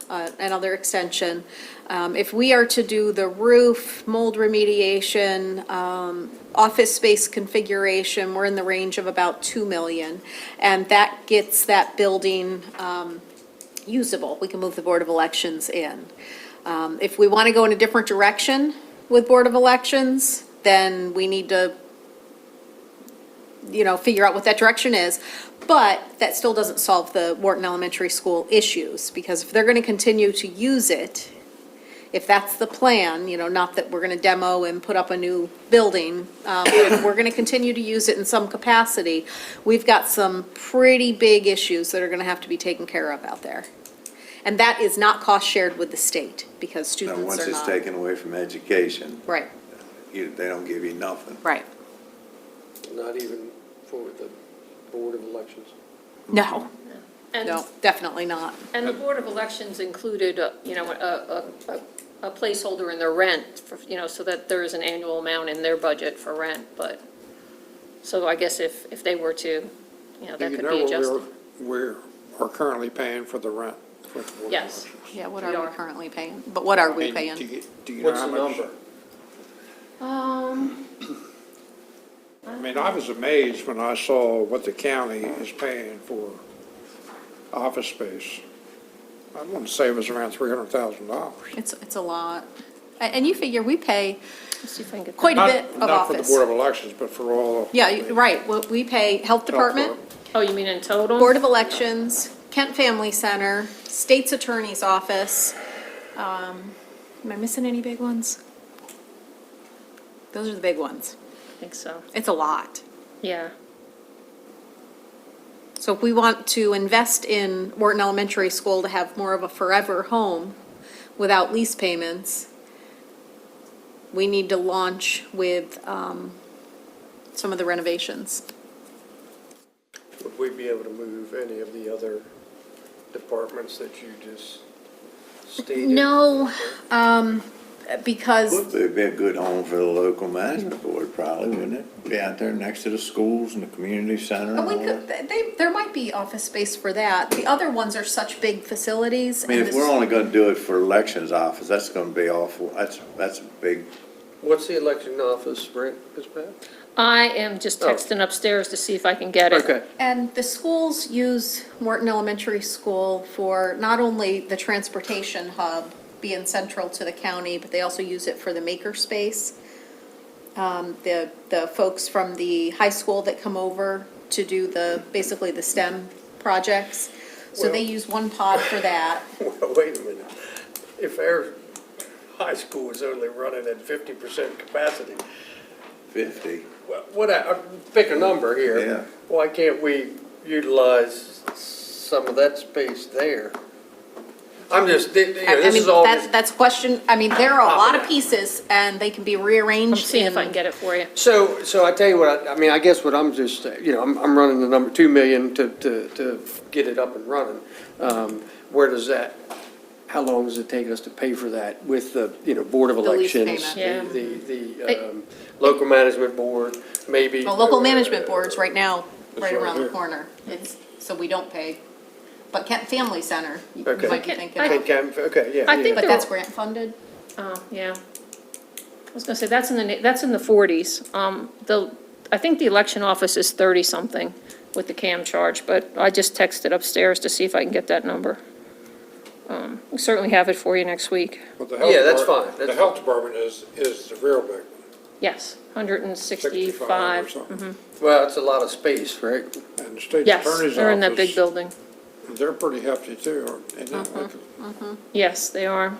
another extension. If we are to do the roof, mold remediation, office space configuration, we're in the range of about 2 million. And that gets that building usable. We can move the Board of Elections in. If we want to go in a different direction with Board of Elections, then we need to, figure out what that direction is. But that still doesn't solve the Wharton Elementary School issues, because if they're going to continue to use it, if that's the plan, not that we're going to demo and put up a new building, but if we're going to continue to use it in some capacity, we've got some pretty big issues that are going to have to be taken care of out there. And that is not cost shared with the state, because Now, students once are it's not. taken away from education, Right, they don't give you nothing. right. Not even for the Board of Elections. No, And- no, definitely not. And the Board of Elections included, a placeholder in their rent, so that there is an annual amount in their budget for rent, but, so I guess if they were to, that Do you could know be what adjusted. we are currently paying for the rent? for the Board of Yes. Elections? Yeah, what We are are. we currently paying? But what are we And paying? do you know What's how the much? number? I mean, I was amazed when I saw what the county is paying for office space. I want to say it was around $300,000. It's a lot. And you figure we pay Let's see if I can get that. quite a bit of Not for the office. Board of Elections, but for all. Yeah, right, well, we pay Health Department, Oh, you mean in total? Board of Elections, Kent Family Center, State's Attorney's Office. Am I missing any big ones? Those are the big ones. I think so, It's a lot. yeah. So if we want to invest in Wharton Elementary School to have more of a forever home without lease payments, we need to launch with some of the renovations. Would we be able to move any of the other departments that you just stated? No, because, Would be a good home for the local management board, probably, wouldn't it? Be out there next to the schools and the community center and and we all that. could, there might be office space for that. The other ones are such big facilities. I mean, and if this- we're only gonna do it for elections office, that's gonna be awful, that's a big, What's the election office rent, Ms. Pat? I am just texting upstairs to see if I can get it. Okay. And the schools use Wharton Elementary School for not only the transportation hub being central to the county, but they also use it for the makerspace. The folks from the high school that come over to do basically the STEM projects. So they use one pod for that. Well, wait a minute. If our high school is only running at 50% capacity, 50. pick a number here. Yeah. Why can't we utilize some of that space there? I'm just, I this mean, is all. that's a question, I mean, there are a lot of pieces and they can be I'm rearranged seeing if I can in. get it for you. So I tell you what, I mean, I guess what I'm just, I'm running the number 2 million to get it up and running. Where does that, how long does it take us to pay for that with the, Board of The lease Elections? payment. The local management board, maybe. Well, local management boards right now, right right around the here. corner. So we don't pay. But Kent Family Center, you Okay. might be thinking I- of. Okay, yeah. I think yeah. But they're- that's grant funded? Oh, yeah. I was gonna say, that's in the 40s. I think the election office is 30-something with the CAM charge, but I just texted upstairs to see if I can get that number. We'll certainly have it for you next week. But the health Yeah, that's department- fine, The that's health department is the real big one. Yes, 65 or 165. something. Well, it's a lot of space, right? And the state's Yes, attorney's they're in that big office, building. they're pretty hefty too, aren't they? Yes, they are.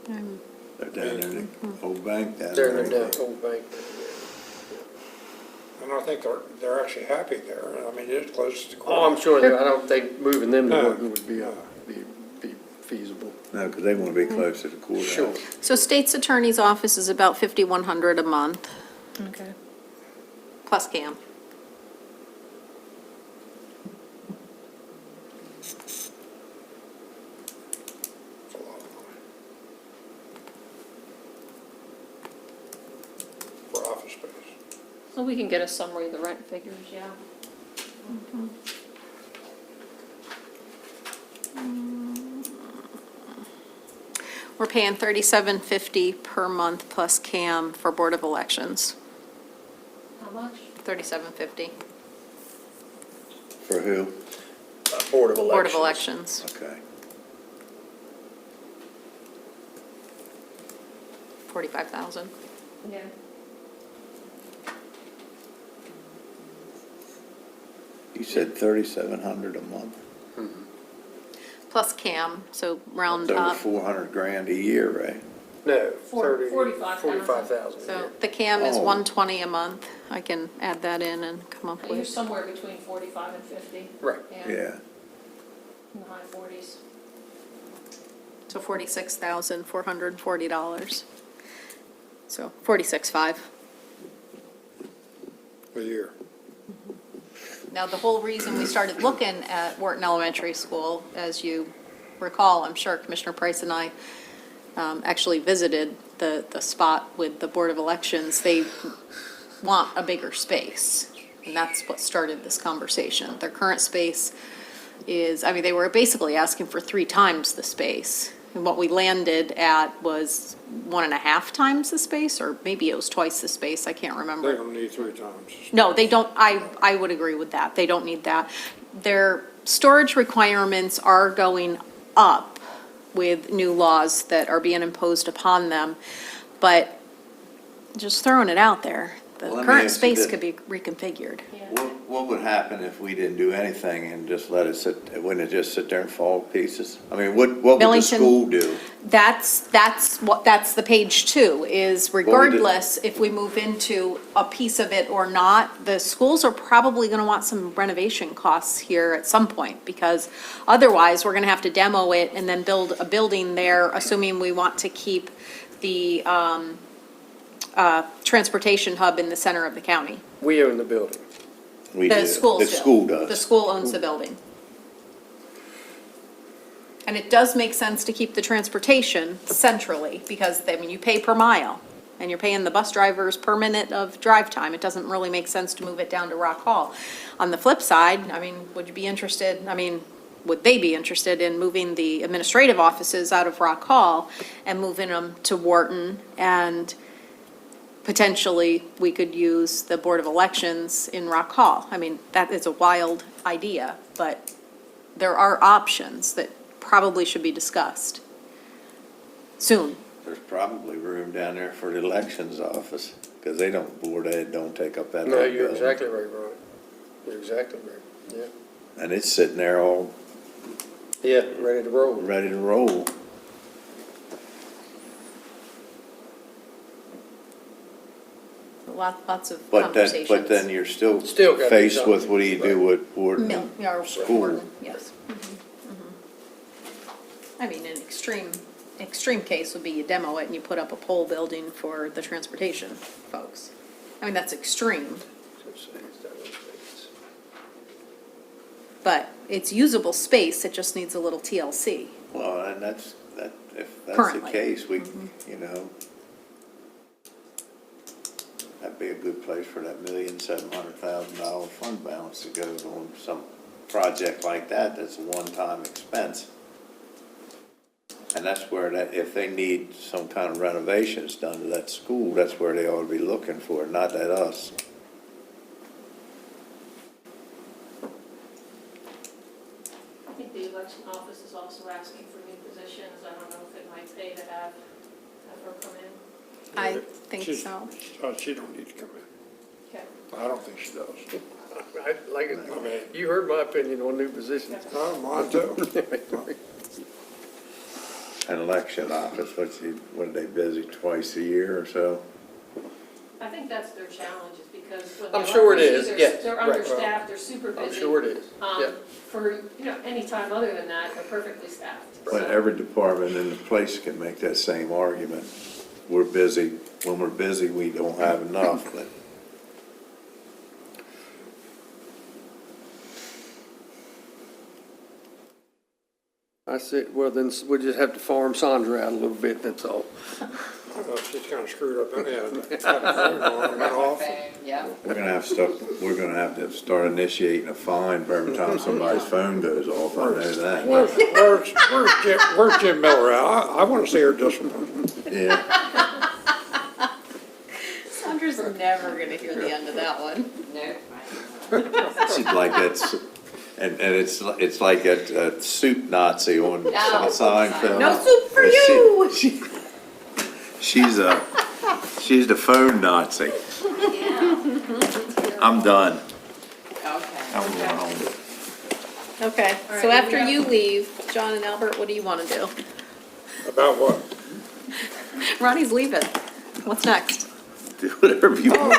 They're down in the old bank down They're there. in the old bank. And I think they're actually happy there. I mean, it's close to. Oh, I'm sure, I don't think moving them to No. Wharton would be feasible. No, because they want to be close to the courthouse. Sure. So State's Attorney's Office is about 5,100 a month, Okay. plus CAM. It's a lot of money. For office space. So we can get a summary of the rent figures, yeah. We're paying $37.50 per month plus CAM for Board of Elections, How much? $37.50. For who? Board of Elections. Board of Elections. Okay. 45,000. Yeah. You said 3,700 a month? Plus CAM, so round That's over up. 400 grand a year, right? No, 45,000. 45,000. So the CAM is Oh. 120 a month. I can add that in and come up You're with. somewhere between 45 and 50. Right. Yeah. In the high 40s. So $46,440. So 46.5. A year. Now, the whole reason we started looking at Wharton Elementary School, as you recall, I'm sure Commissioner Price and I actually visited the spot with the Board of Elections. They want a bigger space, and that's what started this conversation. Their current space is, I mean, they were basically asking for 3 times the space. And what we landed at was 1.5 times the space, or maybe it was twice the space, I can't remember. They don't need 3 times. No, they don't, I would agree with that, they don't need that. Their storage requirements are going up with new laws that are being imposed upon them. But just throwing it out there, the Well, let me current ask you space this. could be reconfigured. What would happen if we didn't do anything and just let it sit, wouldn't it just sit there and fall to pieces? I mean, what would the Millington- school do? That's the page 2, is regardless if we move into a piece of it or not, the schools are probably gonna want some renovation costs here at some point, because otherwise, we're gonna have to demo it and then build a building there, assuming we want to keep the, transportation hub in the center of the county. We own the building. We The do. schools do. The school does. The school owns the building. And it does make sense to keep the transportation centrally, because then when you pay per mile, and you're paying the bus drivers per minute of drive time, it doesn't really make sense to move it down to Rock Hall. On the flip side, I mean, would they be interested in moving the administrative offices out of Rock Hall and moving them to Wharton? And potentially, we could use the Board of Elections in Rock Hall. I mean, that is a wild idea, but there are options that probably should be discussed soon. There's probably room down there for the elections office, because they don't, Board of Ed don't take up that whole No, building. you're exactly right, Ron. You're exactly right, yeah. And it's sitting there all Yeah, ready to roll. ready to roll. Lots of But conversations. then you're still Still gotta do faced with, something. what do you do with Board Mill, and yeah, or school? Wharton, yes. I mean, an extreme case would be you demo it and you put up a pole building for the transportation folks. I mean, that's extreme, but it's usable space, it just needs a little TLC. Well, and if that's the Currently. case, we, you know, that'd be a good place for that $1,700,000 fund balance to go on some project like that, that's a one-time expense. And that's where if they need some kind of renovations done to that school, that's where they ought to be looking for, not at us. I think the election office is also asking for new positions. I don't know if it might pay to have her come in. I think She's- so. She don't need to come in. Okay. I don't think she does. I like it. You heard my opinion on new positions. Mine too. An election office, what are they busy twice a year or so? I think that's their challenge, is because when I'm they're sure it busy, is, they're- yes, They're right. understaffed, they're super busy. I'm sure it is, yeah. For, any time other than that, they're perfectly staffed. But every department in the place can make that same argument. We're busy, when we're busy, we don't have enough, but. I said, well, then we'll just have to farm Sandra out a little bit, that's all. Well, she's kind of screwed up anyhow. Had a phone on and went off. Yeah. We're gonna have to start initiating a fine for every time somebody's phone goes off, I know that. Where's Jim Miller at? I want to see her discipline. Yeah, Sandra's never gonna hear the end of that one. No. she's like that's, and it's like a soup Nazi on Seinfeld. No soup for you! She's the phone Nazi. I'm done. Okay. I'm going home. Okay, right, so after we have- you leave, John and Albert, what do you wanna do? About what? Ronnie's leaving. What's next? Do whatever you want.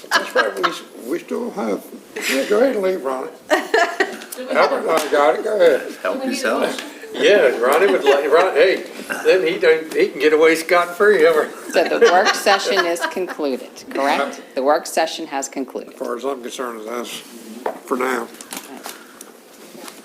That's right, we still have, yeah, go ahead and leave, Ronnie. Albert and I got it, go ahead. Help yourself. Yeah, Ronnie would like, hey, then he can get away scot-free ever. So the work session is concluded, correct? The work session has concluded. As far as I'm concerned, that's for now.